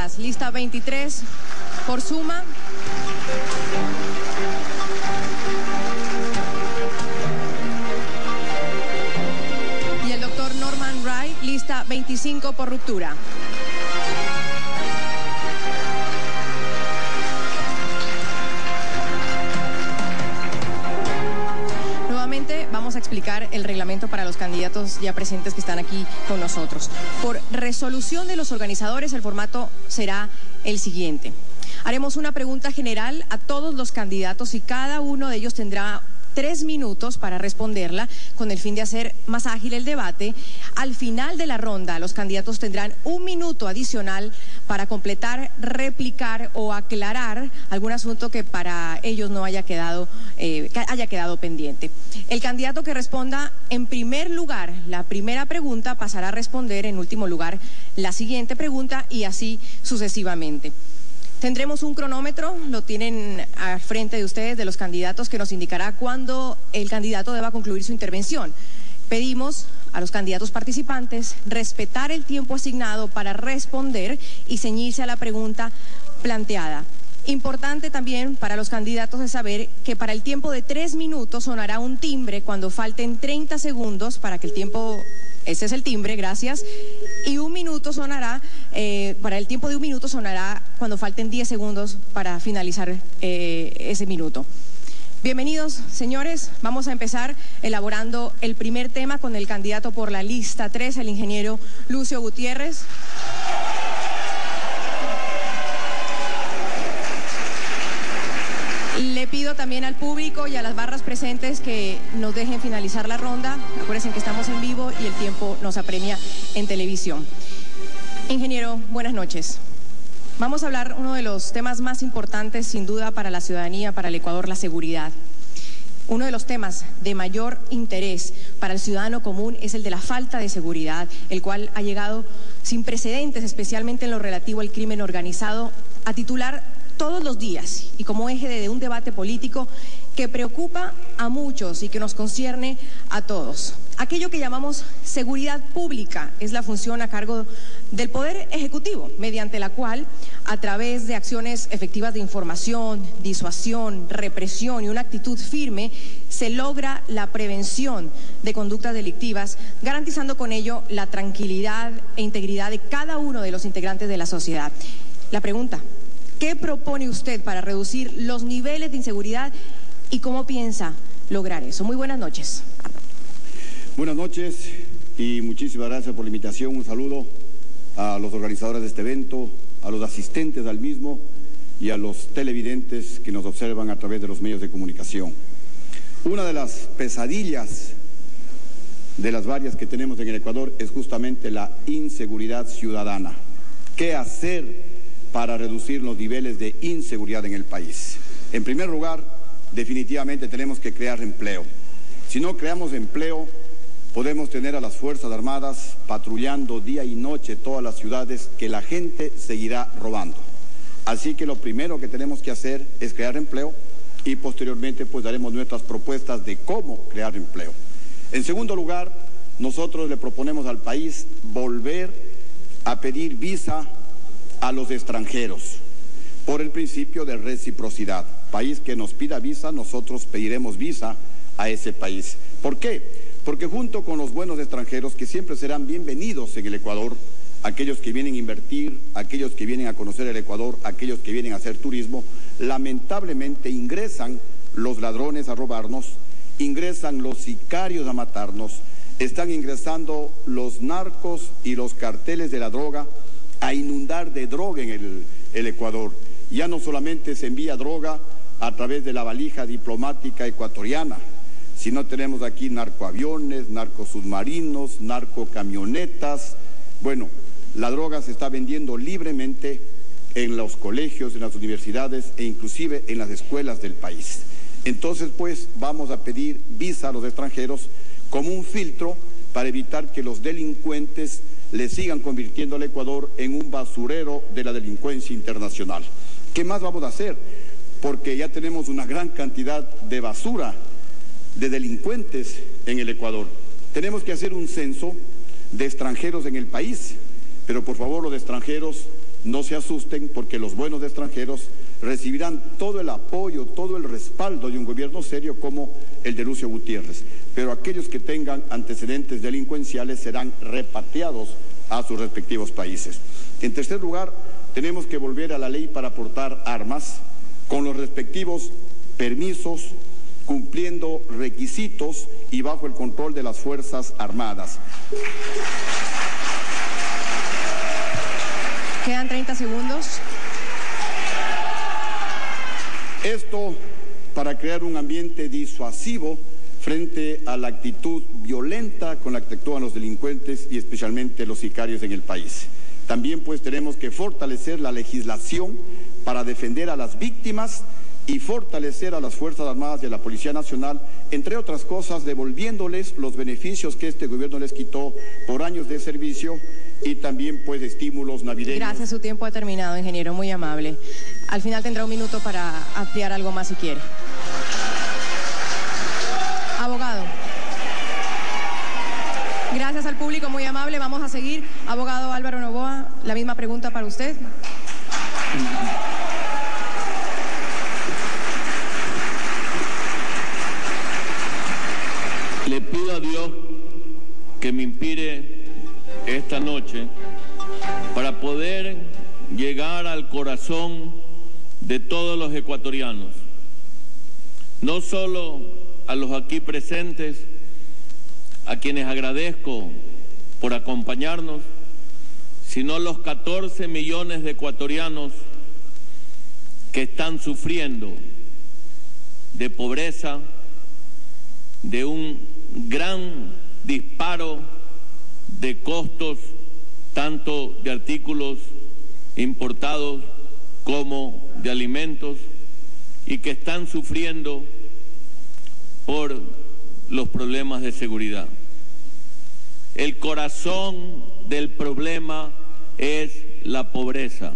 Rojas, lista 23 por Suma. Y el doctor Norman Wright, lista 25 por Ruptura. Vamos a explicar el reglamento para los candidatos ya presentes que están aquí con nosotros. Por resolución de los organizadores, el formato será el siguiente. Haremos una pregunta general a todos los candidatos y cada uno de ellos tendrá 3 minutos para responderla con el fin de hacer más ágil el debate. Al final de la ronda, los candidatos tendrán 1 minuto adicional para completar, replicar o aclarar algún asunto que para ellos no haya quedado pendiente. El candidato que responda en primer lugar la primera pregunta pasará a responder en último lugar la siguiente pregunta y así sucesivamente. Tendremos un cronómetro, lo tienen al frente de ustedes, de los candidatos, que nos indicará cuándo el candidato deba concluir su intervención. Pedimos a los candidatos participantes respetar el tiempo asignado para responder y ceñirse a la pregunta planteada. Importante también para los candidatos es saber que para el tiempo de 3 minutos sonará un timbre cuando falten 30 segundos para que el tiempo... Ese es el timbre, gracias. Y 1 minuto sonará, para el tiempo de 1 minuto sonará cuando falten 10 segundos para finalizar ese minuto. Bienvenidos, señores. Vamos a empezar elaborando el primer tema con el candidato por la lista 3, el ingeniero Lucio Gutiérrez. Le pido también al público y a las barras presentes que nos dejen finalizar la ronda. Acuérdense que estamos en vivo y el tiempo nos apremia en televisión. Ingeniero, buenas noches. Vamos a hablar uno de los temas más importantes, sin duda, para la ciudadanía, para el Ecuador, la seguridad. Uno de los temas de mayor interés para el ciudadano común es el de la falta de seguridad, el cual ha llegado sin precedentes, especialmente en lo relativo al crimen organizado, a titular todos los días y como eje de un debate político que preocupa a muchos y que nos concierne a todos. Aquello que llamamos seguridad pública es la función a cargo del Poder Ejecutivo, mediante la cual, a través de acciones efectivas de información, disuasión, represión y una actitud firme, se logra la prevención de conductas delictivas, garantizando con ello la tranquilidad e integridad de cada uno de los integrantes de la sociedad. La pregunta: ¿qué propone usted para reducir los niveles de inseguridad y cómo piensa lograr eso? Muy buenas noches. Buenas noches y muchísimas gracias por la invitación. Un saludo a los organizadores de este evento, a los asistentes al mismo y a los televidentes que nos observan a través de los medios de comunicación. Una de las pesadillas de las varias que tenemos en el Ecuador es justamente la inseguridad ciudadana. ¿Qué hacer para reducir los niveles de inseguridad en el país? En primer lugar, definitivamente tenemos que crear empleo. Si no creamos empleo, podemos tener a las Fuerzas Armadas patrullando día y noche todas las ciudades que la gente seguirá robando. Así que lo primero que tenemos que hacer es crear empleo y posteriormente pues daremos nuestras propuestas de cómo crear empleo. En segundo lugar, nosotros le proponemos al país volver a pedir visa a los extranjeros por el principio de reciprocidad. País que nos pida visa, nosotros pediremos visa a ese país. ¿Por qué? Porque junto con los buenos extranjeros, que siempre serán bienvenidos en el Ecuador, aquellos que vienen a invertir, aquellos que vienen a conocer el Ecuador, aquellos que vienen a hacer turismo, lamentablemente ingresan los ladrones a robarnos, ingresan los sicarios a matarnos, están ingresando los narcos y los carteles de la droga a inundar de droga en el Ecuador. Ya no solamente se envía droga a través de la valija diplomática ecuatoriana, sino tenemos aquí narcoaviones, narcosubmarinos, narcocamionetas. Bueno, la droga se está vendiendo libremente en los colegios, en las universidades e inclusive en las escuelas del país. Entonces, pues, vamos a pedir visa a los extranjeros como un filtro para evitar que los delincuentes le sigan convirtiendo al Ecuador en un basurero de la delincuencia internacional. ¿Qué más vamos a hacer? Porque ya tenemos una gran cantidad de basura, de delincuentes en el Ecuador. Tenemos que hacer un censo de extranjeros en el país, pero por favor los extranjeros no se asusten porque los buenos extranjeros recibirán todo el apoyo, todo el respaldo de un gobierno serio como el de Lucio Gutiérrez. Pero aquellos que tengan antecedentes delincuenciales serán repatriados a sus respectivos países. En tercer lugar, tenemos que volver a la ley para portar armas con los respectivos permisos, cumpliendo requisitos y bajo el control de las Fuerzas Armadas. Quedan 30 segundos. Esto para crear un ambiente disuasivo frente a la actitud violenta con la que actúan los delincuentes y especialmente los sicarios en el país. También pues tenemos que fortalecer la legislación para defender a las víctimas y fortalecer a las Fuerzas Armadas y a la Policía Nacional, entre otras cosas, devolviéndoles los beneficios que este gobierno les quitó por años de servicio y también pues estímulos navideños. Gracias, su tiempo ha terminado, ingeniero, muy amable. Al final tendrá un minuto para ampliar algo más si quiere. Abogado. Gracias al público, muy amable. Vamos a seguir. Abogado Álvaro Novoa, la misma pregunta para usted. Le pido a Dios que me inspire esta noche para poder llegar al corazón de todos los ecuatorianos, no solo a los aquí presentes, a quienes agradezco por acompañarnos, sino a los 14 millones de ecuatorianos que están sufriendo de pobreza, de un gran disparo de costos, tanto de artículos importados como de alimentos, y que están sufriendo por los problemas de seguridad. El corazón del problema es la pobreza.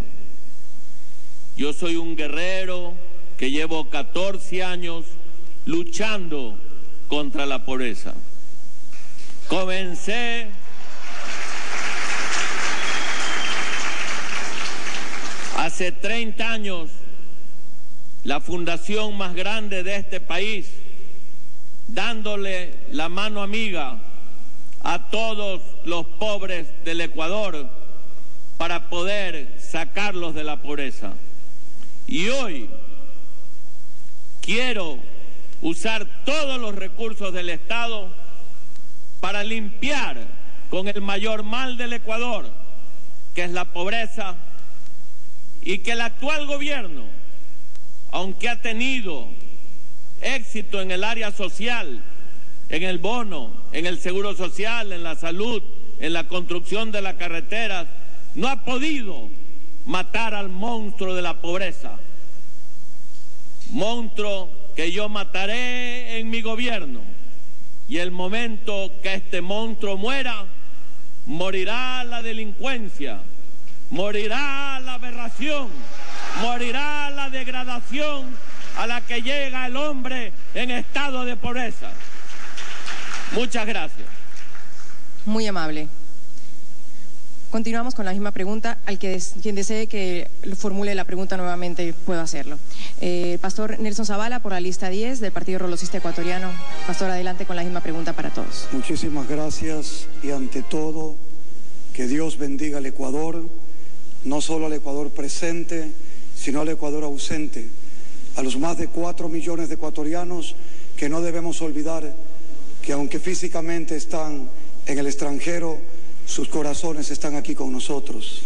Yo soy un guerrero que llevo 14 años luchando contra la pobreza. Comencé hace 30 años la fundación más grande de este país, dándole la mano amiga a todos los pobres del Ecuador para poder sacarlos de la pobreza. Y hoy quiero usar todos los recursos del Estado para limpiar con el mayor mal del Ecuador, que es la pobreza, y que el actual gobierno, aunque ha tenido éxito en el área social, en el bono, en el seguro social, en la salud, en la construcción de las carreteras, no ha podido matar al monstruo de la pobreza. Monstruo que yo mataré en mi gobierno, y el momento que este monstruo muera, morirá la delincuencia, morirá la aberración, morirá la degradación a la que llega el hombre en estado de pobreza. Muchas gracias. Muy amable. Continuamos con la misma pregunta. Quien desee que formule la pregunta nuevamente puede hacerlo. Pastor Nelson Zavala, por la lista 10 del Partido Rolosista Ecuatoriano. Pastor, adelante con la misma pregunta para todos. Muchísimas gracias, y ante todo, que Dios bendiga al Ecuador, no solo al Ecuador presente, sino al Ecuador ausente, a los más de 4 millones de ecuatorianos que no debemos olvidar que aunque físicamente están en el extranjero, sus corazones están aquí con nosotros.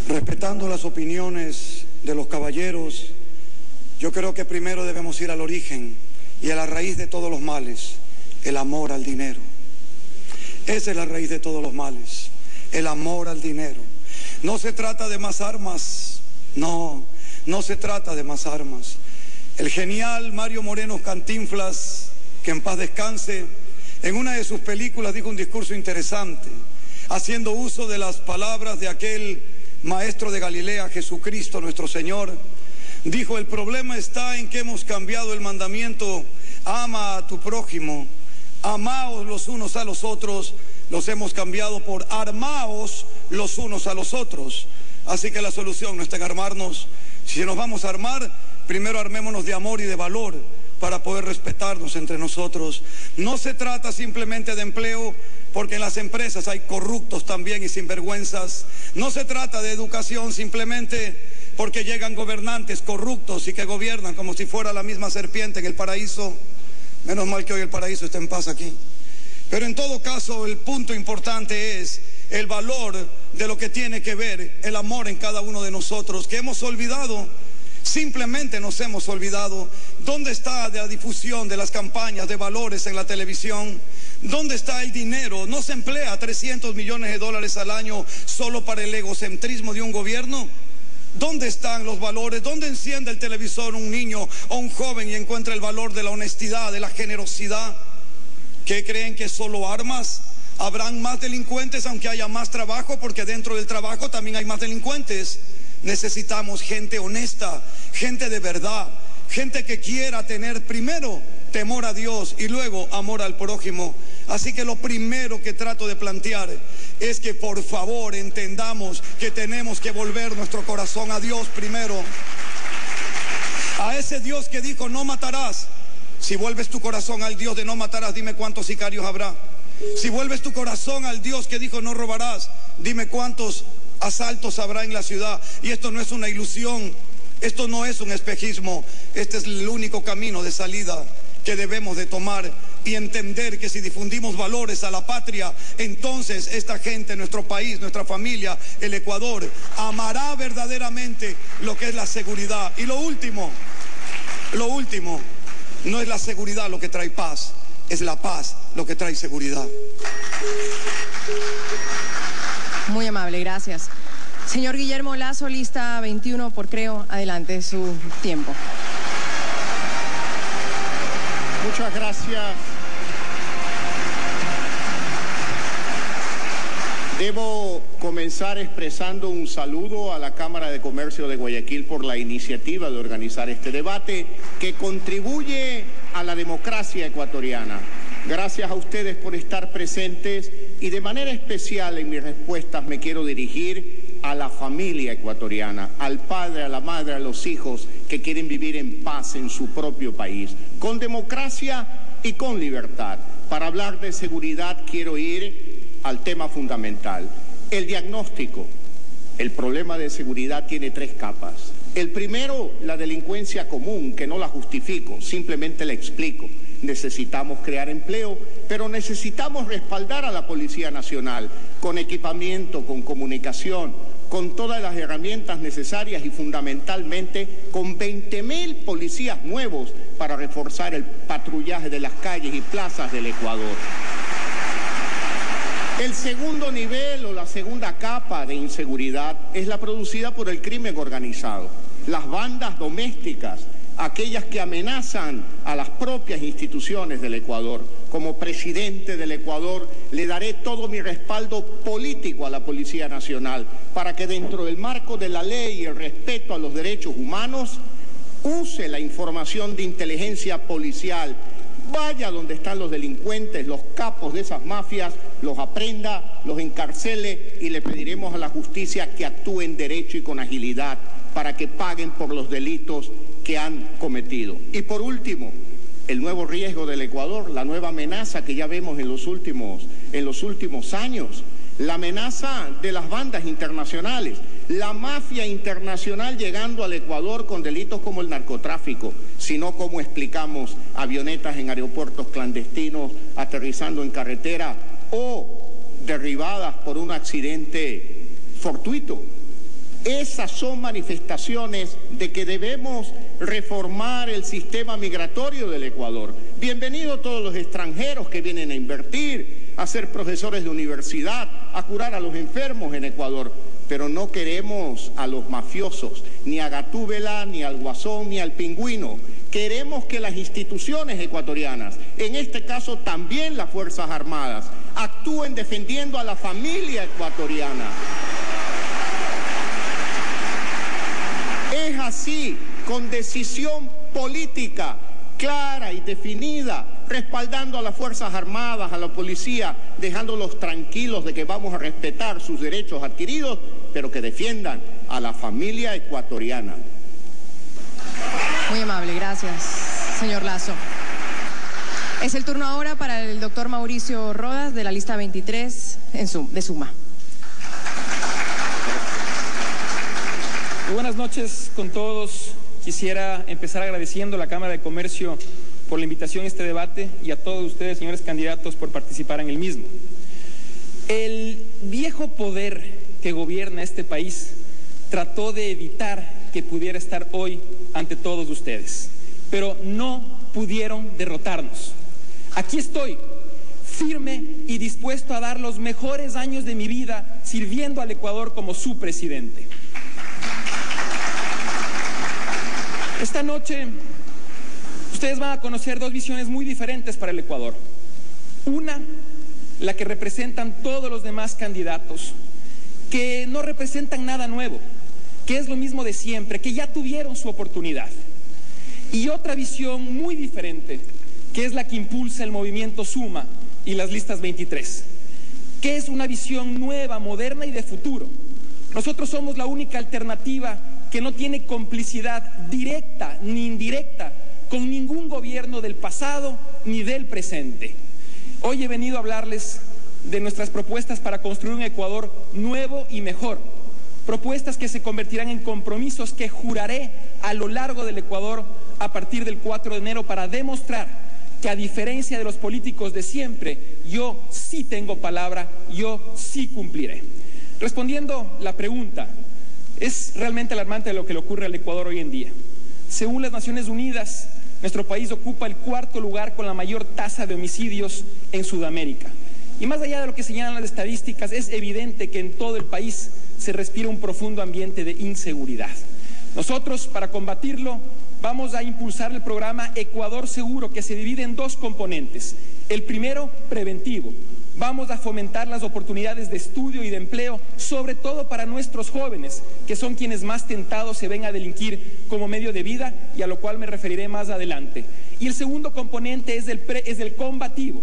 Respetando las opiniones de los caballeros, yo creo que primero debemos ir al origen y a la raíz de todos los males, el amor al dinero. Esa es la raíz de todos los males, el amor al dinero. No se trata de más armas, no se trata de más armas. El genial Mario Moreno Cantinflas, que en paz descanse, en una de sus películas dijo un discurso interesante, haciendo uso de las palabras de aquel maestro de Galilea, Jesucristo nuestro Señor. Dijo: el problema está en que hemos cambiado el mandamiento, ama a tu prójimo, amaos los unos a los otros, los hemos cambiado por armaos los unos a los otros. Así que la solución no está en armarnos. Si nos vamos a armar, primero armémonos de amor y de valor para poder respetarnos entre nosotros. No se trata simplemente de empleo, porque en las empresas hay corruptos también y sinvergüenzas. No se trata de educación simplemente porque llegan gobernantes corruptos y que gobiernan como si fuera la misma serpiente en el paraíso. Menos mal que hoy el paraíso está en paz aquí. Pero en todo caso, el punto importante es el valor de lo que tiene que ver el amor en cada uno de nosotros, que hemos olvidado, simplemente nos hemos olvidado. ¿Dónde está la difusión de las campañas de valores en la televisión? ¿Dónde está el dinero? ¿No se emplea 300 millones de dólares al año solo para el egocentrismo de un gobierno? ¿Dónde están los valores? ¿Dónde enciende el televisor un niño o un joven y encuentra el valor de la honestidad, de la generosidad? ¿Qué creen, que solo armas? Habrán más delincuentes aunque haya más trabajo, porque dentro del trabajo también hay más delincuentes. Necesitamos gente honesta, gente de verdad, gente que quiera tener primero temor a Dios y luego amor al prójimo. Así que lo primero que trato de plantear es que por favor entendamos que tenemos que volver nuestro corazón a Dios primero. A ese Dios que dijo no matarás. Si vuelves tu corazón al Dios de no matarás, dime cuántos sicarios habrá. Si vuelves tu corazón al Dios que dijo no robarás, dime cuántos asaltos habrá en la ciudad. Y esto no es una ilusión, esto no es un espejismo, este es el único camino de salida que debemos de tomar y entender que si difundimos valores a la patria, entonces esta gente, nuestro país, nuestra familia, el Ecuador, amará verdaderamente lo que es la seguridad. Y lo último, no es la seguridad lo que trae paz, es la paz lo que trae seguridad. Muy amable, gracias. Señor Guillermo Lazo, lista 21 por Creo. Adelante, su tiempo. Muchas gracias. Debo comenzar expresando un saludo a la Cámara de Comercio de Guayaquil por la iniciativa de organizar este debate que contribuye a la democracia ecuatoriana. Gracias a ustedes por estar presentes y de manera especial en mis respuestas me quiero dirigir a la familia ecuatoriana, al padre, a la madre, a los hijos que quieren vivir en paz en su propio país, con democracia y con libertad. Para hablar de seguridad quiero ir al tema fundamental, el diagnóstico. El problema de seguridad tiene tres capas. El primero, la delincuencia común, que no la justifico, simplemente la explico. Necesitamos crear empleo, pero necesitamos respaldar a la Policía Nacional con equipamiento, con comunicación, con todas las herramientas necesarias y fundamentalmente con 20.000 policías nuevos para reforzar el patrullaje de las calles y plazas del Ecuador. El segundo nivel o la segunda capa de inseguridad es la producida por el crimen organizado, las bandas domésticas, aquellas que amenazan a las propias instituciones del Ecuador. Como presidente del Ecuador le daré todo mi respaldo político a la Policía Nacional para que dentro del marco de la ley y el respeto a los derechos humanos use la información de inteligencia policial, vaya donde están los delincuentes, los capos de esas mafias, los aprenda, los encarcele y le pediremos a la justicia que actúe en derecho y con agilidad para que paguen por los delitos que han cometido. Y por último, el nuevo riesgo del Ecuador, la nueva amenaza que ya vemos en los últimos años, la amenaza de las bandas internacionales, la mafia internacional llegando al Ecuador con delitos como el narcotráfico, sino como explicamos, avionetas en aeropuertos clandestinos, aterrizando en carretera o derribadas por un accidente fortuito. Esas son manifestaciones de que debemos reformar el sistema migratorio del Ecuador. Bienvenidos todos los extranjeros que vienen a invertir, a ser profesores de universidad, a curar a los enfermos en Ecuador. Pero no queremos a los mafiosos, ni a Gatúbela, ni al Guasón, ni al Pingüino. Queremos que las instituciones ecuatorianas, en este caso también las Fuerzas Armadas, actúen defendiendo a la familia ecuatoriana. Es así, con decisión política clara y definida, respaldando a las Fuerzas Armadas, a la policía, dejándolos tranquilos de que vamos a respetar sus derechos adquiridos, pero que defiendan a la familia ecuatoriana. Muy amable, gracias, señor Lazo. Es el turno ahora para el doctor Mauricio Rodas, de la lista 23 de Suma. Muy buenas noches con todos. Quisiera empezar agradeciendo a la Cámara de Comercio por la invitación a este debate y a todos ustedes, señores candidatos, por participar en el mismo. El viejo poder que gobierna este país trató de evitar que pudiera estar hoy ante todos ustedes, pero no pudieron derrotarnos. Aquí estoy, firme y dispuesto a dar los mejores años de mi vida sirviendo al Ecuador como su presidente. Esta noche ustedes van a conocer dos visiones muy diferentes para el Ecuador. Una, la que representan todos los demás candidatos, que no representan nada nuevo, que es lo mismo de siempre, que ya tuvieron su oportunidad. Y otra visión muy diferente, que es la que impulsa el movimiento Suma y las listas 23, que es una visión nueva, moderna y de futuro. Nosotros somos la única alternativa que no tiene complicidad directa ni indirecta con ningún gobierno del pasado ni del presente. Hoy he venido a hablarles de nuestras propuestas para construir un Ecuador nuevo y mejor. Propuestas que se convertirán en compromisos que juraré a lo largo del Ecuador a partir del 4 de enero para demostrar que, a diferencia de los políticos de siempre, yo sí tengo palabra, yo sí cumpliré. Respondiendo la pregunta, es realmente alarmante lo que le ocurre al Ecuador hoy en día. Según las Naciones Unidas, nuestro país ocupa el 4º lugar con la mayor tasa de homicidios en Sudamérica. Y más allá de lo que señalan las estadísticas, es evidente que en todo el país se respira un profundo ambiente de inseguridad. Nosotros, para combatirlo, vamos a impulsar el programa Ecuador Seguro, que se divide en dos componentes. El primero, preventivo. Vamos a fomentar las oportunidades de estudio y de empleo, sobre todo para nuestros jóvenes, que son quienes más tentados se ven a delinquir como medio de vida, y a lo cual me referiré más adelante. Y el segundo componente es el combativo,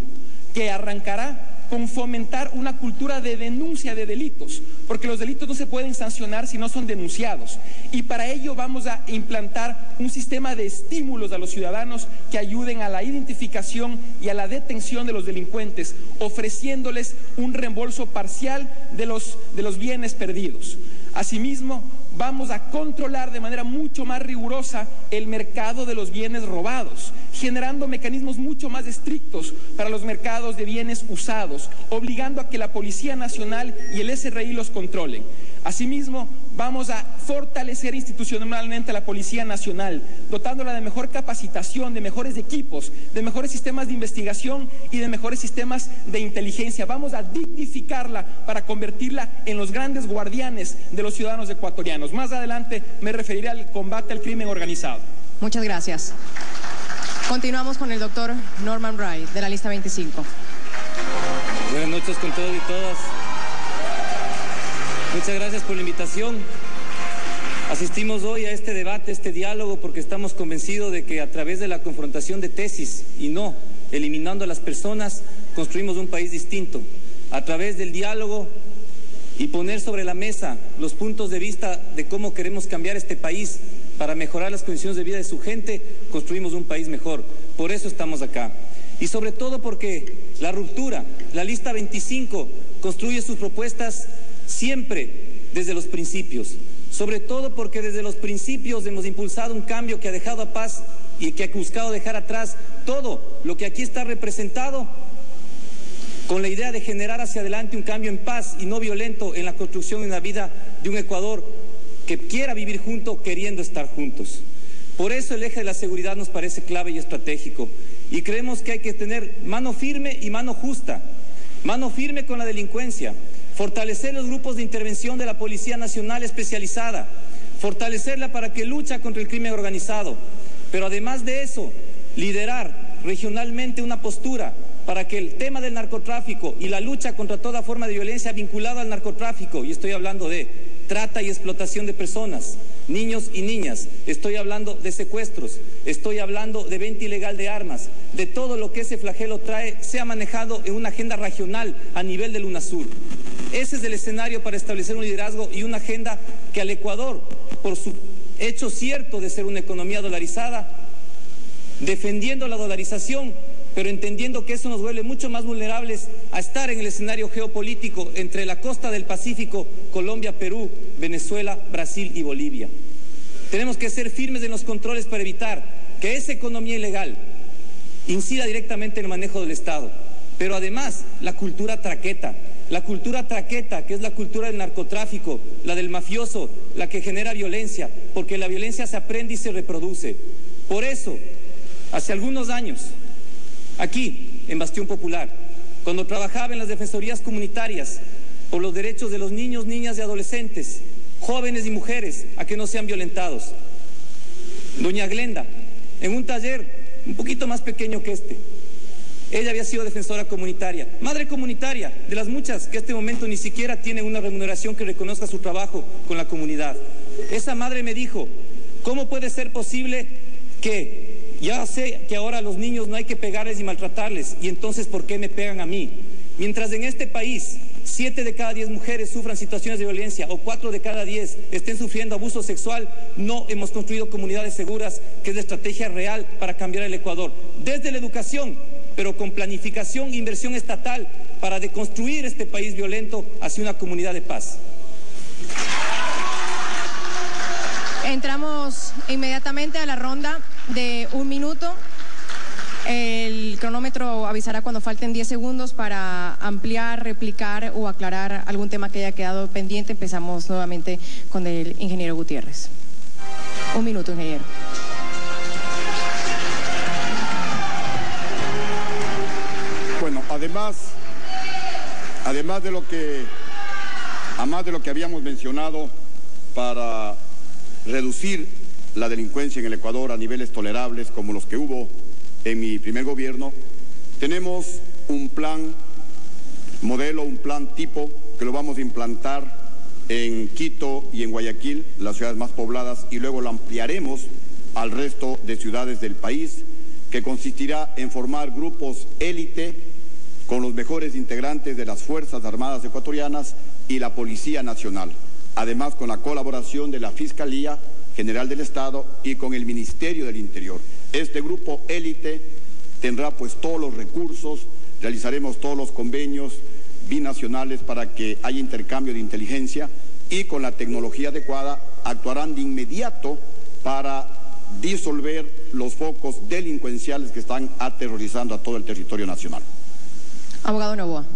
que arrancará con fomentar una cultura de denuncia de delitos, porque los delitos no se pueden sancionar si no son denunciados. Y para ello vamos a implantar un sistema de estímulos a los ciudadanos que ayuden a la identificación y a la detención de los delincuentes, ofreciéndoles un reembolso parcial de los bienes perdidos. Asimismo, vamos a controlar de manera mucho más rigurosa el mercado de los bienes robados, generando mecanismos mucho más estrictos para los mercados de bienes usados, obligando a que la Policía Nacional y el SRI los controlen. Asimismo, vamos a fortalecer institucionalmente a la Policía Nacional, dotándola de mejor capacitación, de mejores equipos, de mejores sistemas de investigación y de mejores sistemas de inteligencia. Vamos a dignificarla para convertirla en los grandes guardianes de los ciudadanos ecuatorianos. Más adelante me referiré al combate al crimen organizado. Muchas gracias. Continuamos con el doctor Norman Wright, de la lista 25. Buenas noches con todos y todas. Muchas gracias por la invitación. Asistimos hoy a este debate, este diálogo, porque estamos convencidos de que a través de la confrontación de tesis y no eliminando a las personas, construimos un país distinto. A través del diálogo y poner sobre la mesa los puntos de vista de cómo queremos cambiar este país para mejorar las condiciones de vida de su gente, construimos un país mejor. Por eso estamos acá. Y sobre todo porque la ruptura, la lista 25, construye sus propuestas siempre desde los principios. Sobre todo porque desde los principios hemos impulsado un cambio que ha dejado a paz y que ha buscado dejar atrás todo lo que aquí está representado, con la idea de generar hacia adelante un cambio en paz y no violento en la construcción y en la vida de un Ecuador que quiera vivir junto, queriendo estar juntos. Por eso el eje de la seguridad nos parece clave y estratégico, y creemos que hay que tener mano firme y mano justa. Mano firme con la delincuencia, fortalecer los grupos de intervención de la Policía Nacional especializada, fortalecerla para que lucha contra el crimen organizado, pero además de eso, liderar regionalmente una postura para que el tema del narcotráfico y la lucha contra toda forma de violencia vinculada al narcotráfico, y estoy hablando de trata y explotación de personas, niños y niñas. Estoy hablando de secuestros, estoy hablando de venta ilegal de armas, de todo lo que ese flagelo trae, se ha manejado en una agenda regional a nivel del UNASUR. Ese es el escenario para establecer un liderazgo y una agenda que al Ecuador, por su hecho cierto de ser una economía dolarizada, defendiendo la dolarización, pero entendiendo que eso nos vuelve mucho más vulnerables a estar en el escenario geopolítico entre la costa del Pacífico, Colombia, Perú, Venezuela, Brasil y Bolivia. Tenemos que ser firmes en los controles para evitar que esa economía ilegal incida directamente en el manejo del Estado. Pero además, la cultura traqueta, que es la cultura del narcotráfico, la del mafioso, la que genera violencia, porque la violencia se aprende y se reproduce. Por eso, hace algunos años, aquí, en Bastión Popular, cuando trabajaba en las defensorías comunitarias por los derechos de los niños, niñas y adolescentes, jóvenes y mujeres, a que no sean violentados, doña Glenda, en un taller un poquito más pequeño que este, ella había sido defensora comunitaria, madre comunitaria, de las muchas que en este momento ni siquiera tienen una remuneración que reconozca su trabajo con la comunidad. Esa madre me dijo, ¿cómo puede ser posible que ya sé que ahora a los niños no hay que pegarles y maltratarles, y entonces ¿por qué me pegan a mí? Mientras en este país 7 de cada 10 mujeres sufran situaciones de violencia o 4 de cada 10 estén sufriendo abuso sexual, no hemos construido comunidades seguras, que es la estrategia real para cambiar el Ecuador. Desde la educación, pero con planificación e inversión estatal para deconstruir este país violento hacia una comunidad de paz. Entramos inmediatamente a la ronda de 1 minuto. El cronómetro avisará cuando falten 10 segundos para ampliar, replicar o aclarar algún tema que haya quedado pendiente. Empezamos nuevamente con el ingeniero Gutiérrez. 1 minuto, ingeniero. Bueno, además de lo que habíamos mencionado para reducir la delincuencia en el Ecuador a niveles tolerables como los que hubo en mi primer gobierno, tenemos un plan modelo, un plan tipo que lo vamos a implantar en Quito y en Guayaquil, las ciudades más pobladas, y luego lo ampliaremos al resto de ciudades del país, que consistirá en formar grupos élite con los mejores integrantes de las Fuerzas Armadas ecuatorianas y la Policía Nacional, además con la colaboración de la Fiscalía General del Estado y con el Ministerio del Interior. Este grupo élite tendrá pues todos los recursos, realizaremos todos los convenios binacionales para que haya intercambio de inteligencia y con la tecnología adecuada actuarán de inmediato para disolver los focos delincuenciales que están aterrorizando a todo el territorio nacional. Abogado Novoa.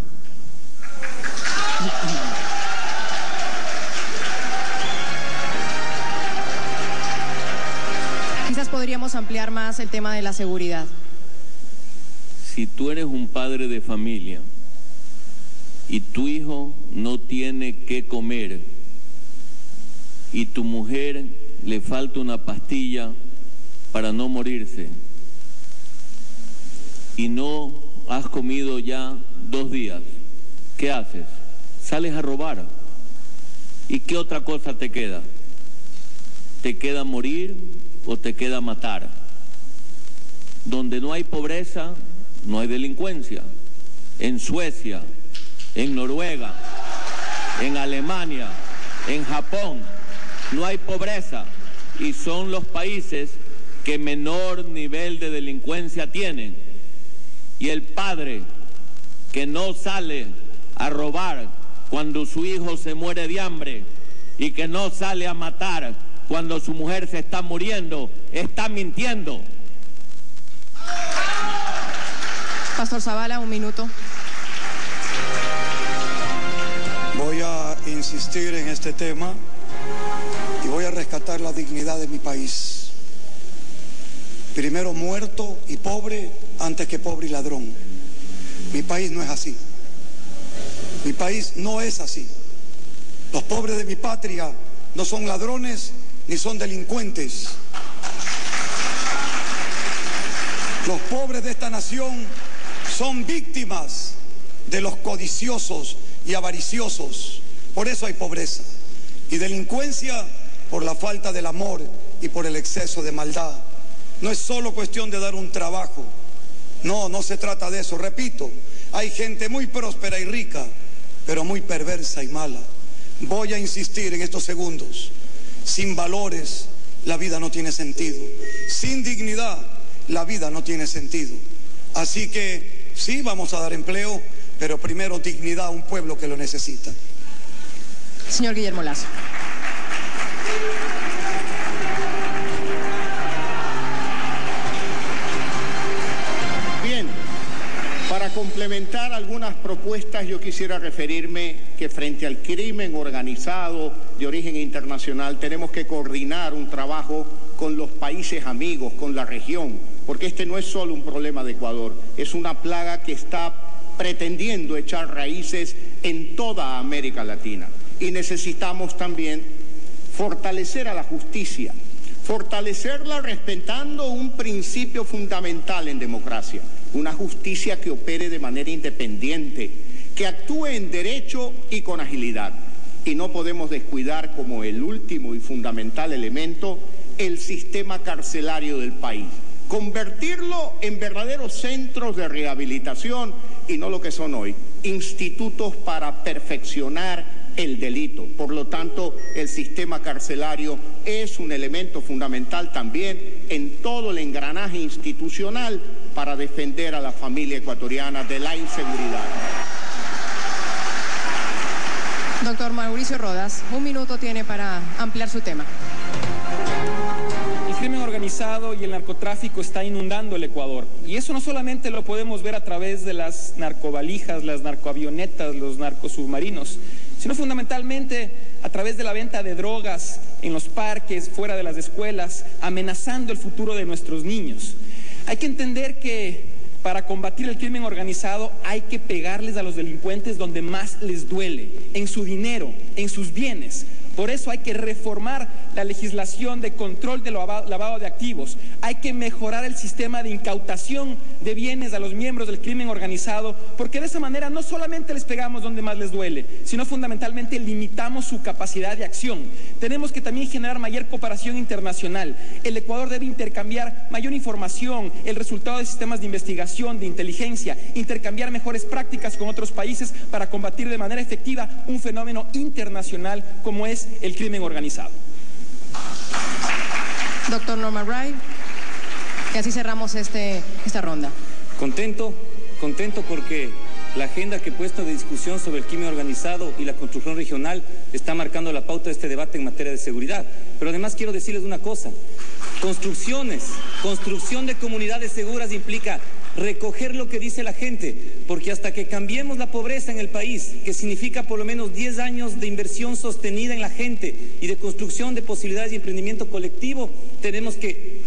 Quizás podríamos ampliar más el tema de la seguridad. Si tú eres un padre de familia y tu hijo no tiene qué comer y tu mujer le falta una pastilla para no morirse y no has comido ya 2 días, ¿qué haces? Sales a robar. ¿Y qué otra cosa te queda? ¿Te queda morir o te queda matar? Donde no hay pobreza, no hay delincuencia. En Suecia, en Noruega, en Alemania, en Japón, no hay pobreza y son los países que menor nivel de delincuencia tienen. Y el padre que no sale a robar cuando su hijo se muere de hambre y que no sale a matar cuando su mujer se está muriendo, está mintiendo. Pastor Zavala, 1 minuto. Voy a insistir en este tema y voy a rescatar la dignidad de mi país. Primero muerto y pobre antes que pobre y ladrón. Mi país no es así. Mi país no es así. Los pobres de mi patria no son ladrones ni son delincuentes. Los pobres de esta nación son víctimas de los codiciosos y avariciosos. Por eso hay pobreza. y delincuencia por la falta del amor y por el exceso de maldad. No es solo cuestión de dar un trabajo. No se trata de eso. Repito, hay gente muy próspera y rica, pero muy perversa y mala. Voy a insistir en estos segundos. Sin valores, la vida no tiene sentido. Sin dignidad, la vida no tiene sentido. Así que sí, vamos a dar empleo, pero primero dignidad a un pueblo que lo necesita. Señor Guillermo Lazo. Bien, para complementar algunas propuestas, yo quisiera referirme que frente al crimen organizado de origen internacional tenemos que coordinar un trabajo con los países amigos, con la región, porque este no es solo un problema de Ecuador, es una plaga que está pretendiendo echar raíces en toda América Latina. Y necesitamos también fortalecer a la justicia, fortalecerla respetando un principio fundamental en democracia, una justicia que opere de manera independiente, que actúe en derecho y con agilidad. Y no podemos descuidar como el último y fundamental elemento el sistema carcelario del país, convertirlo en verdaderos centros de rehabilitación y no lo que son hoy, institutos para perfeccionar el delito. Por lo tanto, el sistema carcelario es un elemento fundamental también en todo el engranaje institucional para defender a la familia ecuatoriana de la inseguridad. Doctor Mauricio Rodas, 1 minuto tiene para ampliar su tema. El crimen organizado y el narcotráfico está inundando el Ecuador. Y eso no solamente lo podemos ver a través de las narcovalijas, las narcoavionetas, los narcosubmarinos, sino fundamentalmente a través de la venta de drogas en los parques, fuera de las escuelas, amenazando el futuro de nuestros niños. Hay que entender que para combatir el crimen organizado hay que pegarles a los delincuentes donde más les duele, en su dinero, en sus bienes. Por eso hay que reformar la legislación de control de lavado de activos. Hay que mejorar el sistema de incautación de bienes a los miembros del crimen organizado, porque de esa manera no solamente les pegamos donde más les duele, sino fundamentalmente limitamos su capacidad de acción. Tenemos que también generar mayor cooperación internacional. El Ecuador debe intercambiar mayor información, el resultado de sistemas de investigación, de inteligencia, intercambiar mejores prácticas con otros países para combatir de manera efectiva un fenómeno internacional como es el crimen organizado. Doctor Norman Wright, que así cerramos esta ronda. Contento porque la agenda que he puesto de discusión sobre el crimen organizado y la construcción regional está marcando la pauta de este debate en materia de seguridad. Pero además quiero decirles una cosa, construcción de comunidades seguras implica recoger lo que dice la gente, porque hasta que cambiemos la pobreza en el país, que significa por lo menos 10 años de inversión sostenida en la gente y de construcción de posibilidades de emprendimiento colectivo, tenemos que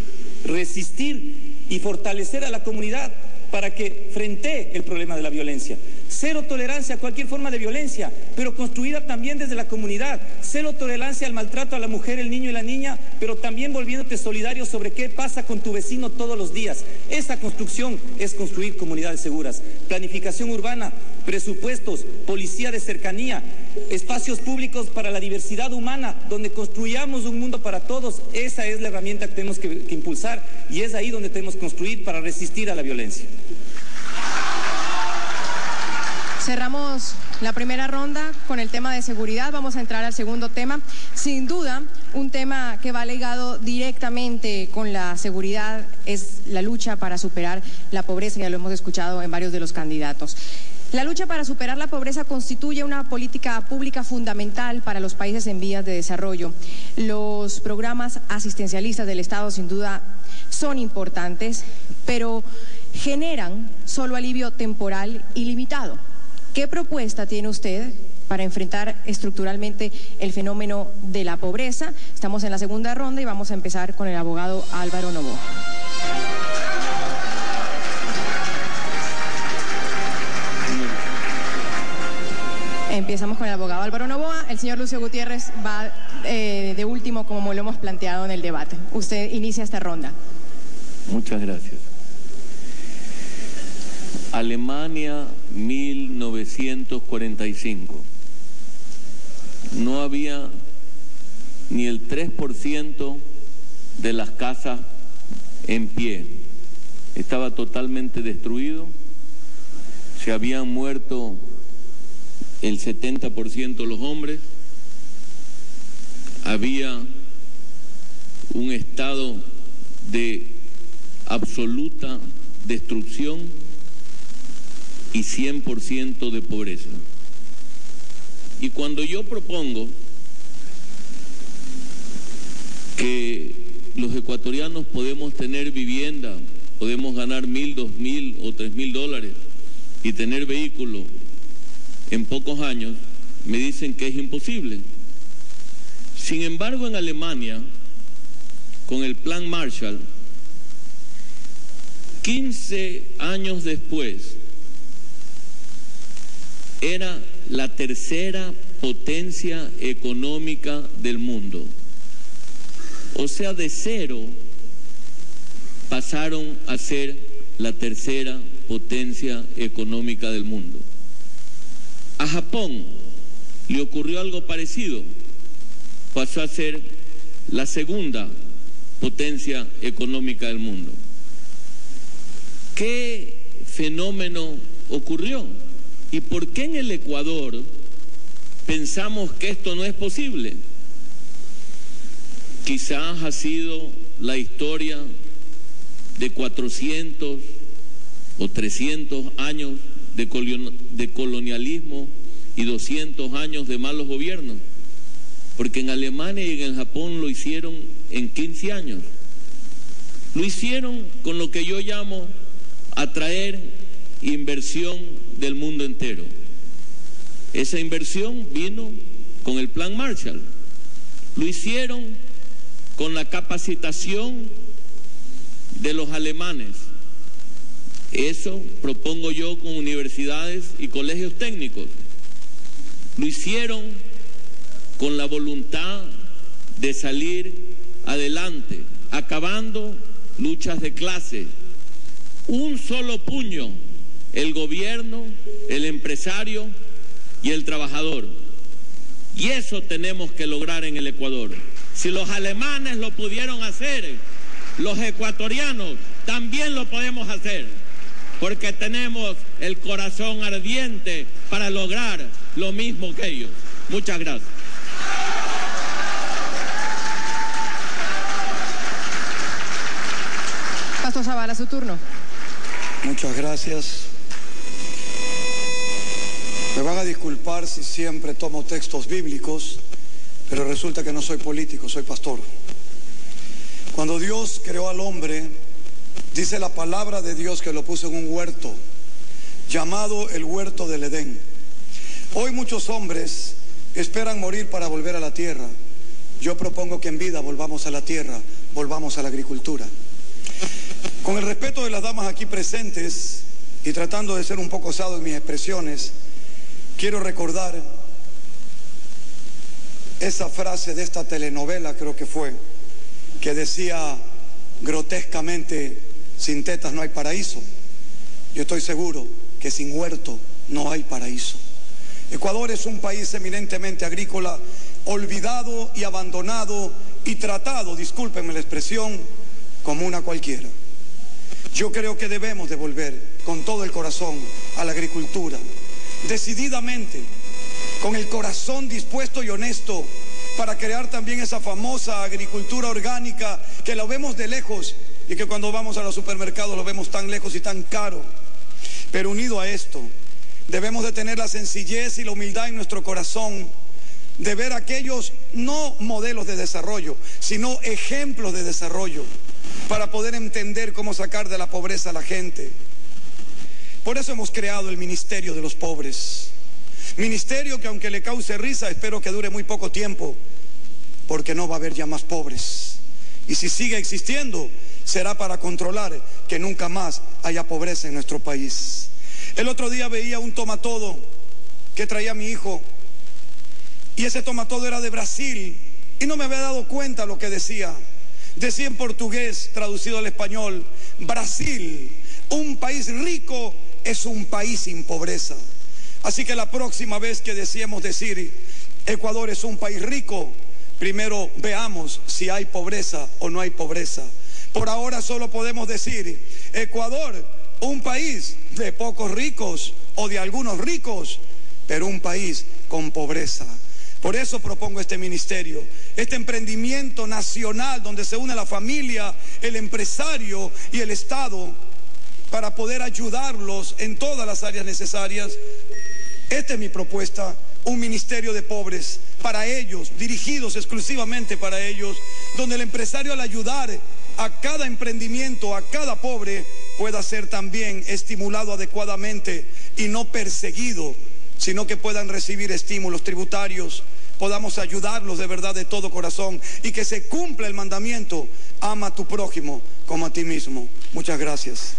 resistir y fortalecer a la comunidad para que frente el problema de la violencia. Cero tolerancia a cualquier forma de violencia, pero construida también desde la comunidad. Cero tolerancia al maltrato a la mujer, el niño y la niña, pero también volviéndote solidario sobre qué pasa con tu vecino todos los días. Esa construcción es construir comunidades seguras. Planificación urbana, presupuestos, policía de cercanía, espacios públicos para la diversidad humana, donde construyamos un mundo para todos. Esa es la herramienta que tenemos que impulsar y es ahí donde tenemos que construir para resistir a la violencia. Cerramos la primera ronda con el tema de seguridad. Vamos a entrar al segundo tema. Sin duda, un tema que va ligado directamente con la seguridad es la lucha para superar la pobreza. Ya lo hemos escuchado en varios de los candidatos. La lucha para superar la pobreza constituye una política pública fundamental para los países en vías de desarrollo. Los programas asistencialistas del Estado, sin duda, son importantes, pero generan solo alivio temporal y limitado. ¿Qué propuesta tiene usted para enfrentar estructuralmente el fenómeno de la pobreza? Estamos en la segunda ronda y vamos a empezar con el abogado Álvaro Noboa. Empezamos con el abogado Álvaro Noboa. El señor Lucio Gutiérrez va de último, como lo hemos planteado en el debate. Usted inicia esta ronda. Muchas gracias. Alemania, 1945. No había ni el 3% de las casas en pie. Estaba totalmente destruido, se habían muerto el 70% de los hombres, había un estado de absoluta destrucción y 100% de pobreza. Y cuando yo propongo que los ecuatorianos podemos tener vivienda, podemos ganar $1.000, $2.000 o $3.000 y tener vehículo en pocos años, me dicen que es imposible. Sin embargo, en Alemania, con el Plan Marshall, 15 años después, era la tercera potencia económica del mundo. O sea, de cero pasaron a ser la tercera potencia económica del mundo. A Japón le ocurrió algo parecido. Pasó a ser la segunda potencia económica del mundo. ¿Qué fenómeno ocurrió? ¿Y por qué en el Ecuador pensamos que esto no es posible? Quizás ha sido la historia de 400 o 300 años de colonialismo y 200 años de malos gobiernos, porque en Alemania y en Japón lo hicieron en 15 años. Lo hicieron con lo que yo llamo atraer inversión del mundo entero. Esa inversión vino con el Plan Marshall. Lo hicieron con la capacitación de los alemanes. Eso propongo yo con universidades y colegios técnicos. Lo hicieron con la voluntad de salir adelante, acabando luchas de clase. Un solo puño, el gobierno, el empresario y el trabajador. Y eso tenemos que lograr en el Ecuador. Si los alemanes lo pudieron hacer, los ecuatorianos también lo podemos hacer, porque tenemos el corazón ardiente para lograr lo mismo que ellos. Muchas gracias. Pastor Zavala, su turno. Muchas gracias. Me van a disculpar si siempre tomo textos bíblicos, pero resulta que no soy político, soy pastor. Cuando Dios creó al hombre, dice la palabra de Dios que lo puso en un huerto, llamado el huerto del Edén. Hoy muchos hombres esperan morir para volver a la tierra. Yo propongo que en vida volvamos a la tierra, volvamos a la agricultura. Con el respeto de las damas aquí presentes y tratando de ser un poco osado en mis expresiones, quiero recordar esa frase de esta telenovela, creo que fue, que decía grotescamente: sin tetas no hay paraíso. Yo estoy seguro que sin huerto no hay paraíso. Ecuador es un país eminentemente agrícola, olvidado y abandonado y tratado, discúlpenme la expresión, como una cualquiera. Yo creo que debemos de volver con todo el corazón a la agricultura, decididamente, con el corazón dispuesto y honesto, para crear también esa famosa agricultura orgánica que la vemos de lejos y que cuando vamos a los supermercados lo vemos tan lejos y tan caro. Pero unido a esto, debemos de tener la sencillez y la humildad en nuestro corazón de ver aquellos no modelos de desarrollo, sino ejemplos de desarrollo, para poder entender cómo sacar de la pobreza a la gente. Por eso hemos creado el Ministerio de los Pobres. Ministerio que, aunque le cause risa, espero que dure muy poco tiempo, porque no va a haber ya más pobres. Y si sigue existiendo, será para controlar que nunca más haya pobreza en nuestro país. El otro día veía un tomatodo que traía mi hijo, y ese tomatodo era de Brasil, y no me había dado cuenta lo que decía. Decía en portugués, traducido al español: Brasil, un país rico, es un país sin pobreza. Así que la próxima vez que deseemos decir Ecuador es un país rico, primero veamos si hay pobreza o no hay pobreza. Por ahora solo podemos decir, Ecuador, un país de pocos ricos o de algunos ricos, pero un país con pobreza. Por eso propongo este ministerio, este emprendimiento nacional donde se une la familia, el empresario y el Estado para poder ayudarlos en todas las áreas necesarias. Esta es mi propuesta, un ministerio de pobres para ellos, dirigidos exclusivamente para ellos, donde el empresario al ayudar a cada emprendimiento, a cada pobre, pueda ser también estimulado adecuadamente y no perseguido, sino que puedan recibir estímulos tributarios, podamos ayudarlos de verdad de todo corazón y que se cumpla el mandamiento, ama a tu prójimo como a ti mismo. Muchas gracias.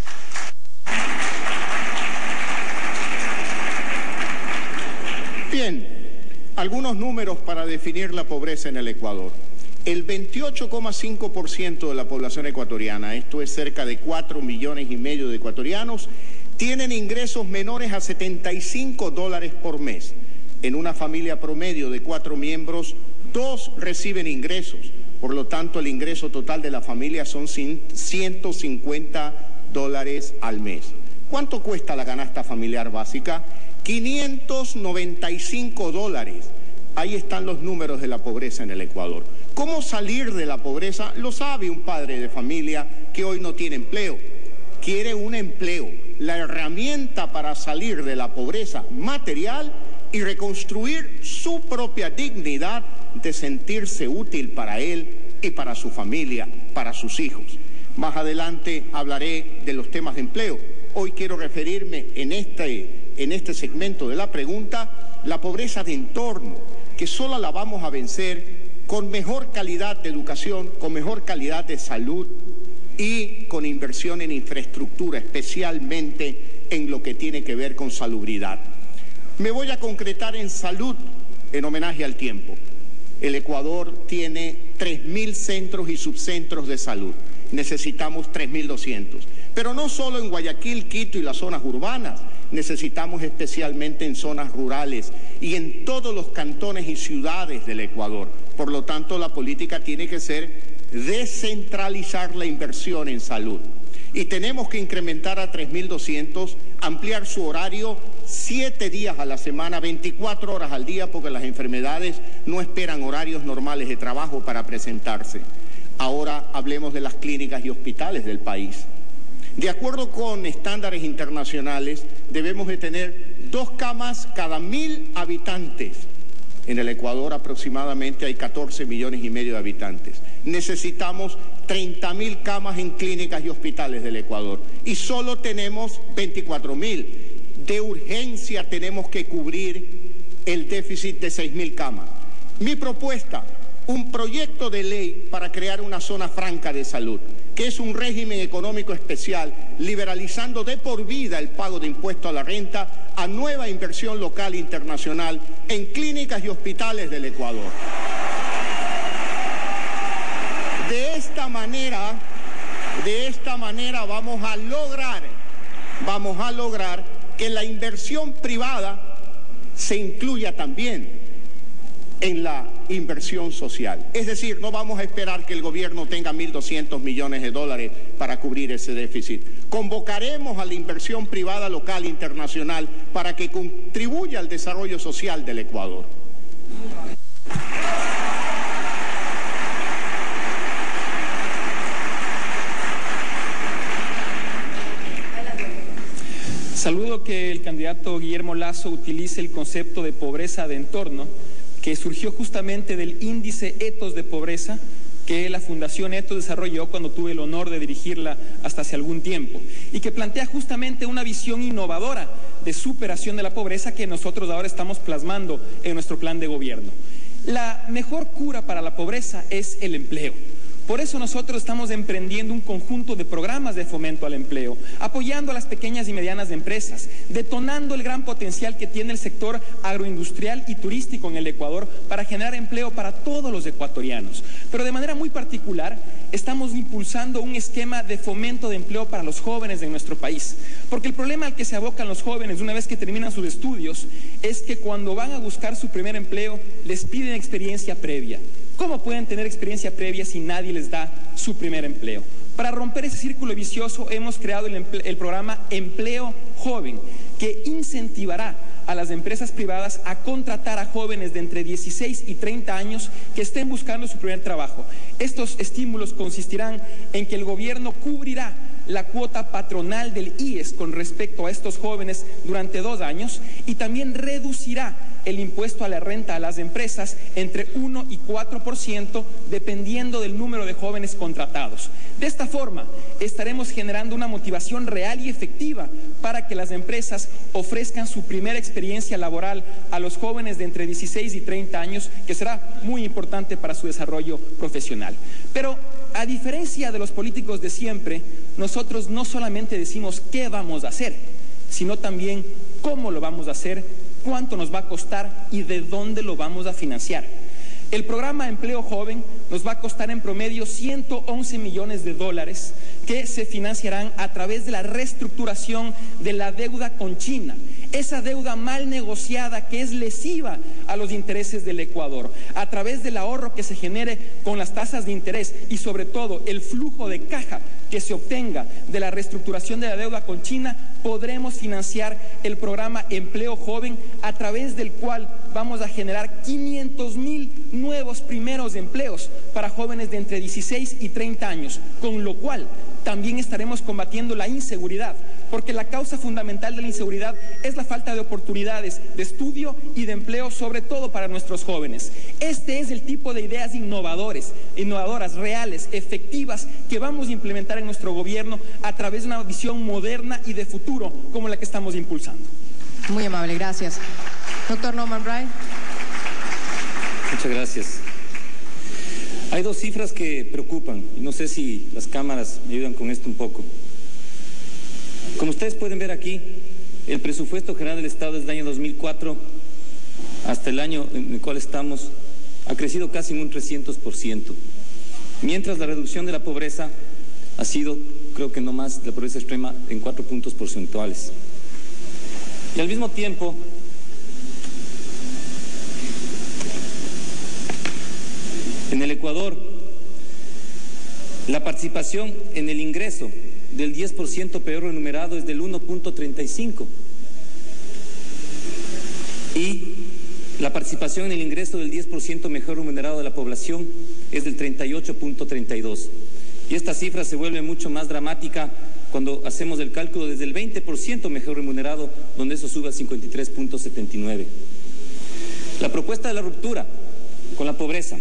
Bien, algunos números para definir la pobreza en el Ecuador. El 28,5% de la población ecuatoriana, esto es cerca de 4,5 millones de ecuatorianos, tienen ingresos menores a $75 por mes. En una familia promedio de 4 miembros, 2 reciben ingresos. Por lo tanto, el ingreso total de la familia son $150 al mes. ¿Cuánto cuesta la canasta familiar básica? $595. Ahí están los números de la pobreza en el Ecuador. ¿Cómo salir de la pobreza? Lo sabe un padre de familia que hoy no tiene empleo. Quiere un empleo, la herramienta para salir de la pobreza material y reconstruir su propia dignidad de sentirse útil para él y para su familia, para sus hijos. Más adelante hablaré de los temas de empleo. Hoy quiero referirme en este segmento de la pregunta, la pobreza de entorno, que solo la vamos a vencer con mejor calidad de educación, con mejor calidad de salud y con inversión en infraestructura, especialmente en lo que tiene que ver con salubridad. Me voy a concretar en salud en homenaje al tiempo. El Ecuador tiene 3.000 centros y subcentros de salud. Necesitamos 3.200. Pero no solo en Guayaquil, Quito y las zonas urbanas. Necesitamos especialmente en zonas rurales y en todos los cantones y ciudades del Ecuador. Por lo tanto, la política tiene que ser descentralizar la inversión en salud. Y tenemos que incrementar a 3.200, ampliar su horario 7 días a la semana, 24 horas al día, porque las enfermedades no esperan horarios normales de trabajo para presentarse. Ahora hablemos de las clínicas y hospitales del país. De acuerdo con estándares internacionales, debemos de tener 2 camas cada 1.000 habitantes. En el Ecuador aproximadamente hay 14,5 millones de habitantes. Necesitamos 30.000 camas en clínicas y hospitales del Ecuador y solo tenemos 24.000. De urgencia tenemos que cubrir el déficit de 6.000 camas. Mi propuesta, un proyecto de ley para crear una zona franca de salud, que es un régimen económico especial, liberalizando de por vida el pago de impuesto a la renta a nueva inversión local e internacional en clínicas y hospitales del Ecuador. De esta manera vamos a lograr que la inversión privada se incluya también en la inversión social. Es decir, no vamos a esperar que el gobierno tenga $1.200 millones para cubrir ese déficit. Convocaremos a la inversión privada local e internacional para que contribuya al desarrollo social del Ecuador. Saludo que el candidato Guillermo Lasso utilice el concepto de pobreza de entorno, que surgió justamente del índice Ethos de pobreza que la Fundación Ethos desarrolló cuando tuve el honor de dirigirla hasta hace algún tiempo, y que plantea justamente una visión innovadora de superación de la pobreza que nosotros ahora estamos plasmando en nuestro plan de gobierno. La mejor cura para la pobreza es el empleo. Por eso nosotros estamos emprendiendo un conjunto de programas de fomento al empleo, apoyando a las pequeñas y medianas empresas, detonando el gran potencial que tiene el sector agroindustrial y turístico en el Ecuador para generar empleo para todos los ecuatorianos. Pero de manera muy particular, estamos impulsando un esquema de fomento de empleo para los jóvenes de nuestro país. Porque el problema al que se abocan los jóvenes una vez que terminan sus estudios es que cuando van a buscar su primer empleo les piden experiencia previa. ¿Cómo pueden tener experiencia previa si nadie les da su primer empleo? Para romper ese círculo vicioso hemos creado el programa Empleo Joven, que incentivará a las empresas privadas a contratar a jóvenes de entre 16 y 30 años que estén buscando su primer trabajo. Estos estímulos consistirán en que el gobierno cubrirá la cuota patronal del IES con respecto a estos jóvenes durante 2 años y también reducirá el impuesto a la renta a las empresas entre 1 y 4% dependiendo del número de jóvenes contratados. De esta forma, estaremos generando una motivación real y efectiva para que las empresas ofrezcan su primera experiencia laboral a los jóvenes de entre 16 y 30 años, que será muy importante para su desarrollo profesional. Pero, a diferencia de los políticos de siempre, nosotros no solamente decimos qué vamos a hacer, sino también cómo lo vamos a hacer, cuánto nos va a costar y de dónde lo vamos a financiar. El programa Empleo Joven nos va a costar en promedio 111 millones de dólares que se financiarán a través de la reestructuración de la deuda con China. Esa deuda mal negociada que es lesiva a los intereses del Ecuador, a través del ahorro que se genere con las tasas de interés y sobre todo el flujo de caja que se obtenga de la reestructuración de la deuda con China, podremos financiar el programa Empleo Joven, a través del cual vamos a generar 500,000 nuevos primeros empleos para jóvenes de entre 16 y 30 años, con lo cual también estaremos combatiendo la inseguridad, porque la causa fundamental de la inseguridad es la falta de oportunidades de estudio y de empleo, sobre todo para nuestros jóvenes. Este es el tipo de ideas innovadoras, reales, efectivas, que vamos a implementar en nuestro gobierno a través de una visión moderna y de futuro como la que estamos impulsando. Muy amable, gracias. Doctor Norman Bright. Muchas gracias. Hay 2 cifras que preocupan, y no sé si las cámaras me ayudan con esto un poco. Como ustedes pueden ver aquí, el presupuesto general del Estado desde el año 2004 hasta el año en el cual estamos ha crecido casi en un 300%, mientras la reducción de la pobreza ha sido, creo que no más, la pobreza extrema en 4 puntos porcentuales. Y al mismo tiempo, en el Ecuador, la participación en el ingreso del 10% peor remunerado es del 1.35 y la participación en el ingreso del 10% mejor remunerado de la población es del 38.32. Y esta cifra se vuelve mucho más dramática cuando hacemos el cálculo desde el 20% mejor remunerado, donde eso sube al 53.79. La propuesta de la ruptura con la pobreza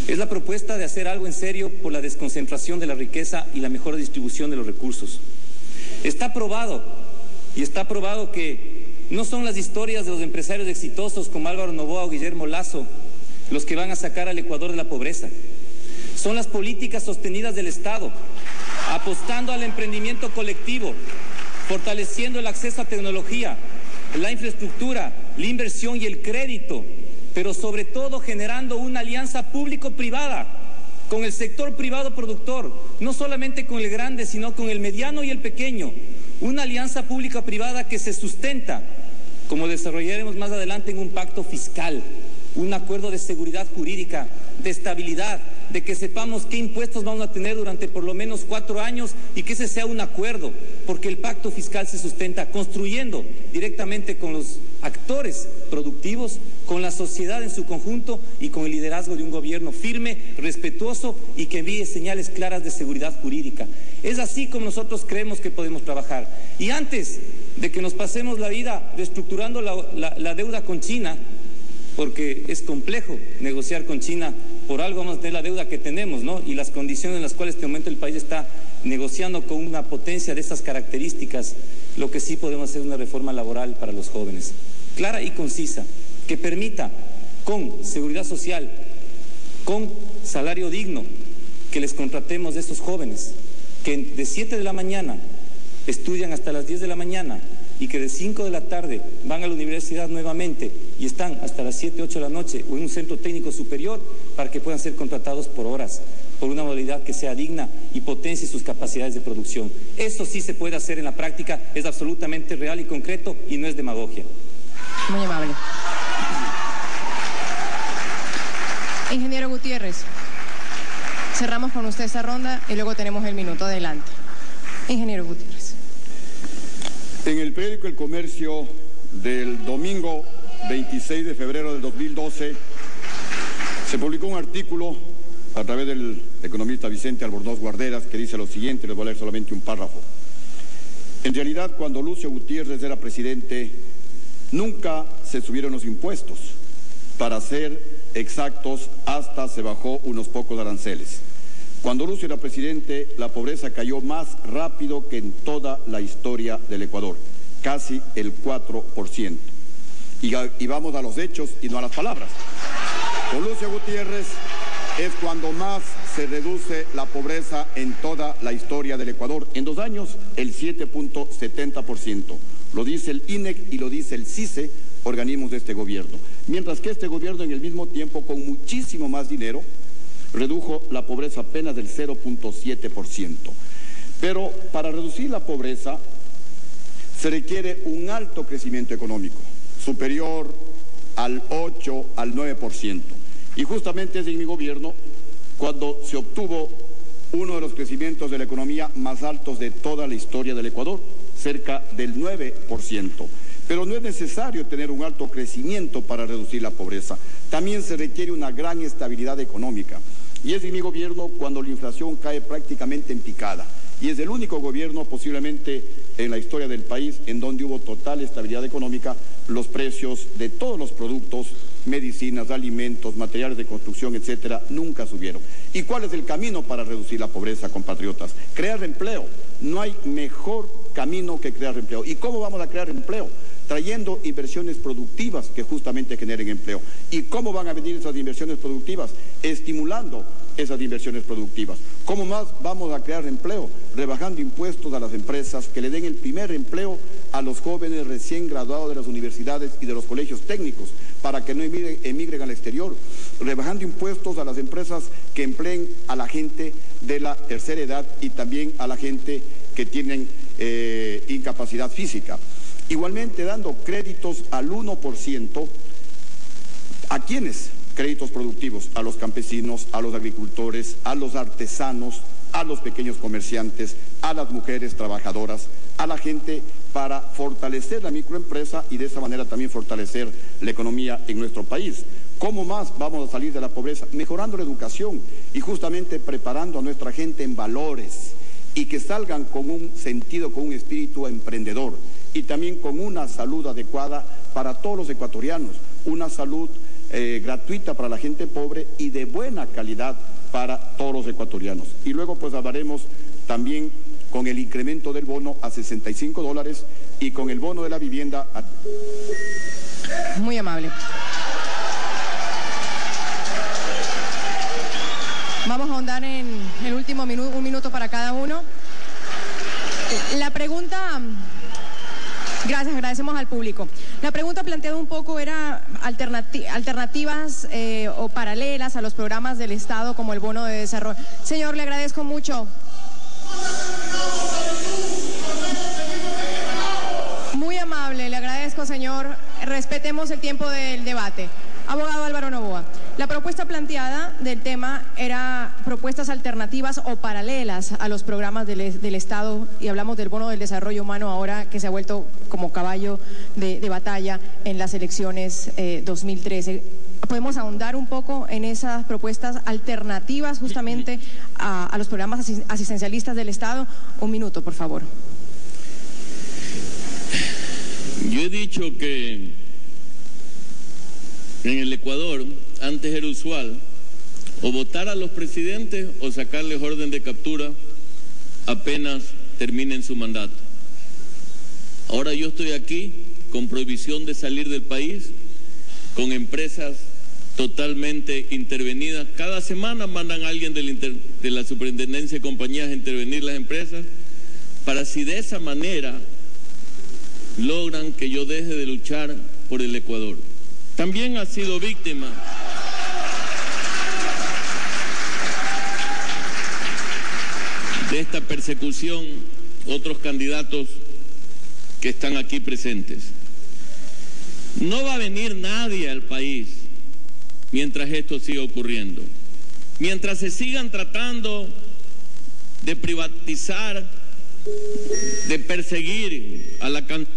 es la propuesta de hacer algo en serio por la desconcentración de la riqueza y la mejor distribución de los recursos. Está probado que no son las historias de los empresarios exitosos como Álvaro Noboa o Guillermo Lazo los que van a sacar al Ecuador de la pobreza. Son las políticas sostenidas del Estado, apostando al emprendimiento colectivo, fortaleciendo el acceso a tecnología, la infraestructura, la inversión y el crédito, pero sobre todo generando una alianza público-privada con el sector privado productor, no solamente con el grande, sino con el mediano y el pequeño. Una alianza pública-privada que se sustenta, como desarrollaremos más adelante, en un pacto fiscal, un acuerdo de seguridad jurídica, de estabilidad, de que sepamos qué impuestos vamos a tener durante por lo menos 4 años y que ese sea un acuerdo, porque el pacto fiscal se sustenta construyendo directamente con los actores productivos, con la sociedad en su conjunto y con el liderazgo de un gobierno firme, respetuoso y que envíe señales claras de seguridad jurídica. Es así como nosotros creemos que podemos trabajar. Y antes de que nos pasemos la vida reestructurando la deuda con China, porque es complejo negociar con China, por algo vamos a tener la deuda que tenemos, ¿no? Y las condiciones en las cuales en este momento el país está negociando con una potencia de estas características, lo que sí podemos hacer es una reforma laboral para los jóvenes, clara y concisa, que permita, con seguridad social, con salario digno, que les contratemos a estos jóvenes, que de 7 de la mañana estudian hasta las 10 de la mañana, y que de 5 de la tarde van a la universidad nuevamente y están hasta las 7, 8 de la noche o en un centro técnico superior para que puedan ser contratados por horas, por una modalidad que sea digna y potencie sus capacidades de producción. Eso sí se puede hacer en la práctica, es absolutamente real y concreto y no es demagogia. Muy amable. Ingeniero Gutiérrez, cerramos con usted esta ronda y luego tenemos el minuto adelante. Ingeniero Gutiérrez. En el periódico El Comercio del domingo 26 de febrero del 2012 se publicó un artículo a través del economista Vicente Albornoz Guarderas que dice lo siguiente, les voy a leer solamente un párrafo. En realidad, cuando Lucio Gutiérrez era presidente, nunca se subieron los impuestos. Para ser exactos, hasta se bajó unos pocos aranceles. Cuando Lucio era presidente, la pobreza cayó más rápido que en toda la historia del Ecuador, casi el 4%. Y vamos a los hechos y no a las palabras. Con Lucio Gutiérrez es cuando más se reduce la pobreza en toda la historia del Ecuador. En 2 años, el 7.70%. Lo dice el INEC y lo dice el CICE, organismos de este gobierno. Mientras que este gobierno, en el mismo tiempo, con muchísimo más dinero, redujo la pobreza apenas del 0.7%. Pero para reducir la pobreza se requiere un alto crecimiento económico, superior al 8, al 9%. Y justamente es en mi gobierno cuando se obtuvo uno de los crecimientos de la economía más altos de toda la historia del Ecuador, cerca del 9%. Pero no es necesario tener un alto crecimiento para reducir la pobreza. También se requiere una gran estabilidad económica. Y es en mi gobierno cuando la inflación cae prácticamente en picada. Y es el único gobierno posiblemente en la historia del país en donde hubo total estabilidad económica. Los precios de todos los productos, medicinas, alimentos, materiales de construcción, etcétera, nunca subieron. ¿Y cuál es el camino para reducir la pobreza, compatriotas? Crear empleo. No hay mejor camino que crear empleo. ¿Y cómo vamos a crear empleo? Trayendo inversiones productivas que justamente generen empleo. ¿Y cómo van a venir esas inversiones productivas? Estimulando esas inversiones productivas. ¿Cómo más vamos a crear empleo? Rebajando impuestos a las empresas, que le den el primer empleo a los jóvenes recién graduados de las universidades y de los colegios técnicos, para que no emigren al exterior. Rebajando impuestos a las empresas que empleen a la gente de la tercera edad y también a la gente que tienen incapacidad física. Igualmente dando créditos al 1%, ¿a quiénes? Créditos productivos, a los campesinos, a los agricultores, a los artesanos, a los pequeños comerciantes, a las mujeres trabajadoras, a la gente para fortalecer la microempresa y de esa manera también fortalecer la economía en nuestro país. ¿Cómo más vamos a salir de la pobreza? Mejorando la educación y justamente preparando a nuestra gente en valores y que salgan con un sentido, con un espíritu emprendedor y también con una salud adecuada para todos los ecuatorianos, una salud gratuita para la gente pobre y de buena calidad para todos los ecuatorianos. Y luego pues hablaremos también con el incremento del bono a $65 y con el bono de la vivienda a... Muy amable. Vamos a ahondar en el último minuto, 1 minuto para cada uno. La pregunta... Gracias, agradecemos al público. La pregunta planteada un poco era alternativas o paralelas a los programas del Estado como el bono de desarrollo. Señor, le agradezco mucho. Muy amable, le agradezco, señor. Respetemos el tiempo del debate. Abogado Álvaro Novoa, la propuesta planteada del tema era propuestas alternativas o paralelas a los programas del Estado, y hablamos del bono del desarrollo humano ahora que se ha vuelto como caballo de batalla en las elecciones 2013. ¿Podemos ahondar un poco en esas propuestas alternativas justamente a los programas asistencialistas del Estado? 1 minuto, por favor. Yo he dicho que en el Ecuador, antes era usual o votar a los presidentes o sacarles orden de captura apenas terminen su mandato. Ahora yo estoy aquí con prohibición de salir del país, con empresas totalmente intervenidas. Cada semana mandan a alguien de la Superintendencia de Compañías a intervenir las empresas, para si de esa manera logran que yo deje de luchar por el Ecuador. También ha sido víctima de esta persecución otros candidatos que están aquí presentes. No va a venir nadie al país mientras esto siga ocurriendo. Mientras se sigan tratando de privatizar, de perseguir a la cantidad.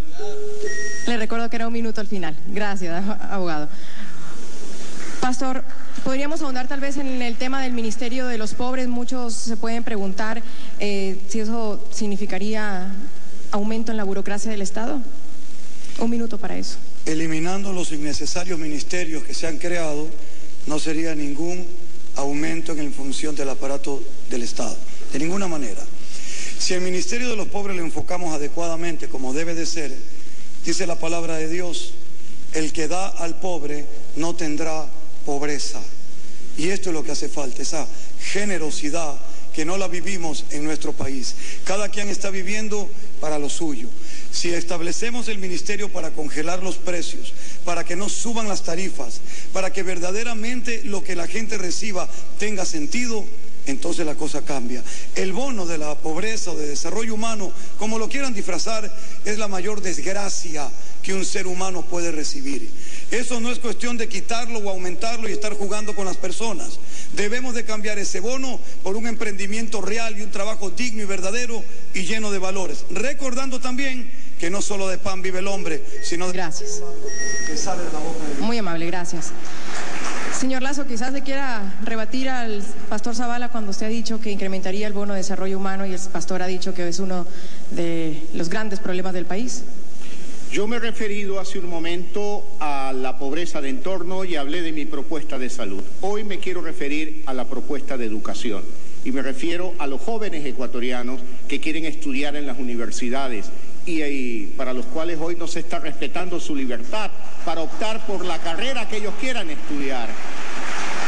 Le recuerdo que era un minuto al final. Gracias, abogado. Pastor, podríamos ahondar tal vez en el tema del Ministerio de los Pobres. Muchos se pueden preguntar si eso significaría aumento en la burocracia del Estado. Un minuto para eso. Eliminando los innecesarios ministerios que se han creado, no sería ningún aumento en función del aparato del Estado, de ninguna manera. Si el Ministerio de los Pobres lo enfocamos adecuadamente, como debe de ser, dice la palabra de Dios, el que da al pobre no tendrá pobreza. Y esto es lo que hace falta, esa generosidad que no la vivimos en nuestro país. Cada quien está viviendo para lo suyo. Si establecemos el ministerio para congelar los precios, para que no suban las tarifas, para que verdaderamente lo que la gente reciba tenga sentido, entonces la cosa cambia. El bono de la pobreza o de desarrollo humano, como lo quieran disfrazar, es la mayor desgracia que un ser humano puede recibir. Eso no es cuestión de quitarlo o aumentarlo y estar jugando con las personas. Debemos de cambiar ese bono por un emprendimiento real y un trabajo digno y verdadero y lleno de valores. Recordando también que no solo de pan vive el hombre, sino de... Gracias. Que sale de la boca de Dios. Muy amable, gracias. Señor Lazo, quizás le quiera rebatir al pastor Zavala cuando usted ha dicho que incrementaría el bono de desarrollo humano y el pastor ha dicho que es uno de los grandes problemas del país. Yo me he referido hace un momento a la pobreza de entorno y hablé de mi propuesta de salud. Hoy me quiero referir a la propuesta de educación y me refiero a los jóvenes ecuatorianos que quieren estudiar en las universidades y para los cuales hoy no se está respetando su libertad para optar por la carrera que ellos quieran estudiar.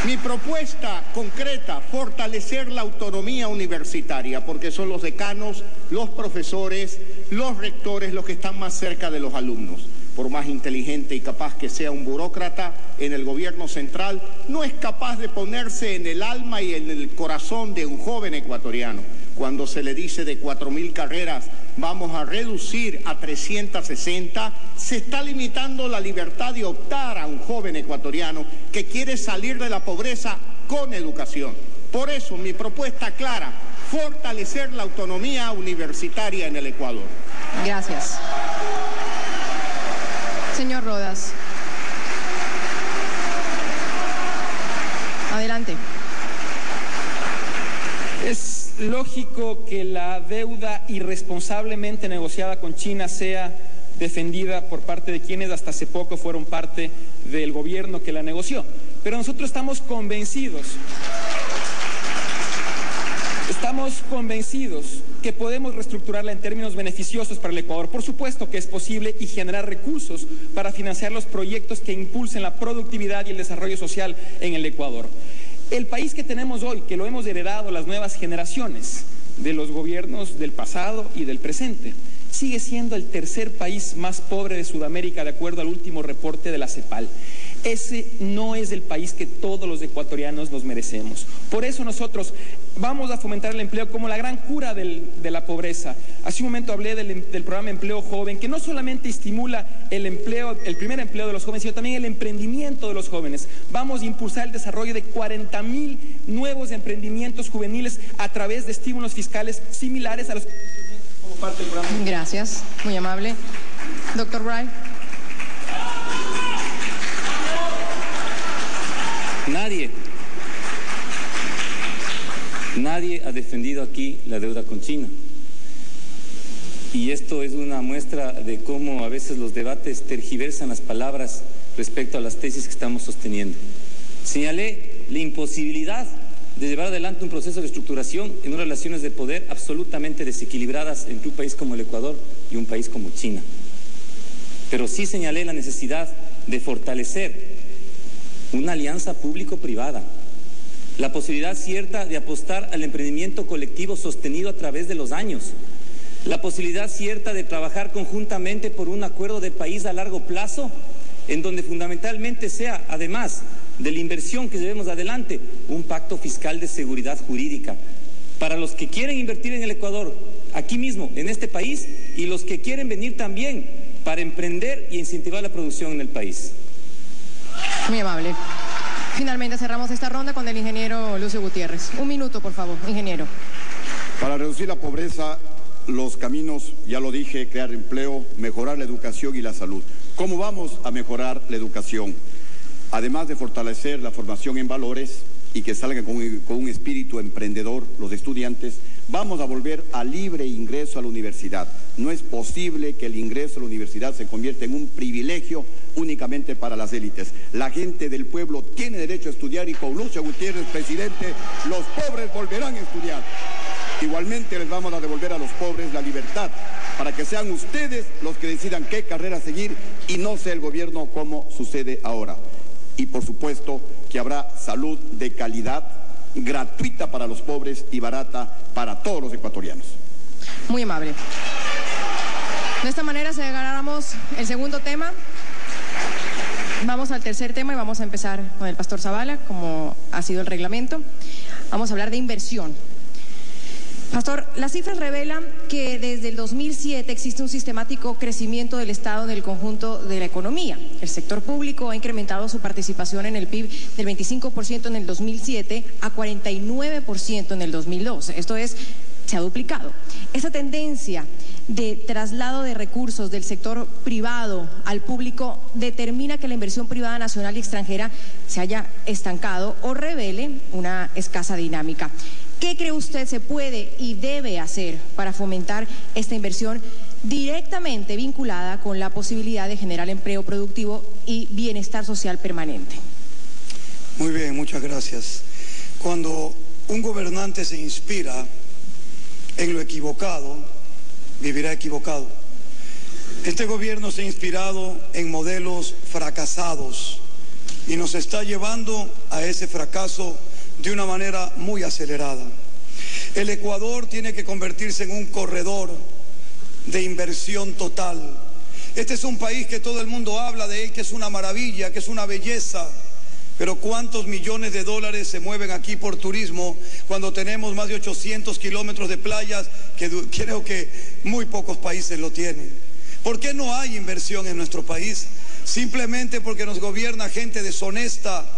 Mi propuesta concreta, fortalecer la autonomía universitaria, porque son los decanos, los profesores, los rectores los que están más cerca de los alumnos. Por más inteligente y capaz que sea un burócrata en el gobierno central, no es capaz de ponerse en el alma y en el corazón de un joven ecuatoriano. Cuando se le dice de 4.000 carreras vamos a reducir a 360, se está limitando la libertad de optar a un joven ecuatoriano que quiere salir de la pobreza con educación. Por eso mi propuesta clara, fortalecer la autonomía universitaria en el Ecuador. Gracias. Señor Rodas. Adelante. Es lógico que la deuda irresponsablemente negociada con China sea defendida por parte de quienes hasta hace poco fueron parte del gobierno que la negoció. Pero nosotros estamos convencidos que podemos reestructurarla en términos beneficiosos para el Ecuador. Por supuesto que es posible y generar recursos para financiar los proyectos que impulsen la productividad y el desarrollo social en el Ecuador. El país que tenemos hoy, que lo hemos heredado las nuevas generaciones de los gobiernos del pasado y del presente, sigue siendo el tercer país más pobre de Sudamérica, de acuerdo al último reporte de la CEPAL. Ese no es el país que todos los ecuatorianos nos merecemos. Por eso nosotros vamos a fomentar el empleo como la gran cura de la pobreza. Hace un momento hablé del programa Empleo Joven, que no solamente estimula el primer empleo de los jóvenes, sino también el emprendimiento de los jóvenes. Vamos a impulsar el desarrollo de 40.000 nuevos emprendimientos juveniles a través de estímulos fiscales similares a los como parte del programa. Gracias, muy amable. Doctor Wright. Nadie ha defendido aquí la deuda con China. Y esto es una muestra de cómo a veces los debates tergiversan las palabras respecto a las tesis que estamos sosteniendo. Señalé la imposibilidad de llevar adelante un proceso de estructuración en unas relaciones de poder absolutamente desequilibradas entre un país como el Ecuador y un país como China. Pero sí señalé la necesidad de fortalecer una alianza público-privada, la posibilidad cierta de apostar al emprendimiento colectivo sostenido a través de los años, la posibilidad cierta de trabajar conjuntamente por un acuerdo de país a largo plazo, en donde fundamentalmente sea, además de la inversión que llevemos adelante, un pacto fiscal de seguridad jurídica para los que quieren invertir en el Ecuador, aquí mismo, en este país, y los que quieren venir también para emprender y incentivar la producción en el país. Muy amable. Finalmente cerramos esta ronda con el ingeniero Lucio Gutiérrez. Un minuto, por favor, ingeniero. Para reducir la pobreza, los caminos, ya lo dije, crear empleo, mejorar la educación y la salud. ¿Cómo vamos a mejorar la educación? Además de fortalecer la formación en valores y que salgan con un espíritu emprendedor los estudiantes, vamos a volver a libre ingreso a la universidad. No es posible que el ingreso a la universidad se convierta en un privilegio únicamente para las élites. La gente del pueblo tiene derecho a estudiar y con Lucio Gutiérrez, presidente, los pobres volverán a estudiar. Igualmente les vamos a devolver a los pobres la libertad para que sean ustedes los que decidan qué carrera seguir y no sea el gobierno como sucede ahora. Y por supuesto que habrá salud de calidad, gratuita para los pobres y barata para todos los ecuatorianos. Muy amable. De esta manera cerramos el segundo tema. Vamos al tercer tema y vamos a empezar con el pastor Zavala, como ha sido el reglamento. Vamos a hablar de inversión. Pastor, las cifras revelan que desde el 2007 existe un sistemático crecimiento del Estado en el conjunto de la economía. El sector público ha incrementado su participación en el PIB del 25% en el 2007 a 49% en el 2012. Esto es, se ha duplicado. Esta tendencia de traslado de recursos del sector privado al público determina que la inversión privada nacional y extranjera se haya estancado o revele una escasa dinámica. ¿Qué cree usted se puede y debe hacer para fomentar esta inversión directamente vinculada con la posibilidad de generar empleo productivo y bienestar social permanente? Muy bien, muchas gracias. Cuando un gobernante se inspira en lo equivocado, vivirá equivocado. Este gobierno se ha inspirado en modelos fracasados y nos está llevando a ese fracaso de una manera muy acelerada. El Ecuador tiene que convertirse en un corredor de inversión total. Este es un país que todo el mundo habla de él, que es una maravilla, que es una belleza. Pero ¿cuántos millones de dólares se mueven aquí por turismo cuando tenemos más de 800 kilómetros de playas que creo que muy pocos países lo tienen? ¿Por qué no hay inversión en nuestro país? Simplemente porque nos gobierna gente deshonesta,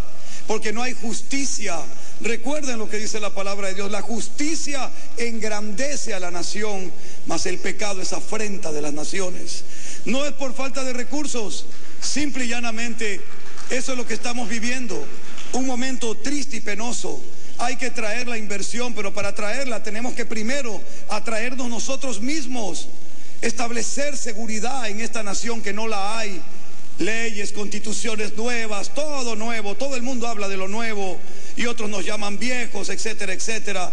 porque no hay justicia. Recuerden lo que dice la palabra de Dios: la justicia engrandece a la nación, mas el pecado es afrenta de las naciones. No es por falta de recursos, simple y llanamente eso es lo que estamos viviendo, un momento triste y penoso. Hay que traer la inversión, pero para traerla tenemos que primero atraernos nosotros mismos, establecer seguridad en esta nación que no la hay. Leyes, constituciones nuevas, todo nuevo, todo el mundo habla de lo nuevo y otros nos llaman viejos, etcétera, etcétera.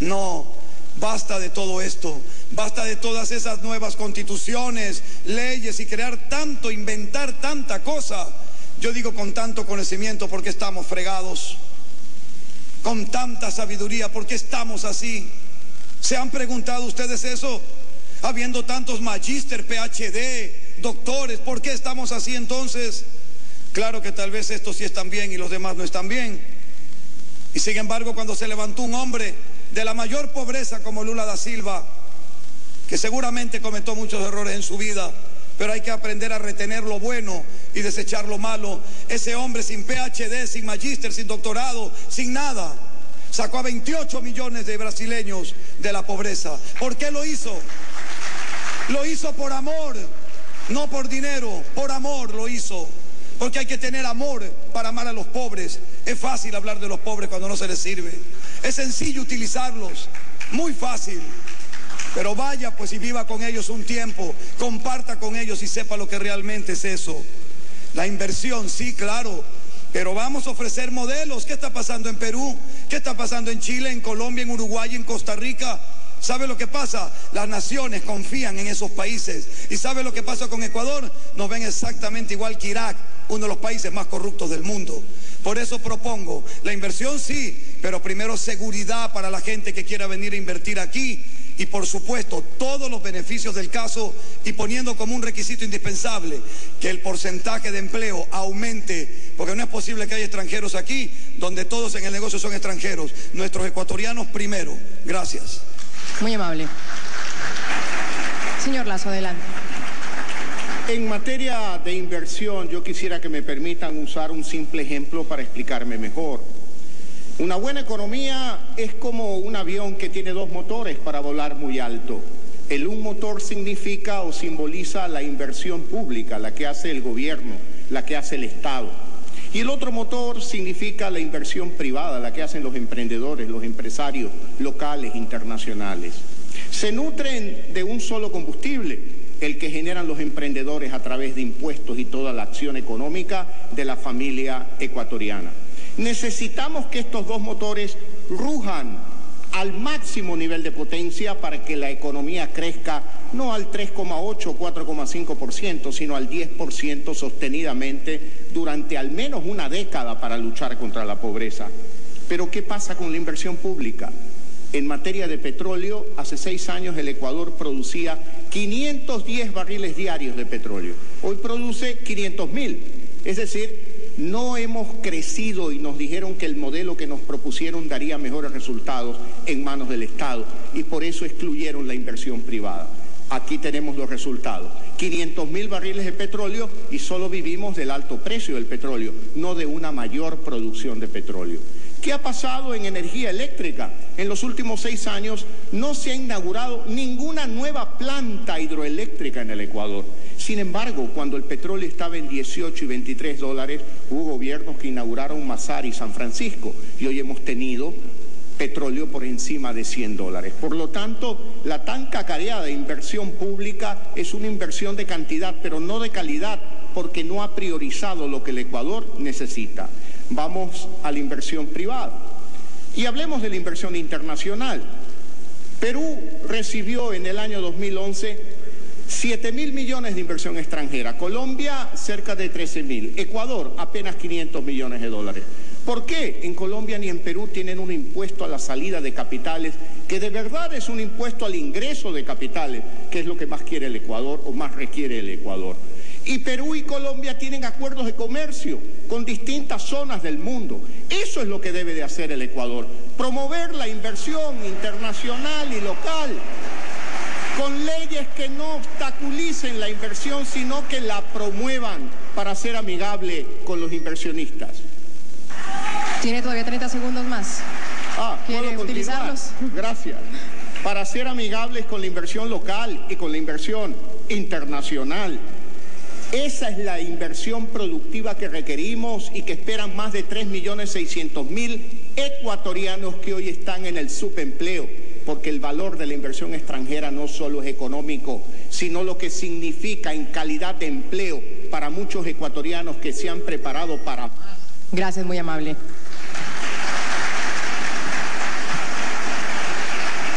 No, basta de todo esto, basta de todas esas nuevas constituciones, leyes y crear tanto, inventar tanta cosa. Yo digo con tanto conocimiento, ¿por qué estamos fregados? Con tanta sabiduría, ¿por qué estamos así? ¿Se han preguntado ustedes eso? Habiendo tantos magíster, PhD, doctores, ¿por qué estamos así entonces? Claro que tal vez estos sí están bien y los demás no están bien. Y sin embargo, cuando se levantó un hombre de la mayor pobreza como Lula da Silva, que seguramente cometió muchos errores en su vida, pero hay que aprender a retener lo bueno y desechar lo malo. Ese hombre sin PhD, sin magíster, sin doctorado, sin nada, sacó a 28 millones de brasileños de la pobreza. ¿Por qué lo hizo? Lo hizo por amor, no por dinero, por amor lo hizo. Porque hay que tener amor para amar a los pobres. Es fácil hablar de los pobres cuando no se les sirve. Es sencillo utilizarlos, muy fácil. Pero vaya pues y viva con ellos un tiempo, comparta con ellos y sepa lo que realmente es eso. La inversión, sí, claro, pero vamos a ofrecer modelos. ¿Qué está pasando en Perú? ¿Qué está pasando en Chile, en Colombia, en Uruguay, en Costa Rica? ¿Sabe lo que pasa? Las naciones confían en esos países. ¿Y sabe lo que pasa con Ecuador? Nos ven exactamente igual que Irak, uno de los países más corruptos del mundo. Por eso propongo, la inversión sí, pero primero seguridad para la gente que quiera venir a invertir aquí. Y por supuesto, todos los beneficios del caso, y poniendo como un requisito indispensable que el porcentaje de empleo aumente, porque no es posible que haya extranjeros aquí, donde todos en el negocio son extranjeros. Nuestros ecuatorianos primero. Gracias. Muy amable. Señor Lazo, adelante. En materia de inversión, yo quisiera que me permitan usar un simple ejemplo para explicarme mejor. Una buena economía es como un avión que tiene dos motores para volar muy alto. El un motor significa o simboliza la inversión pública, la que hace el gobierno, la que hace el Estado. Y el otro motor significa la inversión privada, la que hacen los emprendedores, los empresarios locales, internacionales. Se nutren de un solo combustible, el que generan los emprendedores a través de impuestos y toda la acción económica de la familia ecuatoriana. Necesitamos que estos dos motores rujan al máximo nivel de potencia para que la economía crezca no al 3,8 o 4,5%, sino al 10% sostenidamente durante al menos una década para luchar contra la pobreza. Pero ¿qué pasa con la inversión pública? En materia de petróleo, hace 6 años el Ecuador producía 510 barriles diarios de petróleo. Hoy produce 500.000. Es decir, no hemos crecido y nos dijeron que el modelo que nos propusieron daría mejores resultados en manos del Estado y por eso excluyeron la inversión privada. Aquí tenemos los resultados. 500.000 barriles de petróleo y solo vivimos del alto precio del petróleo, no de una mayor producción de petróleo. ¿Qué ha pasado en energía eléctrica? En los últimos 6 años no se ha inaugurado ninguna nueva planta hidroeléctrica en el Ecuador. Sin embargo, cuando el petróleo estaba en 18 y 23 dólares, hubo gobiernos que inauguraron Masar y San Francisco y hoy hemos tenido petróleo por encima de 100 dólares. Por lo tanto, la tan cacareada inversión pública es una inversión de cantidad, pero no de calidad, porque no ha priorizado lo que el Ecuador necesita. Vamos a la inversión privada. Y hablemos de la inversión internacional. Perú recibió en el año 2011 7.000 millones de inversión extranjera. Colombia cerca de 13.000. Ecuador apenas 500 millones de dólares. ¿Por qué en Colombia ni en Perú tienen un impuesto a la salida de capitales que de verdad es un impuesto al ingreso de capitales, que es lo que más quiere el Ecuador o más requiere el Ecuador? Y Perú y Colombia tienen acuerdos de comercio con distintas zonas del mundo. Eso es lo que debe de hacer el Ecuador, promover la inversión internacional y local, con leyes que no obstaculicen la inversión, sino que la promuevan para ser amigable con los inversionistas. Tiene todavía 30 segundos más. ¿Quiere utilizarlos? Gracias. Para ser amigables con la inversión local y con la inversión internacional. Esa es la inversión productiva que requerimos y que esperan más de 3.600.000 ecuatorianos que hoy están en el subempleo, porque el valor de la inversión extranjera no solo es económico, sino lo que significa en calidad de empleo para muchos ecuatorianos que se han preparado para más. Gracias, muy amable.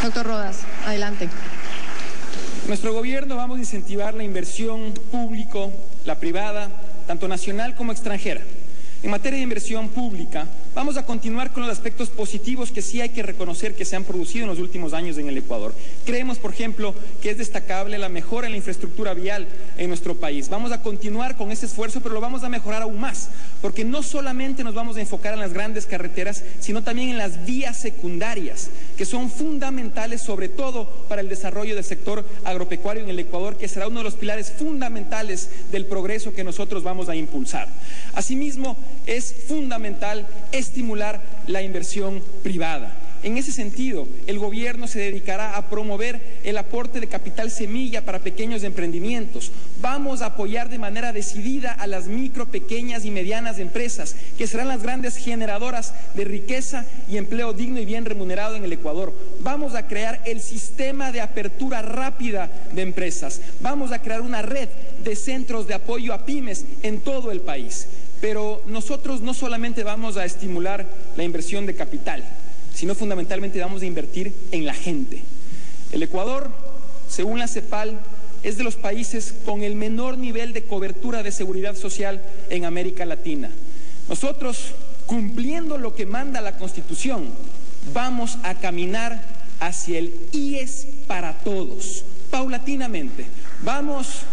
Doctor Rodas, adelante. Nuestro gobierno vamos a incentivar la inversión pública, la privada, tanto nacional como extranjera. En materia de inversión pública, vamos a continuar con los aspectos positivos que sí hay que reconocer que se han producido en los últimos años en el Ecuador. Creemos, por ejemplo, que es destacable la mejora en la infraestructura vial en nuestro país. Vamos a continuar con ese esfuerzo, pero lo vamos a mejorar aún más, porque no solamente nos vamos a enfocar en las grandes carreteras, sino también en las vías secundarias, que son fundamentales sobre todo para el desarrollo del sector agropecuario en el Ecuador, que será uno de los pilares fundamentales del progreso que nosotros vamos a impulsar. Asimismo, es fundamental estimular la inversión privada. En ese sentido, el gobierno se dedicará a promover el aporte de capital semilla para pequeños emprendimientos. Vamos a apoyar de manera decidida a las micro, pequeñas y medianas empresas, que serán las grandes generadoras de riqueza y empleo digno y bien remunerado en el Ecuador. Vamos a crear el sistema de apertura rápida de empresas. Vamos a crear una red de centros de apoyo a pymes en todo el país. Pero nosotros no solamente vamos a estimular la inversión de capital, sino fundamentalmente vamos a invertir en la gente. El Ecuador, según la CEPAL, es de los países con el menor nivel de cobertura de seguridad social en América Latina. Nosotros, cumpliendo lo que manda la Constitución, vamos a caminar hacia el IES para todos, paulatinamente. Vamos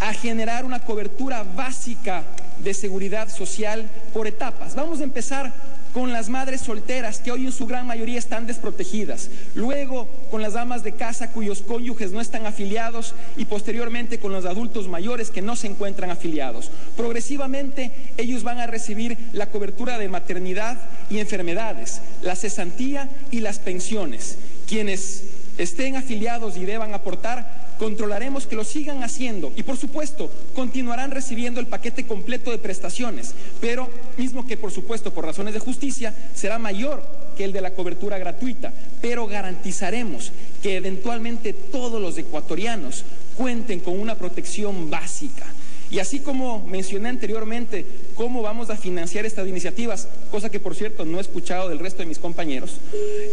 a generar una cobertura básica de seguridad social por etapas. Vamos a empezar con las madres solteras que hoy en su gran mayoría están desprotegidas, luego con las damas de casa cuyos cónyuges no están afiliados y posteriormente con los adultos mayores que no se encuentran afiliados. Progresivamente ellos van a recibir la cobertura de maternidad y enfermedades, la cesantía y las pensiones. Quienes estén afiliados y deban aportar, controlaremos que lo sigan haciendo y por supuesto continuarán recibiendo el paquete completo de prestaciones, pero mismo que por supuesto por razones de justicia será mayor que el de la cobertura gratuita, pero garantizaremos que eventualmente todos los ecuatorianos cuenten con una protección básica. Y así como mencioné anteriormente cómo vamos a financiar estas iniciativas, cosa que por cierto no he escuchado del resto de mis compañeros,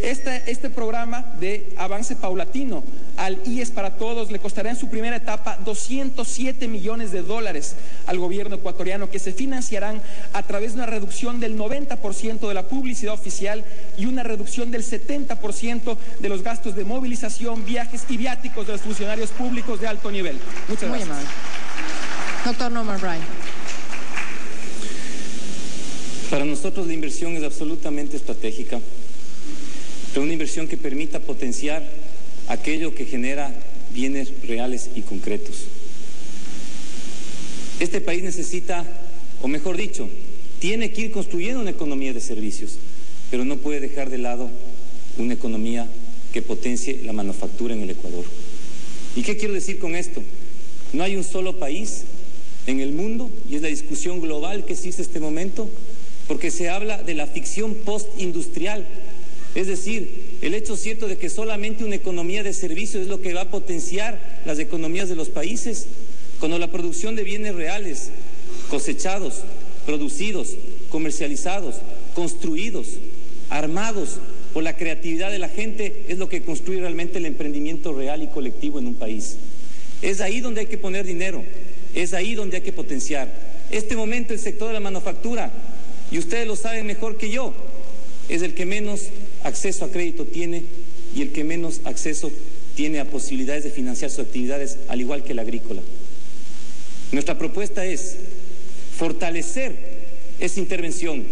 este programa de avance paulatino al IES para todos le costará en su primera etapa 207 millones de dólares al gobierno ecuatoriano, que se financiarán a través de una reducción del 90% de la publicidad oficial y una reducción del 70% de los gastos de movilización, viajes y viáticos de los funcionarios públicos de alto nivel. Muchas gracias. Muy amable. Doctor Norman Wright. Para nosotros la inversión es absolutamente estratégica, pero una inversión que permita potenciar aquello que genera bienes reales y concretos. Este país necesita, o mejor dicho, tiene que ir construyendo una economía de servicios, pero no puede dejar de lado una economía que potencie la manufactura en el Ecuador. ¿Y qué quiero decir con esto? No hay un solo país en el mundo, y es la discusión global que existe en este momento, porque se habla de la ficción postindustrial, es decir, el hecho cierto de que solamente una economía de servicios es lo que va a potenciar las economías de los países, cuando la producción de bienes reales, cosechados, producidos, comercializados, construidos, armados por la creatividad de la gente, es lo que construye realmente el emprendimiento real y colectivo en un país. Es ahí donde hay que poner dinero, es ahí donde hay que potenciar. Este momento el sector de la manufactura, y ustedes lo saben mejor que yo, es el que menos acceso a crédito tiene y el que menos acceso tiene a posibilidades de financiar sus actividades, al igual que el agrícola. Nuestra propuesta es fortalecer esa intervención,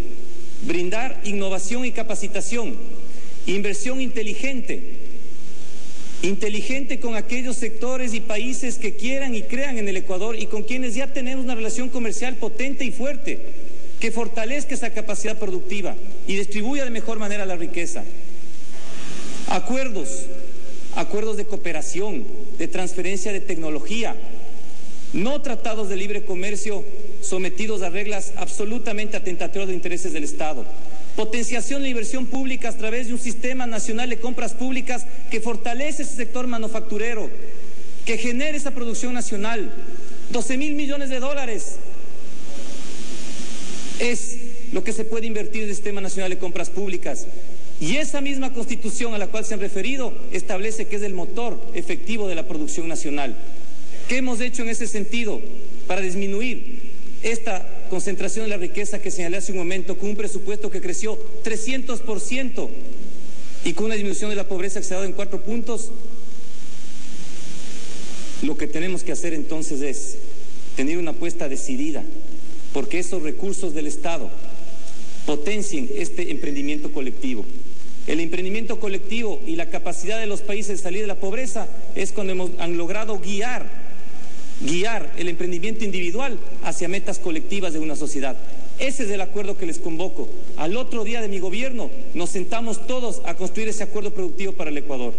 brindar innovación y capacitación, inversión inteligente con aquellos sectores y países que quieran y crean en el Ecuador y con quienes ya tenemos una relación comercial potente y fuerte, que fortalezca esa capacidad productiva y distribuya de mejor manera la riqueza. Acuerdos de cooperación, de transferencia de tecnología, no tratados de libre comercio sometidos a reglas absolutamente atentatorias de intereses del Estado. Potenciación de la inversión pública a través de un sistema nacional de compras públicas que fortalece ese sector manufacturero, que genere esa producción nacional. 12.000 millones de dólares es lo que se puede invertir en el Sistema Nacional de Compras Públicas. Y esa misma Constitución a la cual se han referido establece que es el motor efectivo de la producción nacional. ¿Qué hemos hecho en ese sentido para disminuir esta concentración de la riqueza que señalé hace un momento, con un presupuesto que creció 300% y con una disminución de la pobreza que se ha dado en 4 puntos? Lo que tenemos que hacer entonces es tener una apuesta decidida porque esos recursos del Estado potencien este emprendimiento colectivo. El emprendimiento colectivo y la capacidad de los países de salir de la pobreza es cuando han logrado guiar el emprendimiento individual hacia metas colectivas de una sociedad. Ese es el acuerdo que les convoco. Al otro día de mi gobierno nos sentamos todos a construir ese acuerdo productivo para el Ecuador.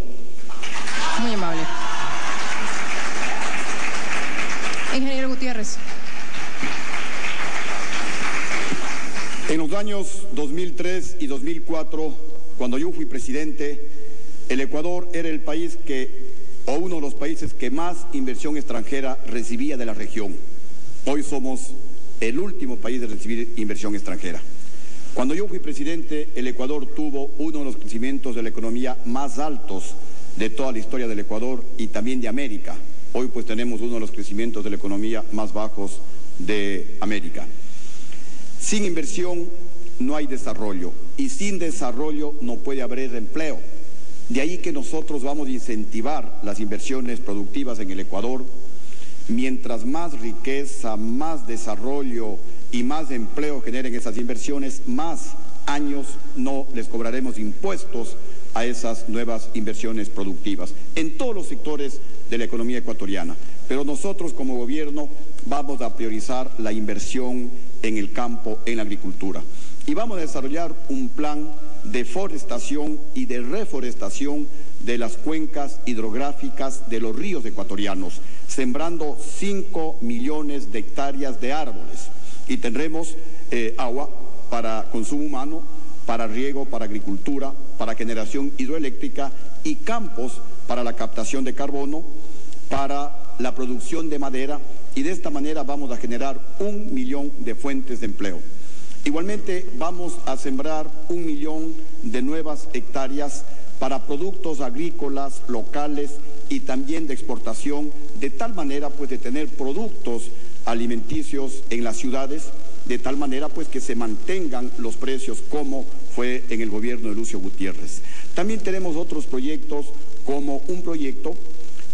Muy amable. Ingeniero Gutiérrez. En los años 2003 y 2004, cuando yo fui presidente, el Ecuador era el país uno de los países que más inversión extranjera recibía de la región. Hoy somos el último país de recibir inversión extranjera. Cuando yo fui presidente, el Ecuador tuvo uno de los crecimientos de la economía más altos de toda la historia del Ecuador y también de América. Hoy pues tenemos uno de los crecimientos de la economía más bajos de América. Sin inversión no hay desarrollo y sin desarrollo no puede haber empleo. De ahí que nosotros vamos a incentivar las inversiones productivas en el Ecuador. Mientras más riqueza, más desarrollo y más empleo generen esas inversiones, más años no les cobraremos impuestos a esas nuevas inversiones productivas en todos los sectores de la economía ecuatoriana. Pero nosotros como gobierno vamos a priorizar la inversión en el campo, en la agricultura. Y vamos a desarrollar un plan de forestación y de reforestación de las cuencas hidrográficas de los ríos ecuatorianos, sembrando 5 millones de hectáreas de árboles. Y tendremos agua para consumo humano, para riego, para agricultura, para generación hidroeléctrica y campos para la captación de carbono, para la producción de madera, y de esta manera vamos a generar 1 millón de fuentes de empleo. Igualmente vamos a sembrar 1 millón de nuevas hectáreas para productos agrícolas locales y también de exportación, de tal manera pues de tener productos alimenticios en las ciudades, de tal manera pues que se mantengan los precios como fue en el gobierno de Lucio Gutiérrez. También tenemos otros proyectos, como un proyecto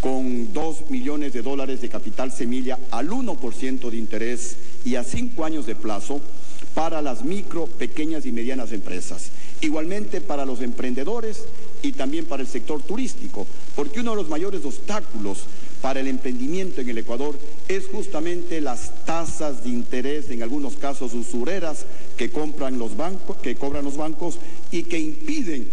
con $2 millones de capital semilla al 1% de interés y a 5 años de plazo para las micro, pequeñas y medianas empresas. Igualmente para los emprendedores y también para el sector turístico, porque uno de los mayores obstáculos para el emprendimiento en el Ecuador es justamente las tasas de interés, en algunos casos usureras, que cobran los bancos y que impiden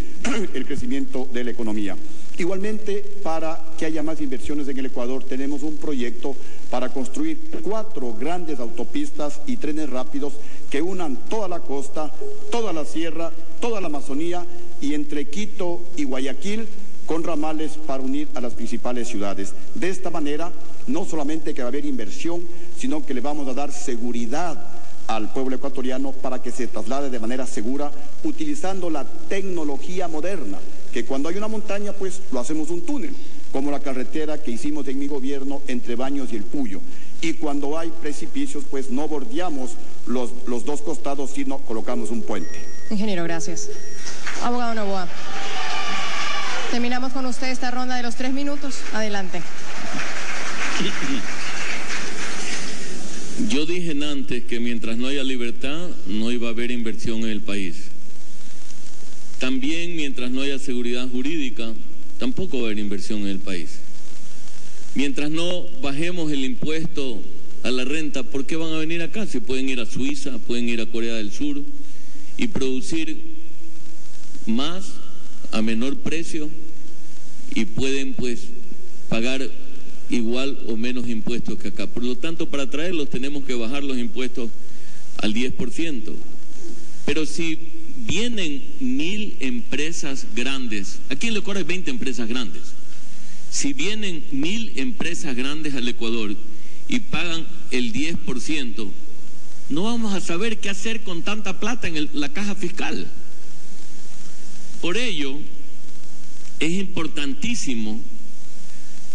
el crecimiento de la economía. Igualmente, para que haya más inversiones en el Ecuador, tenemos un proyecto para construir 4 grandes autopistas y trenes rápidos que unan toda la costa, toda la sierra, toda la Amazonía y entre Quito y Guayaquil, con ramales para unir a las principales ciudades. De esta manera, no solamente que va a haber inversión, sino que le vamos a dar seguridad al pueblo ecuatoriano para que se traslade de manera segura, utilizando la tecnología moderna, que cuando hay una montaña, pues lo hacemos un túnel, como la carretera que hicimos en mi gobierno entre Baños y El Puyo. Y cuando hay precipicios, pues no bordeamos los dos costados, sino colocamos un puente. Ingeniero, gracias. Abogado Noboa, terminamos con usted esta ronda de los 3 minutos. Adelante. Yo dije antes que mientras no haya libertad, no iba a haber inversión en el país. También mientras no haya seguridad jurídica, tampoco va a haber inversión en el país. Mientras no bajemos el impuesto a la renta, ¿por qué van a venir acá? Si pueden ir a Suiza, pueden ir a Corea del Sur y producir más a menor precio y pueden pues pagar igual o menos impuestos que acá. Por lo tanto, para traerlos tenemos que bajar los impuestos al 10%. Pero si vienen 1000 empresas grandes, aquí en el Ecuador hay 20 empresas grandes. Si vienen 1000 empresas grandes al Ecuador y pagan el 10%, no vamos a saber qué hacer con tanta plata en la caja fiscal. Por ello, es importantísimo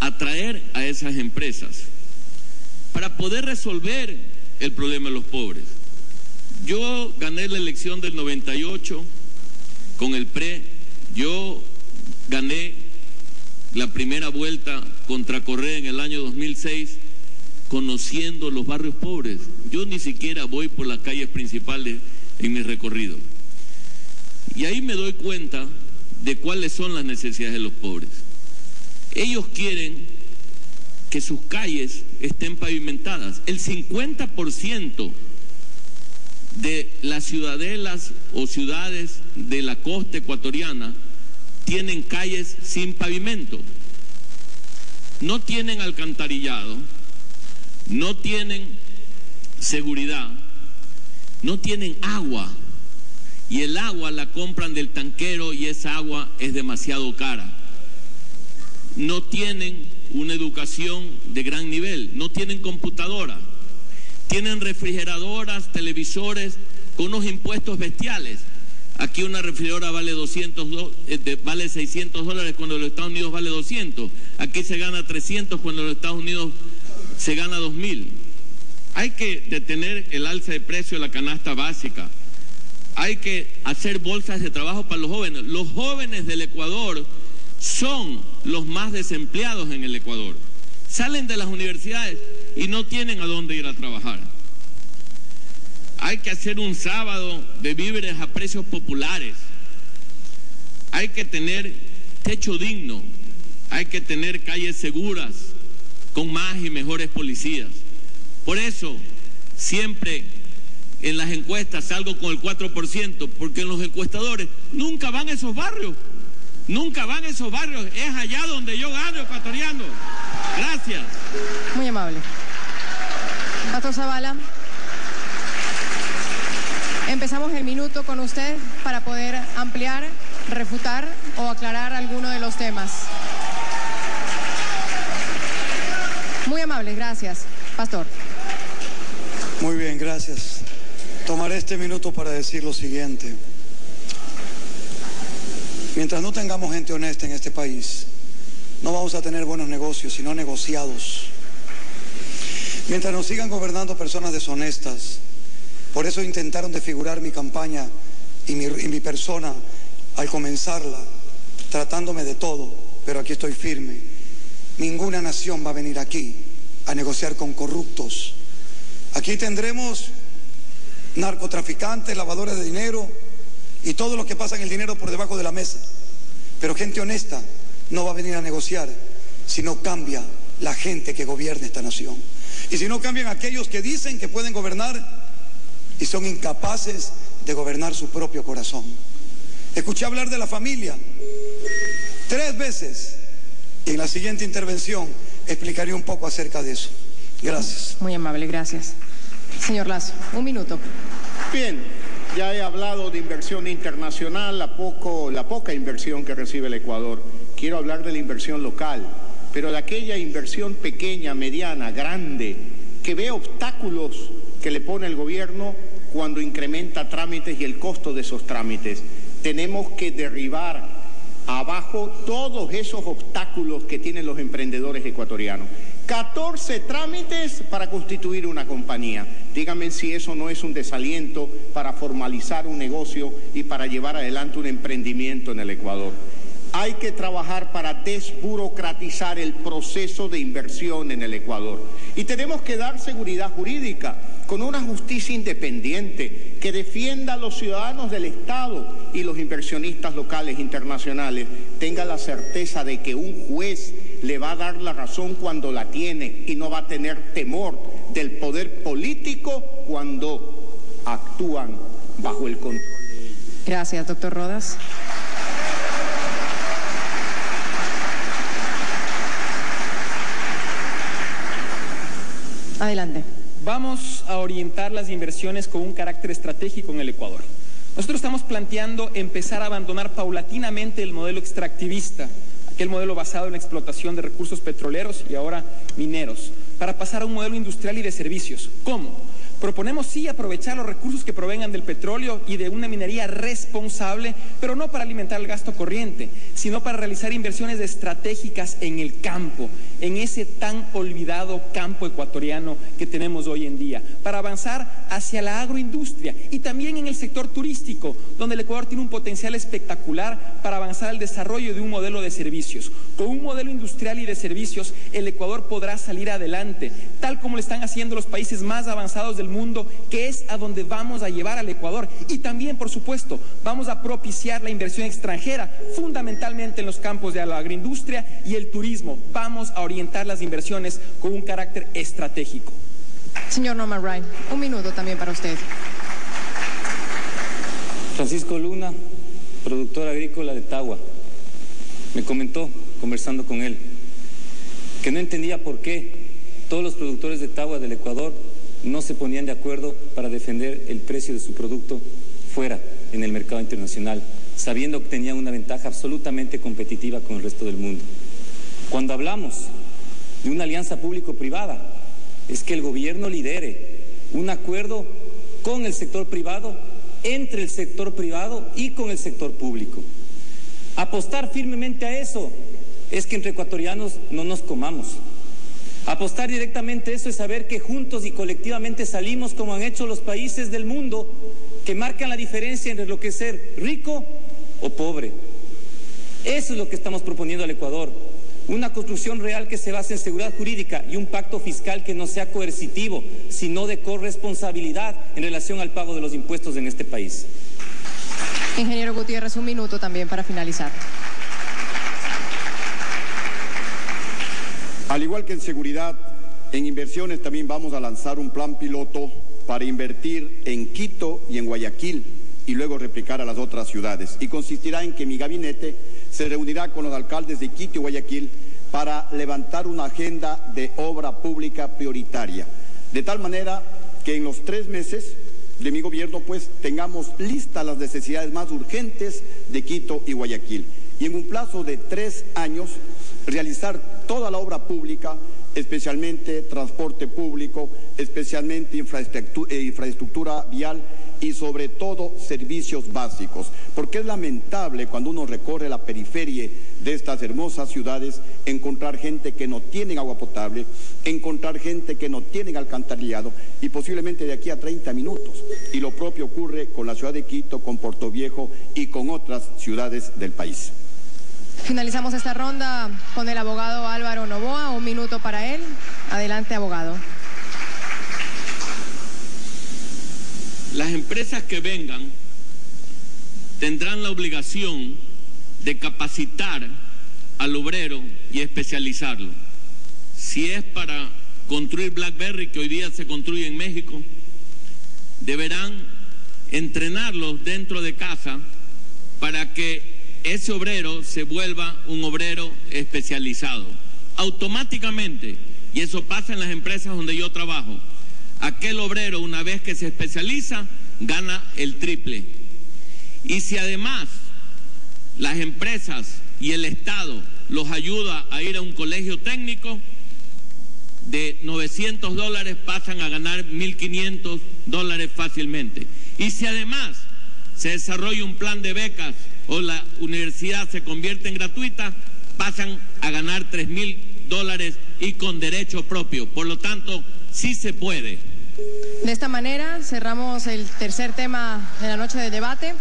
atraer a esas empresas para poder resolver el problema de los pobres. Yo gané la elección del 98 con el PRE, yo gané la primera vuelta contra Correa en el año 2006 conociendo los barrios pobres. Yo ni siquiera voy por las calles principales en mi recorrido. Y ahí me doy cuenta de cuáles son las necesidades de los pobres. Ellos quieren que sus calles estén pavimentadas. El 50% de las ciudadelas o ciudades de la costa ecuatoriana tienen calles sin pavimento. No tienen alcantarillado, no tienen seguridad, no tienen agua. Y el agua la compran del tanquero y esa agua es demasiado cara. No tienen una educación de gran nivel, no tienen computadora, tienen refrigeradoras, televisores con unos impuestos bestiales. Aquí una refrigeradora vale $600 cuando en los Estados Unidos vale 200. Aquí se gana 300 cuando en los Estados Unidos se gana 2000. Hay que detener el alza de precio de la canasta básica. Hay que hacer bolsas de trabajo para los jóvenes. Los jóvenes del Ecuador son los más desempleados en el Ecuador. Salen de las universidades y no tienen a dónde ir a trabajar. Hay que hacer un sábado de víveres a precios populares. Hay que tener techo digno. Hay que tener calles seguras con más y mejores policías. Por eso, siempre en las encuestas salgo con el 4%, porque en los encuestadores nunca van a esos barrios. Nunca van a esos barrios. Es allá donde yo gano, ecuatoriano. Gracias. Muy amable. Pastor Zavala. Empezamos el minuto con usted para poder ampliar, refutar o aclarar alguno de los temas. Muy amable, gracias. Pastor. Muy bien, gracias. Tomaré este minuto para decir lo siguiente. Mientras no tengamos gente honesta en este país, no vamos a tener buenos negocios, sino negociados. Mientras nos sigan gobernando personas deshonestas, por eso intentaron desfigurar mi campaña y mi persona al comenzarla, tratándome de todo, pero aquí estoy firme. Ninguna nación va a venir aquí a negociar con corruptos. Aquí tendremos narcotraficantes, lavadores de dinero y todo lo que pasa en el dinero por debajo de la mesa. Pero gente honesta no va a venir a negociar si no cambia la gente que gobierna esta nación. Y si no cambian aquellos que dicen que pueden gobernar y son incapaces de gobernar su propio corazón. Escuché hablar de la familia 3 veces y en la siguiente intervención explicaré un poco acerca de eso. Gracias. Muy amable, gracias. Señor Lazo, un minuto. Bien, ya he hablado de inversión internacional, la poca inversión que recibe el Ecuador. Quiero hablar de la inversión local, pero de aquella inversión pequeña, mediana, grande, que ve obstáculos que le pone el gobierno cuando incrementa trámites y el costo de esos trámites. Tenemos que derribar abajo todos esos obstáculos que tienen los emprendedores ecuatorianos. 14 trámites para constituir una compañía. Díganme si eso no es un desaliento para formalizar un negocio y para llevar adelante un emprendimiento en el Ecuador. Hay que trabajar para desburocratizar el proceso de inversión en el Ecuador. Y tenemos que dar seguridad jurídica con una justicia independiente que defienda a los ciudadanos del Estado y los inversionistas locales internacionales tengan la certeza de que un juez le va a dar la razón cuando la tiene y no va a tener temor del poder político cuando actúan bajo el control de ellos. Gracias, doctor Rodas. Adelante. Vamos a orientar las inversiones con un carácter estratégico en el Ecuador. Nosotros estamos planteando empezar a abandonar paulatinamente el modelo extractivista, aquel modelo basado en la explotación de recursos petroleros y ahora mineros, para pasar a un modelo industrial y de servicios. ¿Cómo? Proponemos sí aprovechar los recursos que provengan del petróleo y de una minería responsable, pero no para alimentar el gasto corriente, sino para realizar inversiones estratégicas en el campo, en ese tan olvidado campo ecuatoriano que tenemos hoy en día, para avanzar hacia la agroindustria y también en el sector turístico, donde el Ecuador tiene un potencial espectacular para avanzar al desarrollo de un modelo de servicios. Con un modelo industrial y de servicios, el Ecuador podrá salir adelante, tal como lo están haciendo los países más avanzados del mundo, que es a donde vamos a llevar al Ecuador. Y también, por supuesto, vamos a propiciar la inversión extranjera, fundamentalmente en los campos de la agroindustria y el turismo. Vamos a orientar las inversiones con un carácter estratégico. Señor Norman Wright, un minuto también para usted. Francisco Luna, productor agrícola de Tagua, me comentó, conversando con él, que no entendía por qué todos los productores de Tagua del Ecuador no se ponían de acuerdo para defender el precio de su producto fuera, en el mercado internacional, sabiendo que tenían una ventaja absolutamente competitiva con el resto del mundo. Cuando hablamos de una alianza público-privada, es que el gobierno lidere un acuerdo con el sector privado, entre el sector privado y con el sector público. Apostar firmemente a eso es que entre ecuatorianos no nos comamos. Apostar directamente a eso es saber que juntos y colectivamente salimos como han hecho los países del mundo que marcan la diferencia entre lo que es ser rico o pobre. Eso es lo que estamos proponiendo al Ecuador. Una construcción real que se base en seguridad jurídica y un pacto fiscal que no sea coercitivo, sino de corresponsabilidad en relación al pago de los impuestos en este país. Ingeniero Gutiérrez, un minuto también para finalizar. Al igual que en seguridad, en inversiones también vamos a lanzar un plan piloto para invertir en Quito y en Guayaquil y luego replicar a las otras ciudades. Y consistirá en que mi gabinete se reunirá con los alcaldes de Quito y Guayaquil para levantar una agenda de obra pública prioritaria, de tal manera que en los 3 meses de mi gobierno pues tengamos listas las necesidades más urgentes de Quito y Guayaquil y en un plazo de 3 años realizar toda la obra pública, especialmente transporte público, especialmente infraestructura vial y sobre todo servicios básicos, porque es lamentable cuando uno recorre la periferia de estas hermosas ciudades encontrar gente que no tiene agua potable, encontrar gente que no tiene alcantarillado y posiblemente de aquí a 30 minutos. Y lo propio ocurre con la ciudad de Quito, con Portoviejo y con otras ciudades del país. Finalizamos esta ronda con el abogado Álvaro Noboa. 1 minuto para él. Adelante, abogado. Las empresas que vengan tendrán la obligación de capacitar al obrero y especializarlo. Si es para construir BlackBerry, que hoy día se construye en México, deberán entrenarlos dentro de casa para que ese obrero se vuelva un obrero especializado. Automáticamente, y eso pasa en las empresas donde yo trabajo, aquel obrero, una vez que se especializa, gana el triple. Y si además las empresas y el Estado los ayuda a ir a un colegio técnico, de $900 pasan a ganar $1.500 fácilmente. Y si además se desarrolla un plan de becas o la universidad se convierte en gratuita, pasan a ganar $3.000 y con derecho propio. Por lo tanto, sí se puede. De esta manera cerramos el tercer tema de la noche de debate.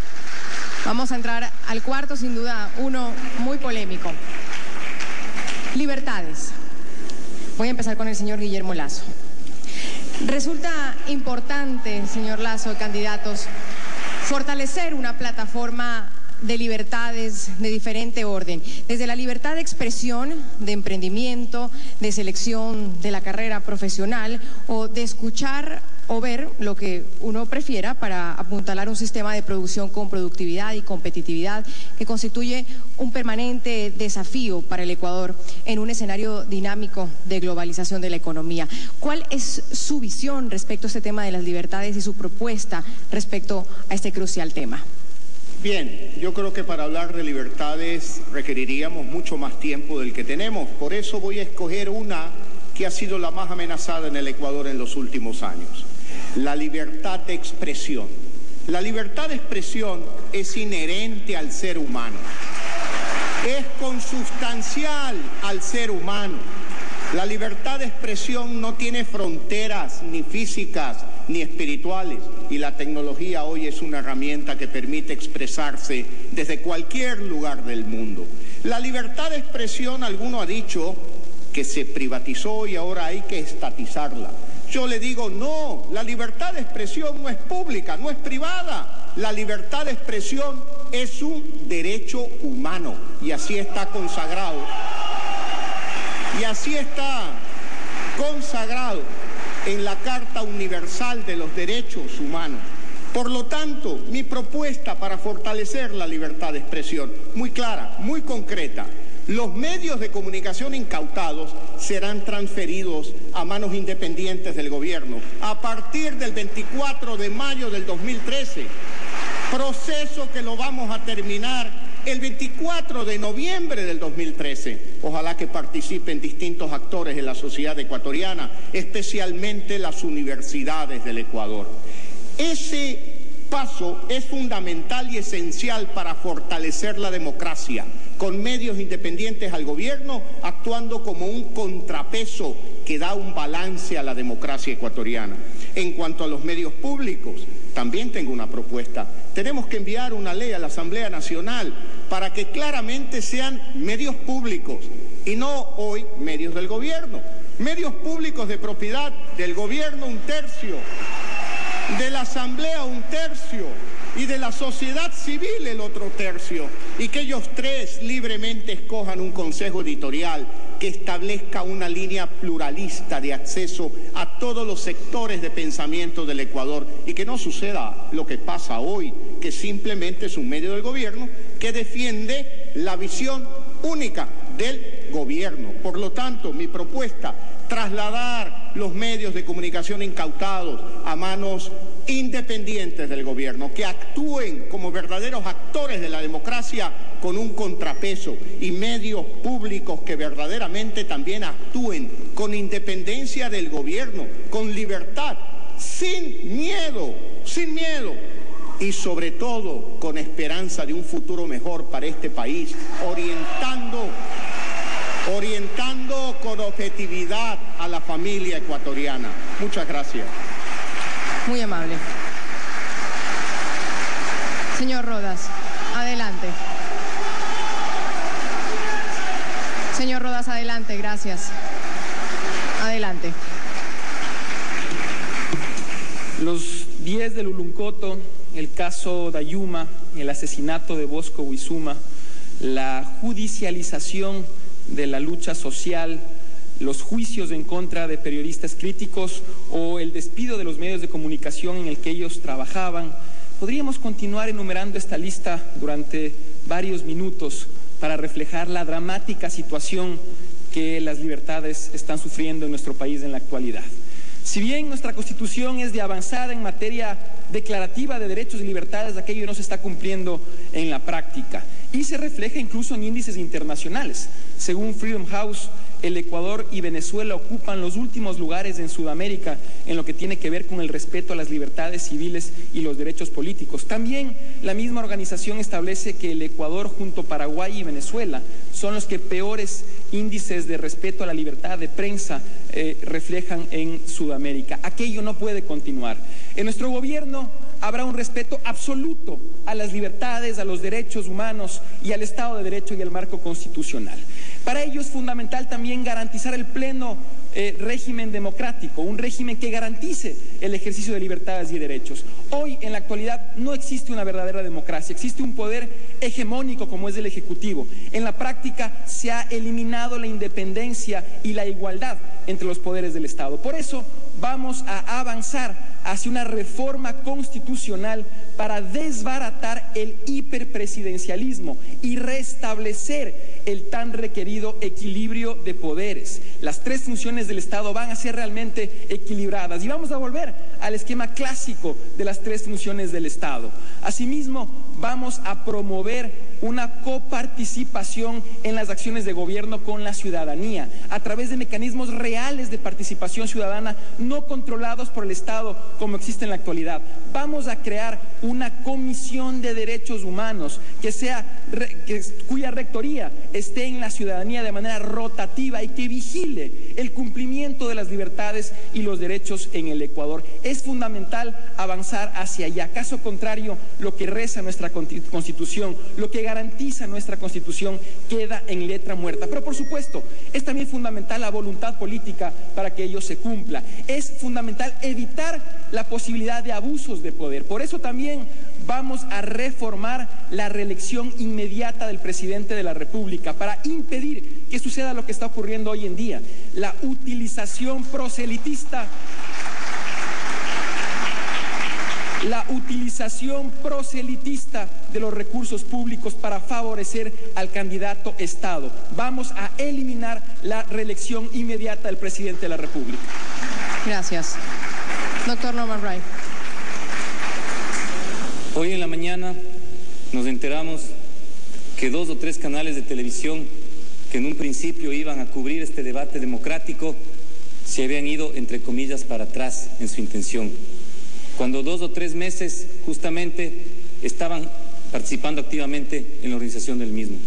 Vamos a entrar al cuarto, sin duda, uno muy polémico. Libertades. Voy a empezar con el señor Guillermo Lasso. Resulta importante, señor Lasso, candidatos, fortalecer una plataforma de libertades de diferente orden, desde la libertad de expresión, de emprendimiento, de selección de la carrera profesional o de escuchar o ver lo que uno prefiera para apuntalar un sistema de producción con productividad y competitividad que constituye un permanente desafío para el Ecuador en un escenario dinámico de globalización de la economía. ¿Cuál es su visión respecto a este tema de las libertades y su propuesta respecto a este crucial tema? Bien, yo creo que para hablar de libertades requeriríamos mucho más tiempo del que tenemos. Por eso voy a escoger una que ha sido la más amenazada en el Ecuador en los últimos años. La libertad de expresión. La libertad de expresión es inherente al ser humano. Es consustancial al ser humano. La libertad de expresión no tiene fronteras ni físicas ni espirituales y la tecnología hoy es una herramienta que permite expresarse desde cualquier lugar del mundo. La libertad de expresión, alguno ha dicho que se privatizó y ahora hay que estatizarla. Yo le digo, no, la libertad de expresión no es pública, no es privada. La libertad de expresión es un derecho humano y así está consagrado. Y así está consagrado en la Carta Universal de los Derechos Humanos. Por lo tanto, mi propuesta para fortalecer la libertad de expresión, muy clara, muy concreta. Los medios de comunicación incautados serán transferidos a manos independientes del gobierno a partir del 24 de mayo del 2013, proceso que lo vamos a terminar el 24 de noviembre del 2013. Ojalá que participen distintos actores en la sociedad ecuatoriana, especialmente las universidades del Ecuador. Ese paso es fundamental y esencial para fortalecer la democracia, con medios independientes al gobierno, actuando como un contrapeso que da un balance a la democracia ecuatoriana. En cuanto a los medios públicos, también tengo una propuesta. Tenemos que enviar una ley a la Asamblea Nacional para que claramente sean medios públicos y no hoy medios del gobierno. Medios públicos de propiedad del gobierno 1/3, de la Asamblea 1/3 y de la sociedad civil el otro 1/3, y que ellos tres libremente escojan un consejo editorial que establezca una línea pluralista de acceso a todos los sectores de pensamiento del Ecuador, y que no suceda lo que pasa hoy, que simplemente es un medio del gobierno que defiende la visión única del gobierno. Por lo tanto, mi propuesta: trasladar los medios de comunicación incautados a manos independientes del gobierno, que actúen como verdaderos actores de la democracia con un contrapeso, y medios públicos que verdaderamente también actúen con independencia del gobierno, con libertad, sin miedo, y sobre todo con esperanza de un futuro mejor para este país, orientando con objetividad a la familia ecuatoriana. Muchas gracias. Muy amable. Señor Rodas, adelante. Señor Rodas, adelante, gracias. Adelante. Los 10 de Luluncoto, el caso Dayuma, el asesinato de Bosco Huizuma, la judicialización de la lucha social, los juicios en contra de periodistas críticos o el despido de los medios de comunicación en el que ellos trabajaban. Podríamos continuar enumerando esta lista durante varios minutos para reflejar la dramática situación que las libertades están sufriendo en nuestro país en la actualidad. Si bien nuestra Constitución es de avanzada en materia declarativa de derechos y libertades, aquello no se está cumpliendo en la práctica y se refleja incluso en índices internacionales. Según Freedom House, el Ecuador y Venezuela ocupan los últimos lugares en Sudamérica en lo que tiene que ver con el respeto a las libertades civiles y los derechos políticos. También la misma organización establece que el Ecuador, junto a Paraguay y Venezuela, son los que peores índices de respeto a la libertad de prensa reflejan en Sudamérica. Aquello no puede continuar. En nuestro gobierno habrá un respeto absoluto a las libertades, a los derechos humanos y al Estado de Derecho y al marco constitucional. Para ello es fundamental también garantizar el pleno régimen democrático, un régimen que garantice el ejercicio de libertades y derechos. Hoy, en la actualidad, no existe una verdadera democracia, existe un poder hegemónico como es el Ejecutivo. En la práctica se ha eliminado la independencia y la igualdad entre los poderes del Estado. Por eso vamos a avanzar hacia una reforma constitucional para desbaratar el hiperpresidencialismo y restablecer el tan requerido equilibrio de poderes. Las tres funciones del Estado van a ser realmente equilibradas y vamos a volver al esquema clásico de las tres funciones del Estado. Asimismo, vamos a promover una coparticipación en las acciones de gobierno con la ciudadanía, a través de mecanismos reales de participación ciudadana no controlados por el Estado como existe en la actualidad. Vamos a crear una comisión de derechos humanos cuya rectoría esté en la ciudadanía de manera rotativa y que vigile el cumplimiento de las libertades y los derechos en el Ecuador. Es fundamental avanzar hacia allá. Caso contrario, lo que reza nuestra Constitución, lo que garantiza nuestra Constitución, queda en letra muerta. Pero por supuesto, es también fundamental la voluntad política para que ello se cumpla. Es fundamental evitar la posibilidad de abusos de poder. Por eso también vamos a reformar la reelección inmediata del presidente de la República para impedir que suceda lo que está ocurriendo hoy en día, la utilización proselitista de los recursos públicos para favorecer al candidato Estado. Vamos a eliminar la reelección inmediata del presidente de la República. Gracias. Doctor Norman Wright. Hoy en la mañana nos enteramos que 2 o 3 canales de televisión que en un principio iban a cubrir este debate democrático se habían ido, entre comillas, para atrás en su intención. cuando 2 o 3 meses justamente estaban participando activamente en la organización del mismo.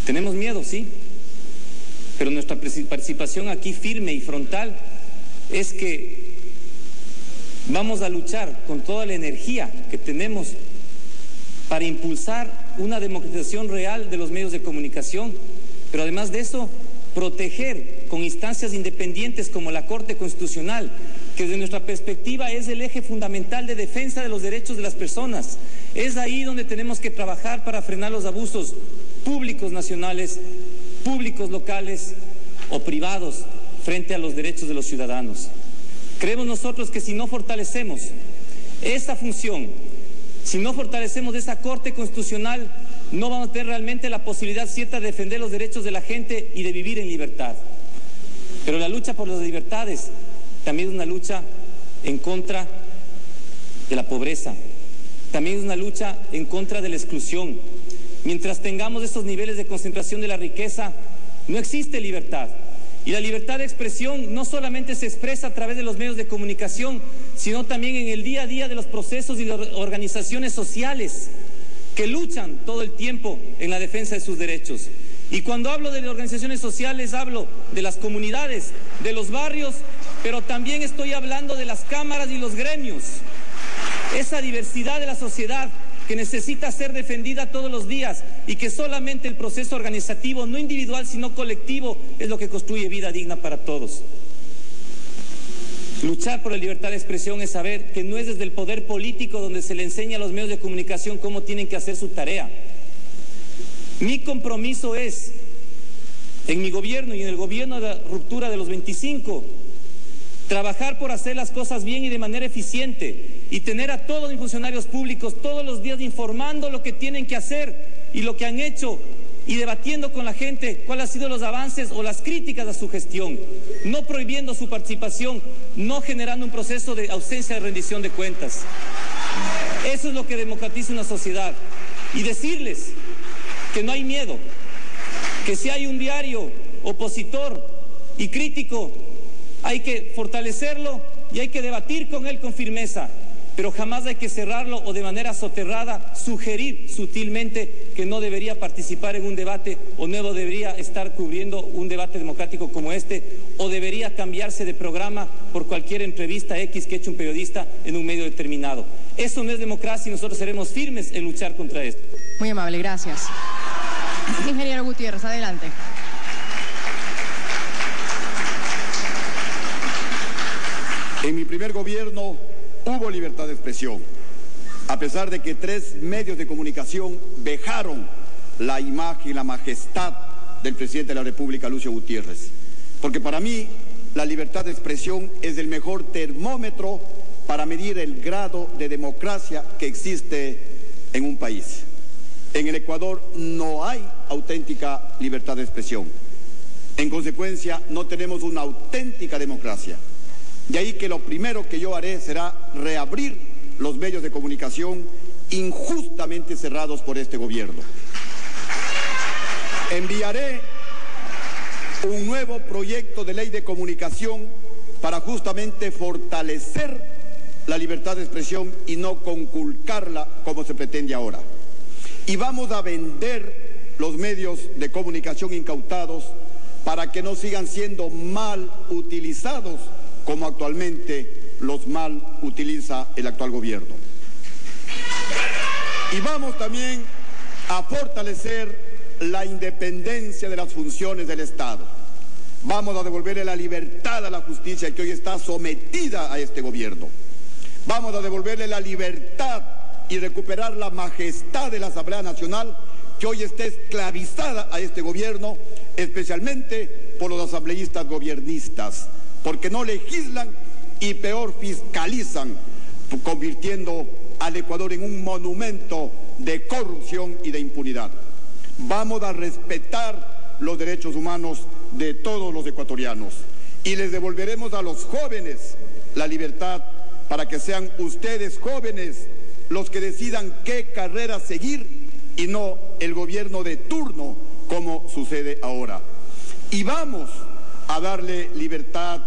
Tenemos miedo, sí, pero nuestra participación aquí firme y frontal es que vamos a luchar con toda la energía que tenemos para impulsar una democratización real de los medios de comunicación, pero además de eso, proteger con instancias independientes como la Corte Constitucional, que desde nuestra perspectiva es el eje fundamental de defensa de los derechos de las personas. Es ahí donde tenemos que trabajar para frenar los abusos públicos nacionales, públicos locales o privados frente a los derechos de los ciudadanos. Creemos nosotros que si no fortalecemos esa función, si no fortalecemos esa Corte Constitucional, no vamos a tener realmente la posibilidad cierta de defender los derechos de la gente y de vivir en libertad. Pero la lucha por las libertades también es una lucha en contra de la pobreza, también es una lucha en contra de la exclusión. Mientras tengamos estos niveles de concentración de la riqueza, no existe libertad. Y la libertad de expresión no solamente se expresa a través de los medios de comunicación, sino también en el día a día de los procesos y las organizaciones sociales que luchan todo el tiempo en la defensa de sus derechos. Y cuando hablo de las organizaciones sociales, hablo de las comunidades, de los barrios, pero también estoy hablando de las cámaras y los gremios. Esa diversidad de la sociedad que necesita ser defendida todos los días y que solamente el proceso organizativo, no individual sino colectivo, es lo que construye vida digna para todos. Luchar por la libertad de expresión es saber que no es desde el poder político donde se le enseña a los medios de comunicación cómo tienen que hacer su tarea. Mi compromiso es, en mi gobierno y en el gobierno de la ruptura de los 25, trabajar por hacer las cosas bien y de manera eficiente y tener a todos los funcionarios públicos todos los días informando lo que tienen que hacer y lo que han hecho y debatiendo con la gente cuáles han sido los avances o las críticas a su gestión, no prohibiendo su participación, no generando un proceso de ausencia de rendición de cuentas. Eso es lo que democratiza una sociedad. Y decirles que no hay miedo, que si hay un diario opositor y crítico, hay que fortalecerlo y hay que debatir con él con firmeza, pero jamás hay que cerrarlo o de manera soterrada sugerir sutilmente que no debería participar en un debate o no debería estar cubriendo un debate democrático como este o debería cambiarse de programa por cualquier entrevista X que ha hecho un periodista en un medio determinado. Eso no es democracia y nosotros seremos firmes en luchar contra esto. Muy amable, gracias. Ingeniero Gutiérrez, adelante. En mi primer gobierno hubo libertad de expresión, a pesar de que 3 medios de comunicación vejaron la imagen y la majestad del presidente de la República, Lucio Gutiérrez. Porque para mí la libertad de expresión es el mejor termómetro para medir el grado de democracia que existe en un país. En el Ecuador no hay auténtica libertad de expresión. En consecuencia, no tenemos una auténtica democracia. De ahí que lo primero que yo haré será reabrir los medios de comunicación injustamente cerrados por este gobierno. Enviaré un nuevo proyecto de ley de comunicación para justamente fortalecer la libertad de expresión y no conculcarla como se pretende ahora. Y vamos a vender los medios de comunicación incautados para que no sigan siendo mal utilizados como actualmente los mal utiliza el actual gobierno. Y vamos también a fortalecer la independencia de las funciones del Estado. Vamos a devolverle la libertad a la justicia que hoy está sometida a este gobierno. Vamos a devolverle la libertad y recuperar la majestad de la Asamblea Nacional que hoy está esclavizada a este gobierno, especialmente por los asambleístas gobiernistas, porque no legislan y peor fiscalizan, convirtiendo al Ecuador en un monumento de corrupción y de impunidad. Vamos a respetar los derechos humanos de todos los ecuatorianos y les devolveremos a los jóvenes la libertad para que sean ustedes jóvenes los que decidan qué carrera seguir y no el gobierno de turno como sucede ahora. Y vamos a darle libertad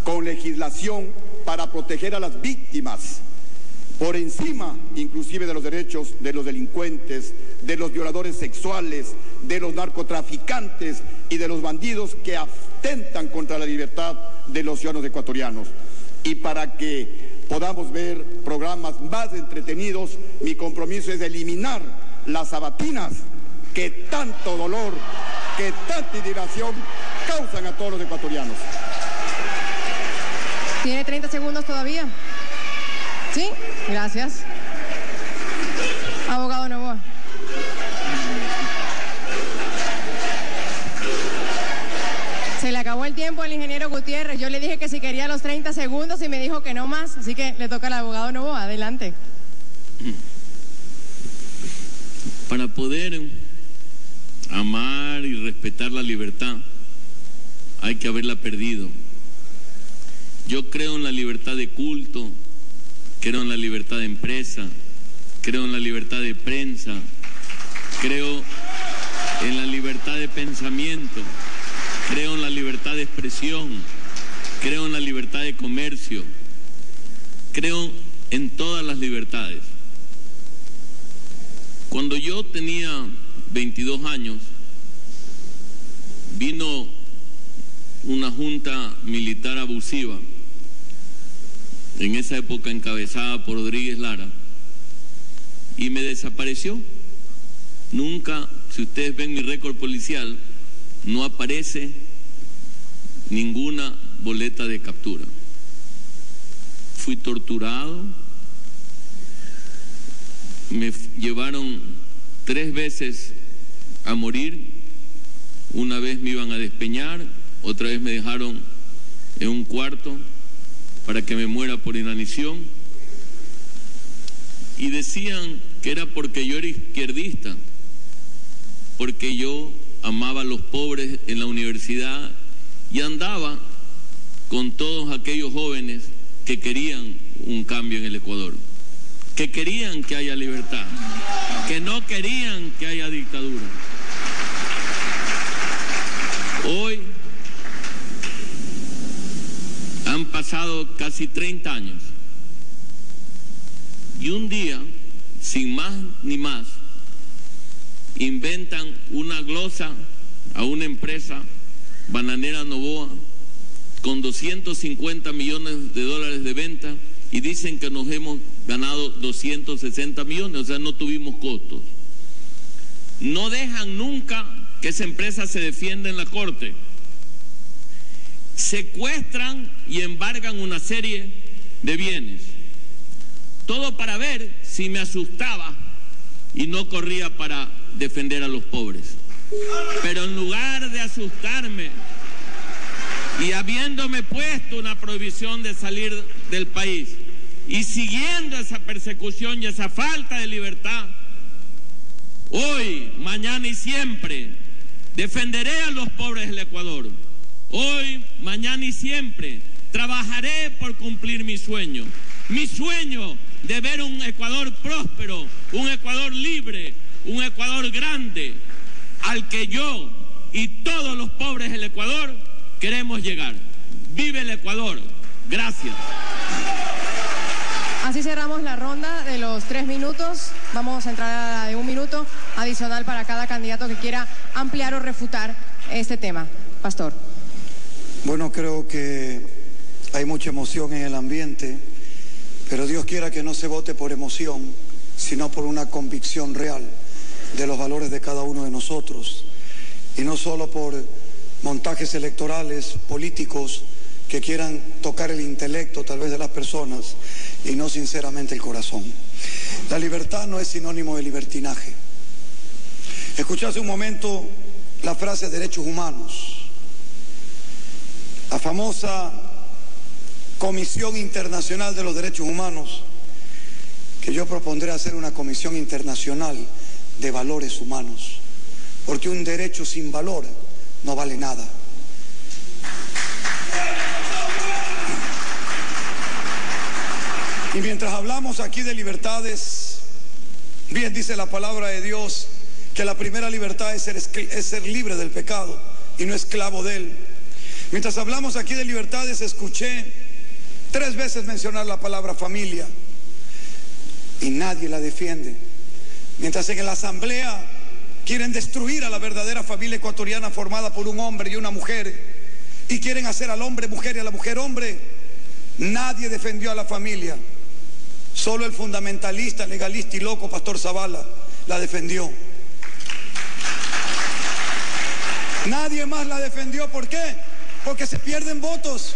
con legislación para proteger a las víctimas, por encima inclusive de los derechos de los delincuentes, de los violadores sexuales, de los narcotraficantes y de los bandidos que atentan contra la libertad de los ciudadanos ecuatorianos. Y para que podamos ver programas más entretenidos, mi compromiso es eliminar las sabatinas que tanto dolor, que tanta indignación causan a todos los ecuatorianos. ¿Tiene 30 segundos todavía? ¿Sí? Gracias. Abogado Novoa. Se le acabó el tiempo al ingeniero Gutiérrez. Yo le dije que si quería los 30 segundos y me dijo que no más. Así que le toca al abogado Novoa. Adelante. Para poder amar y respetar la libertad, hay que haberla perdido. Yo creo en la libertad de culto, creo en la libertad de empresa, creo en la libertad de prensa, creo en la libertad de pensamiento, creo en la libertad de expresión, creo en la libertad de comercio, creo en todas las libertades. Cuando yo tenía 22 años, vino una junta militar abusiva, en esa época encabezada por Rodríguez Lara, y me desapareció. Nunca, si ustedes ven mi récord policial, no aparece ninguna boleta de captura. Fui torturado, me llevaron 3 veces a morir. Una vez me iban a despeñar, otra vez me dejaron en un cuarto para que me muera por inanición, y decían que era porque yo era izquierdista, porque yo amaba a los pobres en la universidad y andaba con todos aquellos jóvenes que querían un cambio en el Ecuador, que querían que haya libertad, que no querían que haya dictadura. Hoy han pasado casi 30 años y un día, sin más ni más, inventan una glosa a una empresa, Bananera Novoa, con 250 millones de dólares de venta, y dicen que nos hemos ganado 260 millones, o sea, no tuvimos costos. No dejan nunca que esa empresa se defienda en la corte. Secuestran y embargan una serie de bienes. Todo para ver si me asustaba y no corría para defender a los pobres. Pero en lugar de asustarme y habiéndome puesto una prohibición de salir del país y siguiendo esa persecución y esa falta de libertad, hoy, mañana y siempre defenderé a los pobres del Ecuador. Hoy, mañana y siempre trabajaré por cumplir mi sueño de ver un Ecuador próspero, un Ecuador libre, un Ecuador grande, al que yo y todos los pobres del Ecuador queremos llegar. ¡Vive el Ecuador! Gracias. Así cerramos la ronda de los 3 minutos. Vamos a entrar a la de 1 minuto adicional para cada candidato que quiera ampliar o refutar este tema. Pastor. Bueno, creo que hay mucha emoción en el ambiente, pero Dios quiera que no se vote por emoción, sino por una convicción real de los valores de cada uno de nosotros, y no solo por montajes electorales políticos que quieran tocar el intelecto tal vez de las personas y no sinceramente el corazón. La libertad no es sinónimo de libertinaje. Escuché hace un momento la frase derechos humanos. La famosa Comisión Internacional de los Derechos Humanos, que yo propondré hacer una comisión internacional de valores humanos, porque un derecho sin valor no vale nada. Y mientras hablamos aquí de libertades, bien dice la palabra de Dios que la primera libertad es ser libre del pecado y no esclavo de él. Mientras hablamos aquí de libertades, escuché 3 veces mencionar la palabra familia y nadie la defiende. Mientras en la asamblea quieren destruir a la verdadera familia ecuatoriana formada por un hombre y una mujer, y quieren hacer al hombre mujer y a la mujer hombre, nadie defendió a la familia. Solo el fundamentalista, legalista y loco Pastor Zavala la defendió. Nadie más la defendió. ¿Por qué? Porque se pierden votos.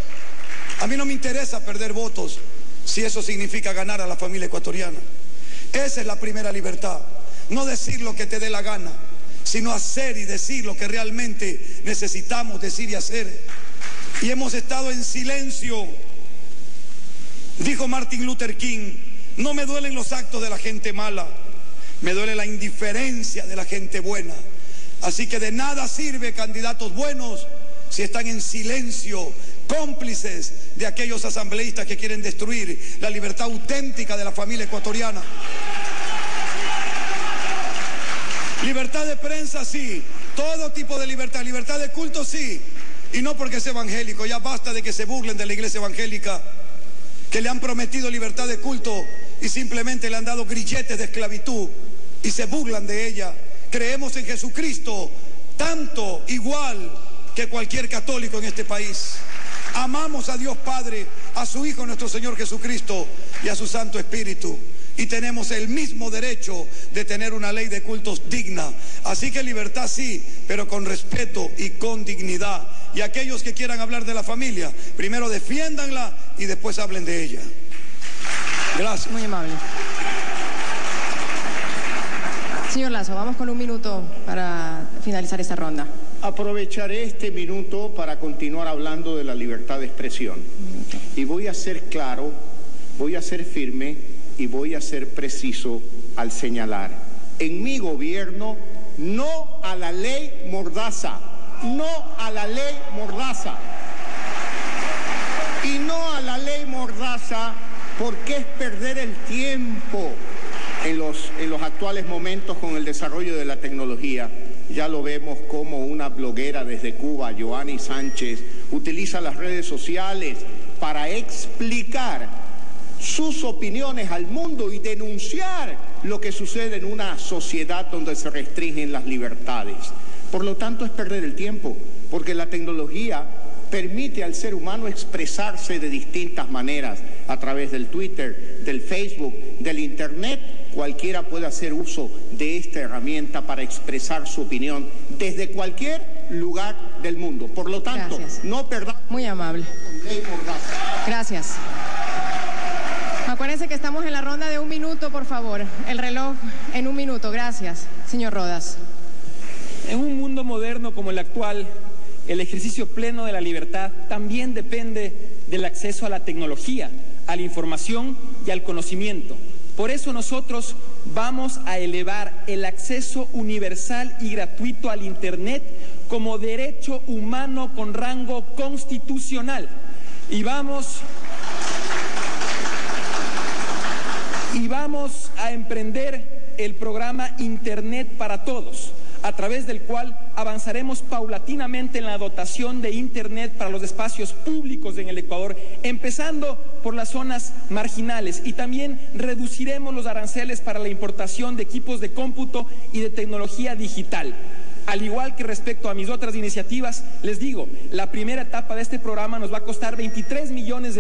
A mí no me interesa perder votos si eso significa ganar a la familia ecuatoriana. Esa es la primera libertad. No decir lo que te dé la gana, sino hacer y decir lo que realmente necesitamos decir y hacer. Y hemos estado en silencio. Dijo Martin Luther King: no me duelen los actos de la gente mala, me duele la indiferencia de la gente buena. Así que de nada sirve candidatos buenos si están en silencio, cómplices de aquellos asambleístas que quieren destruir la libertad auténtica de la familia ecuatoriana. Libertad de prensa sí, todo tipo de libertad, libertad de culto sí, y no porque es evangélico. Ya basta de que se burlen de la iglesia evangélica, que le han prometido libertad de culto y simplemente le han dado grilletes de esclavitud y se burlan de ella. Creemos en Jesucristo tanto, igual que cualquier católico en este país. Amamos a Dios Padre, a su Hijo nuestro Señor Jesucristo y a su Santo Espíritu. Y tenemos el mismo derecho de tener una ley de cultos digna. Así que libertad sí, pero con respeto y con dignidad. Y aquellos que quieran hablar de la familia, primero defiéndanla y después hablen de ella. Gracias. Muy amable. Señor Lazo, vamos con un minuto para finalizar esta ronda. Aprovecharé este minuto para continuar hablando de la libertad de expresión. Y voy a ser claro, voy a ser firme y voy a ser preciso al señalar: en mi gobierno, no a la ley Mordaza, no a la ley Mordaza. Y no a la ley Mordaza porque es perder el tiempo en los actuales momentos con el desarrollo de la tecnología. Ya lo vemos como una bloguera desde Cuba, Joanny Sánchez, utiliza las redes sociales para explicar sus opiniones al mundo y denunciar lo que sucede en una sociedad donde se restringen las libertades. Por lo tanto, es perder el tiempo, porque la tecnología permite al ser humano expresarse de distintas maneras a través del Twitter, del Facebook, del Internet. Cualquiera puede hacer uso de esta herramienta para expresar su opinión desde cualquier lugar del mundo. Por lo tanto, gracias. No perdamos. Muy amable. Gracias. Acuérdense que estamos en la ronda de 1 minuto, por favor. El reloj en 1 minuto. Gracias, señor Rodas. En un mundo moderno como el actual, el ejercicio pleno de la libertad también depende del acceso a la tecnología, a la información y al conocimiento. Por eso nosotros vamos a elevar el acceso universal y gratuito al Internet como derecho humano con rango constitucional. Y vamos a emprender el programa Internet para Todos, a través del cual avanzaremos paulatinamente en la dotación de Internet para los espacios públicos en el Ecuador, empezando por las zonas marginales, y también reduciremos los aranceles para la importación de equipos de cómputo y de tecnología digital. Al igual que respecto a mis otras iniciativas, les digo, la primera etapa de este programa nos va a costar $23 millones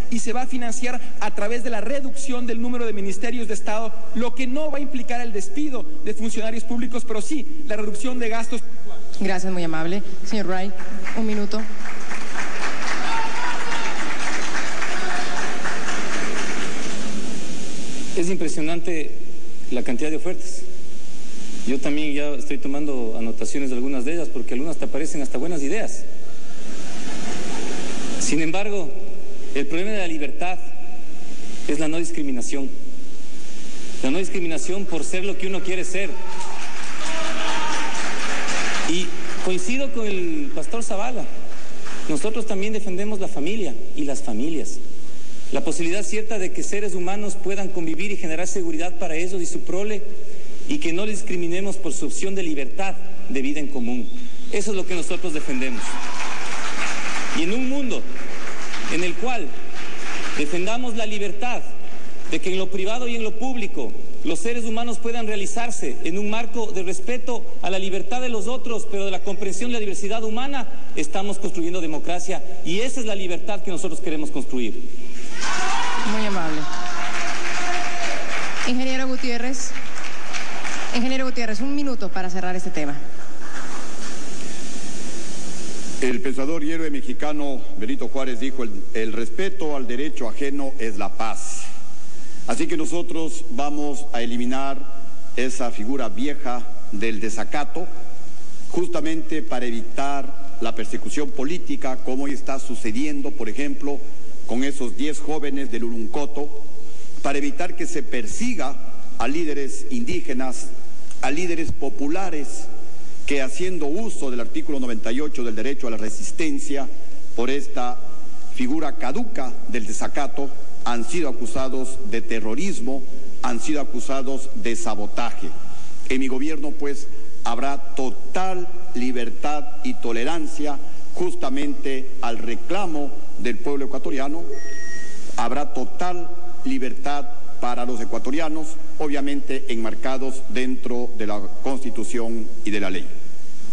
y se va a financiar a través de la reducción del número de ministerios de Estado, lo que no va a implicar el despido de funcionarios públicos, pero sí la reducción de gastos. Gracias, muy amable. Señor Wright, 1 minuto. Es impresionante la cantidad de ofertas. Yo también ya estoy tomando anotaciones de algunas de ellas, porque algunas te parecen hasta buenas ideas. Sin embargo, el problema de la libertad es la no discriminación. La no discriminación por ser lo que uno quiere ser. Y coincido con el pastor Zavala. Nosotros también defendemos la familia y las familias. La posibilidad cierta de que seres humanos puedan convivir y generar seguridad para ellos y su prole, y que no discriminemos por su opción de libertad de vida en común. Eso es lo que nosotros defendemos. Y en un mundo en el cual Defendamos la libertad de que en lo privado y en lo público los seres humanos puedan realizarse en un marco de respeto a la libertad de los otros, pero de la comprensión de la diversidad humana. Estamos construyendo democracia y esa es la libertad que nosotros queremos construir. Muy amable. Ingeniero Gutiérrez, un minuto para cerrar este tema. El pensador y héroe mexicano Benito Juárez dijo: el respeto al derecho ajeno es la paz. Así que nosotros vamos a eliminar esa figura vieja del desacato, justamente para evitar la persecución política, como hoy está sucediendo, por ejemplo, con esos 10 jóvenes del Uruncoto, para evitar que se persiga a líderes indígenas, a líderes populares, que haciendo uso del artículo 98 del derecho a la resistencia, por esta figura caduca del desacato, han sido acusados de terrorismo, han sido acusados de sabotaje. En mi gobierno, pues, habrá total libertad y tolerancia justamente al reclamo del pueblo ecuatoriano. Habrá total libertad para los ecuatorianos, obviamente enmarcados dentro de la Constitución y de la ley.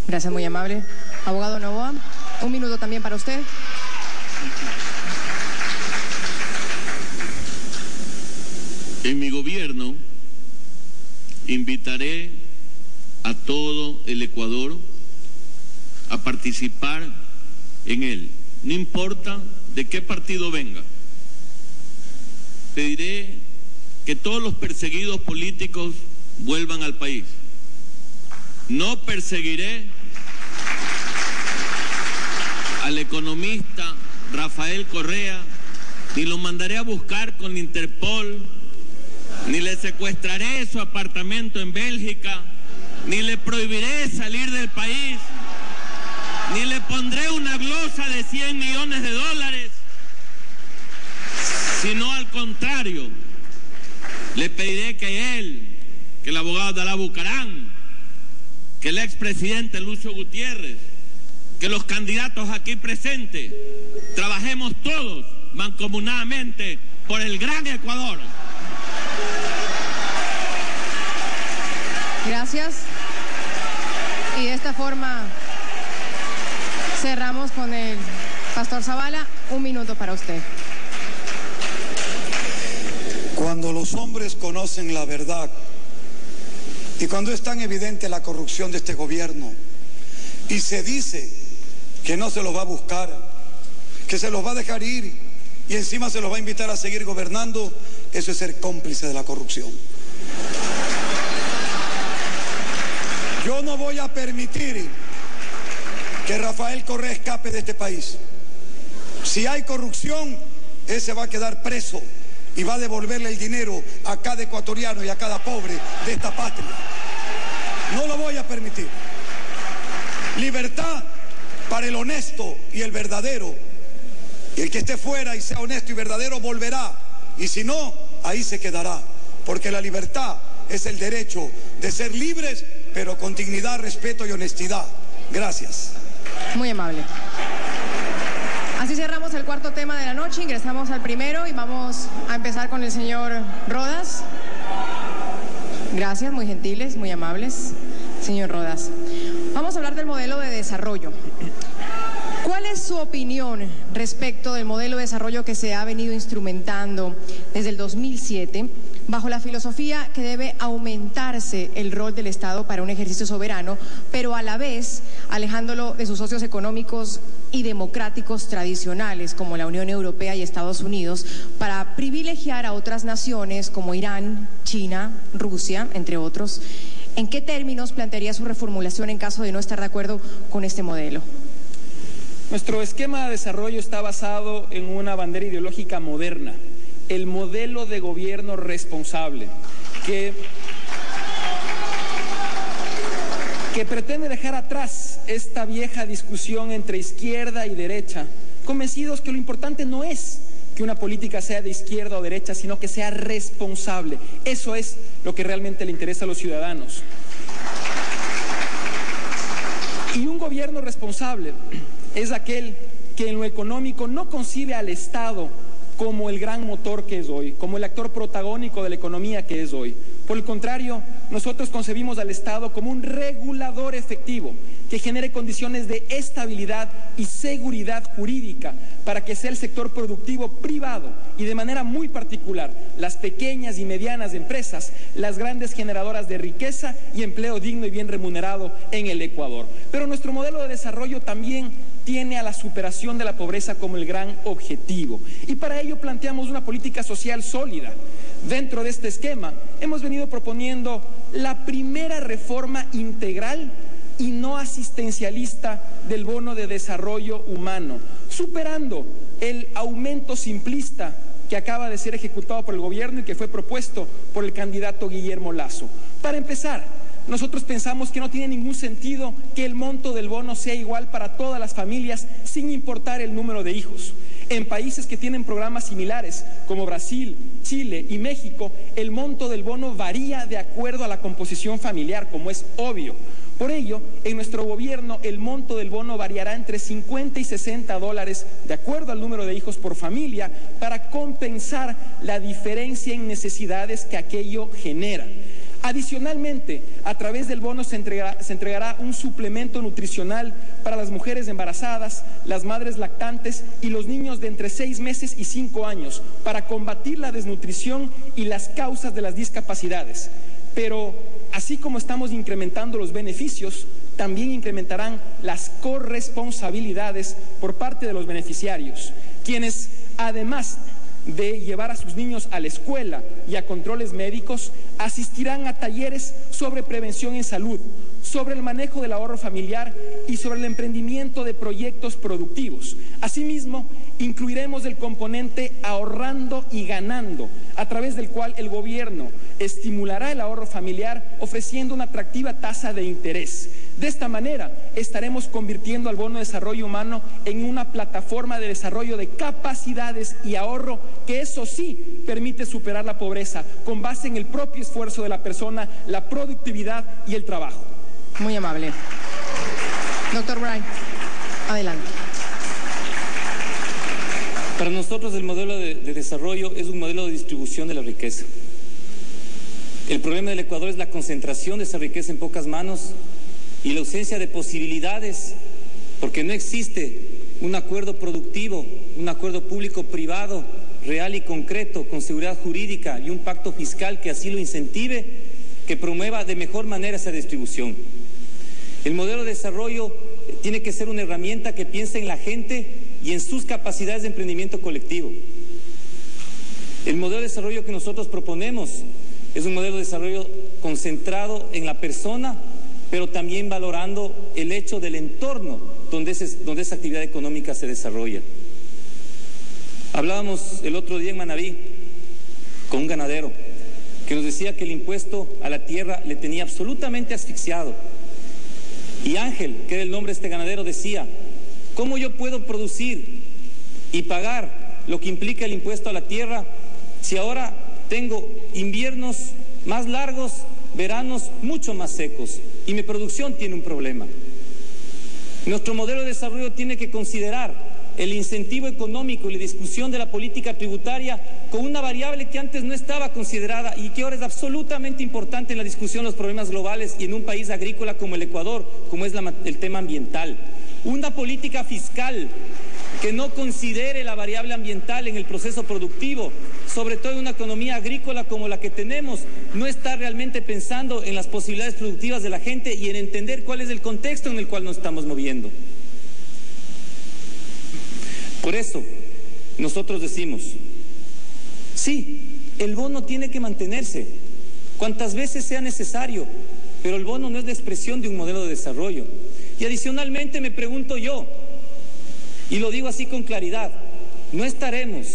Gracias, muy amable. Abogado Novoa, un minuto también para usted. En mi gobierno invitaré a todo el Ecuador a participar en él, no importa de qué partido venga. Pediré que todos los perseguidos políticos vuelvan al país. No perseguiré al economista Rafael Correa, ni lo mandaré a buscar con Interpol, ni le secuestraré su apartamento en Bélgica, ni le prohibiré salir del país, ni le pondré una glosa de 100 millones de dólares, sino al contrario, le pediré que él, que el abogado Dalá Bucaram, que el expresidente Lucio Gutiérrez, que los candidatos aquí presentes, trabajemos todos mancomunadamente por el gran Ecuador. Gracias. Y de esta forma cerramos con el pastor Zavala. Un minuto para usted. Cuando los hombres conocen la verdad y cuando es tan evidente la corrupción de este gobierno y se dice que no se los va a buscar, que se los va a dejar ir y encima se los va a invitar a seguir gobernando, eso es ser cómplice de la corrupción. Yo no voy a permitir que Rafael Correa escape de este país. Si hay corrupción, ese va a quedar preso y va a devolverle el dinero a cada ecuatoriano y a cada pobre de esta patria. No lo voy a permitir. Libertad para el honesto y el verdadero. Y el que esté fuera y sea honesto y verdadero volverá. Y si no, ahí se quedará. Porque la libertad es el derecho de ser libres, pero con dignidad, respeto y honestidad. Gracias. Muy amable. Así cerramos el cuarto tema de la noche, ingresamos al primero y vamos a empezar con el señor Rodas. Gracias, muy gentiles, muy amables. Señor Rodas, vamos a hablar del modelo de desarrollo. ¿Cuál es su opinión respecto del modelo de desarrollo que se ha venido instrumentando desde el 2007 bajo la filosofía que debe aumentarse el rol del Estado para un ejercicio soberano, pero a la vez alejándolo de sus socios económicos y democráticos tradicionales como la Unión Europea y Estados Unidos para privilegiar a otras naciones como Irán, China, Rusia, entre otros? ¿En qué términos plantearía su reformulación en caso de no estar de acuerdo con este modelo? Nuestro esquema de desarrollo está basado en una bandera ideológica moderna, el modelo de gobierno responsable, que pretende dejar atrás esta vieja discusión entre izquierda y derecha, convencidos que lo importante no es que una política sea de izquierda o derecha, sino que sea responsable. Eso es lo que realmente le interesa a los ciudadanos. Y un gobierno responsable es aquel que en lo económico no concibe al Estado como el gran motor que es hoy, como el actor protagónico de la economía que es hoy. Por el contrario, nosotros concebimos al Estado como un regulador efectivo que genere condiciones de estabilidad y seguridad jurídica para que sea el sector productivo privado y de manera muy particular las pequeñas y medianas empresas, las grandes generadoras de riqueza y empleo digno y bien remunerado en el Ecuador. Pero nuestro modelo de desarrollo también tiene a la superación de la pobreza como el gran objetivo. Y para ello planteamos una política social sólida. Dentro de este esquema hemos venido proponiendo la primera reforma integral y no asistencialista del bono de desarrollo humano, superando el aumento simplista que acaba de ser ejecutado por el gobierno y que fue propuesto por el candidato Guillermo Lasso. Para empezar, nosotros pensamos que no tiene ningún sentido que el monto del bono sea igual para todas las familias sin importar el número de hijos. En países que tienen programas similares, como Brasil, Chile y México, el monto del bono varía de acuerdo a la composición familiar, como es obvio. Por ello, en nuestro gobierno, el monto del bono variará entre 50 y 60 dólares, de acuerdo al número de hijos por familia, para compensar la diferencia en necesidades que aquello genera. Adicionalmente, a través del bono se entregará un suplemento nutricional para las mujeres embarazadas, las madres lactantes y los niños de entre 6 meses y 5 años para combatir la desnutrición y las causas de las discapacidades. Pero así como estamos incrementando los beneficios, también incrementarán las corresponsabilidades por parte de los beneficiarios, quienes además de llevar a sus niños a la escuela y a controles médicos, asistirán a talleres sobre prevención en salud, sobre el manejo del ahorro familiar y sobre el emprendimiento de proyectos productivos. Asimismo, incluiremos el componente ahorrando y ganando, a través del cual el gobierno estimulará el ahorro familiar ofreciendo una atractiva tasa de interés. De esta manera, estaremos convirtiendo al bono de desarrollo humano en una plataforma de desarrollo de capacidades y ahorro que, eso sí, permite superar la pobreza con base en el propio esfuerzo de la persona, la productividad y el trabajo. Muy amable. Doctor Brian, adelante. Para nosotros el modelo de desarrollo es un modelo de distribución de la riqueza. El problema del Ecuador es la concentración de esa riqueza en pocas manos y la ausencia de posibilidades, porque no existe un acuerdo productivo, un acuerdo público-privado real y concreto, con seguridad jurídica y un pacto fiscal que así lo incentive, que promueva de mejor manera esa distribución. El modelo de desarrollo tiene que ser una herramienta que piense en la gente y en sus capacidades de emprendimiento colectivo. El modelo de desarrollo que nosotros proponemos es un modelo de desarrollo concentrado en la persona, pero también valorando el hecho del entorno donde esa actividad económica se desarrolla. Hablábamos el otro día en Manabí con un ganadero que nos decía que el impuesto a la tierra le tenía absolutamente asfixiado. Y Ángel, que era el nombre de este ganadero, decía: ¿cómo yo puedo producir y pagar lo que implica el impuesto a la tierra si ahora tengo inviernos más largos, veranos mucho más secos y mi producción tiene un problema? Nuestro modelo de desarrollo tiene que considerar el incentivo económico y la discusión de la política tributaria con una variable que antes no estaba considerada y que ahora es absolutamente importante en la discusión de los problemas globales y en un país agrícola como el Ecuador, como es el tema ambiental. Una política fiscal que no considere la variable ambiental en el proceso productivo, sobre todo en una economía agrícola como la que tenemos, no está realmente pensando en las posibilidades productivas de la gente y en entender cuál es el contexto en el cual nos estamos moviendo. Por eso, nosotros decimos, sí, el bono tiene que mantenerse cuantas veces sea necesario, pero el bono no es la expresión de un modelo de desarrollo. Y adicionalmente me pregunto yo, y lo digo así con claridad, no estaremos,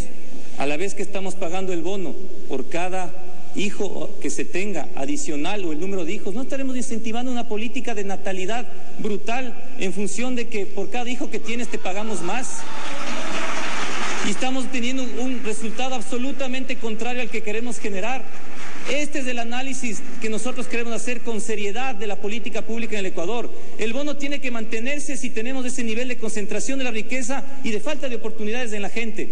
a la vez que estamos pagando el bono por cada hijo que se tenga adicional o el número de hijos, no estaremos incentivando una política de natalidad brutal en función de que por cada hijo que tienes te pagamos más. Y estamos teniendo un resultado absolutamente contrario al que queremos generar. Este es el análisis que nosotros queremos hacer con seriedad de la política pública en el Ecuador. El bono tiene que mantenerse si tenemos ese nivel de concentración de la riqueza y de falta de oportunidades en la gente.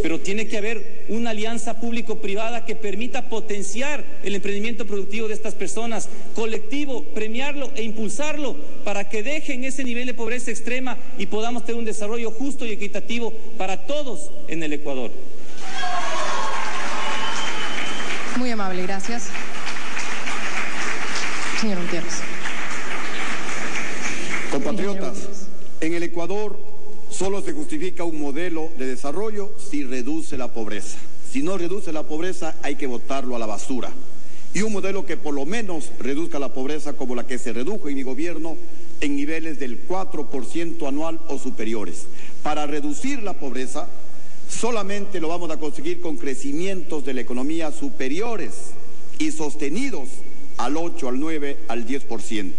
pero tiene que haber una alianza público-privada que permita potenciar el emprendimiento productivo de estas personas, colectivo, premiarlo e impulsarlo para que dejen ese nivel de pobreza extrema y podamos tener un desarrollo justo y equitativo para todos en el Ecuador. Muy amable, gracias. Señor Gutiérrez. Compatriotas, en el Ecuador solo se justifica un modelo de desarrollo si reduce la pobreza. Si no reduce la pobreza, hay que botarlo a la basura. Y un modelo que por lo menos reduzca la pobreza como la que se redujo en mi gobierno en niveles del 4% anual o superiores. Para reducir la pobreza, solamente lo vamos a conseguir con crecimientos de la economía superiores y sostenidos al 8, al 9, al 10%.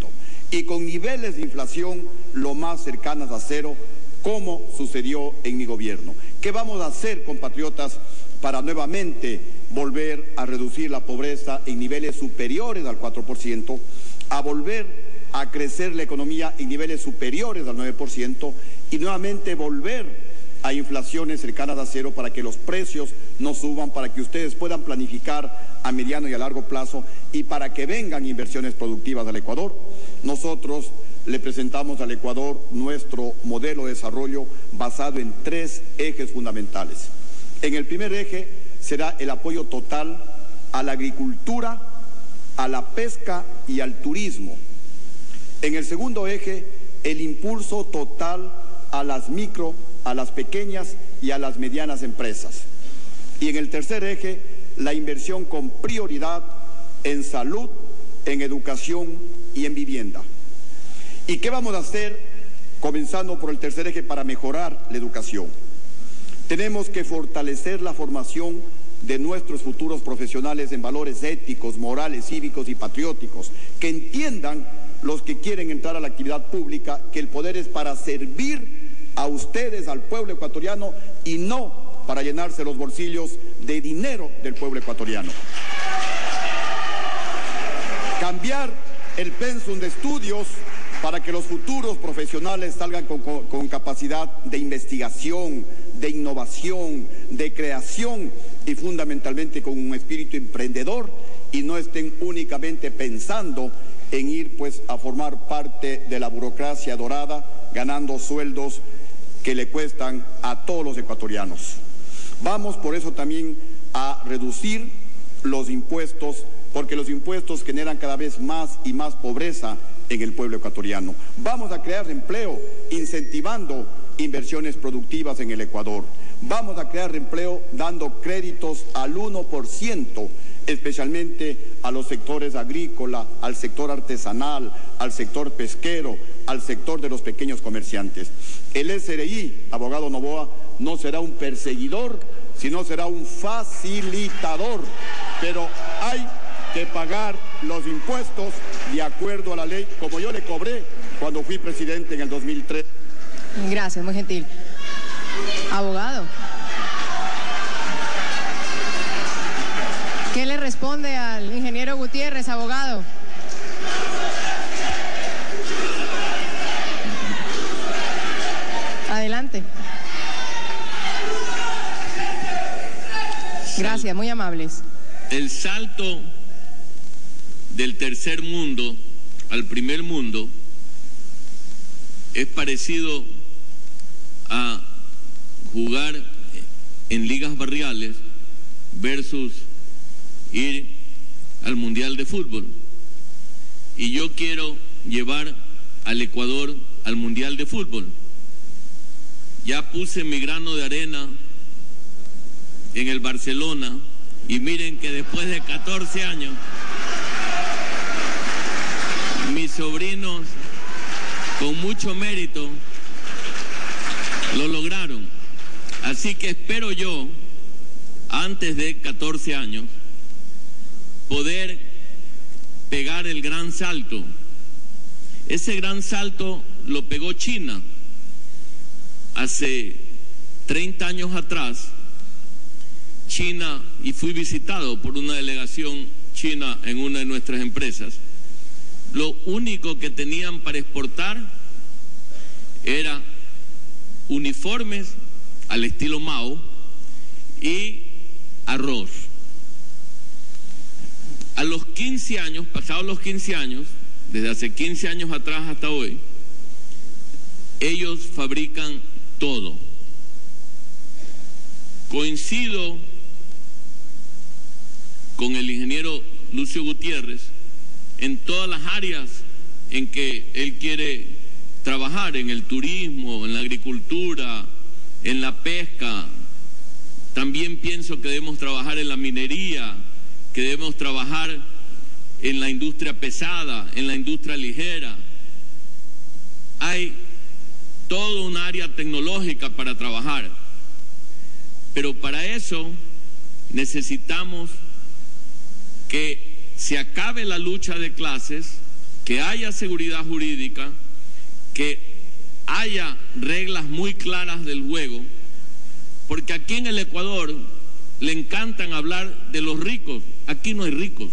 Y con niveles de inflación lo más cercanas a cero, como sucedió en mi gobierno. ¿Qué vamos a hacer, compatriotas, para nuevamente volver a reducir la pobreza en niveles superiores al 4%, a volver a crecer la economía en niveles superiores al 9% y nuevamente volver a inflaciones cercanas a cero para que los precios no suban, para que ustedes puedan planificar a mediano y a largo plazo y para que vengan inversiones productivas al Ecuador? Nosotros le presentamos al Ecuador nuestro modelo de desarrollo basado en 3 ejes fundamentales. En el primer eje será el apoyo total a la agricultura, a la pesca y al turismo. En el segundo eje, el impulso total a las micro, a las pequeñas y a las medianas empresas. Y en el tercer eje, la inversión con prioridad en salud, en educación y en vivienda. ¿Y qué vamos a hacer, comenzando por el tercer eje, para mejorar la educación? Tenemos que fortalecer la formación de nuestros futuros profesionales en valores éticos, morales, cívicos y patrióticos, que entiendan los que quieren entrar a la actividad pública que el poder es para servir a ustedes, al pueblo ecuatoriano, y no para llenarse los bolsillos de dinero del pueblo ecuatoriano. Cambiar el pensum de estudios para que los futuros profesionales salgan con capacidad de investigación, de innovación, de creación y fundamentalmente con un espíritu emprendedor y no estén únicamente pensando en ir pues a formar parte de la burocracia dorada, ganando sueldos que le cuestan a todos los ecuatorianos. Vamos por eso también a reducir los impuestos, porque los impuestos generan cada vez más y más pobreza en el pueblo ecuatoriano. Vamos a crear empleo incentivando inversiones productivas en el Ecuador. Vamos a crear empleo dando créditos al 1%, especialmente a los sectores agrícola, al sector artesanal, al sector pesquero, al sector de los pequeños comerciantes. El SRI, abogado Noboa, no será un perseguidor, sino será un facilitador, pero hay que pagar los impuestos de acuerdo a la ley, como yo le cobré cuando fui presidente en el 2003. Gracias, muy gentil. Abogado, ¿qué le responde al ingeniero Gutiérrez, abogado? Adelante. Gracias, muy amables. El salto del tercer mundo al primer mundo es parecido a jugar en ligas barriales versus ir al Mundial de Fútbol. Y yo quiero llevar al Ecuador al Mundial de Fútbol. Ya puse mi grano de arena en el Barcelona y miren que después de 14 años mis sobrinos con mucho mérito lo lograron. Así que espero yo, antes de 14 años, poder pegar el gran salto. Ese gran salto lo pegó China. Hace 30 años atrás, China, y fui visitado por una delegación china en una de nuestras empresas, lo único que tenían para exportar era uniformes al estilo Mao y arroz. A los 15 años, pasados los 15 años, desde hace 15 años atrás hasta hoy, ellos fabrican todo. Coincido con el ingeniero Lucio Gutiérrez en todas las áreas en que él quiere trabajar, en el turismo, en la agricultura, en la pesca. También pienso que debemos trabajar en la minería, que debemos trabajar en la industria pesada, en la industria ligera. Hay toda un área tecnológica para trabajar, pero para eso necesitamos que se acabe la lucha de clases, que haya seguridad jurídica, que haya reglas muy claras del juego, porque aquí en el Ecuador le encantan hablar de los ricos. Aquí no hay ricos.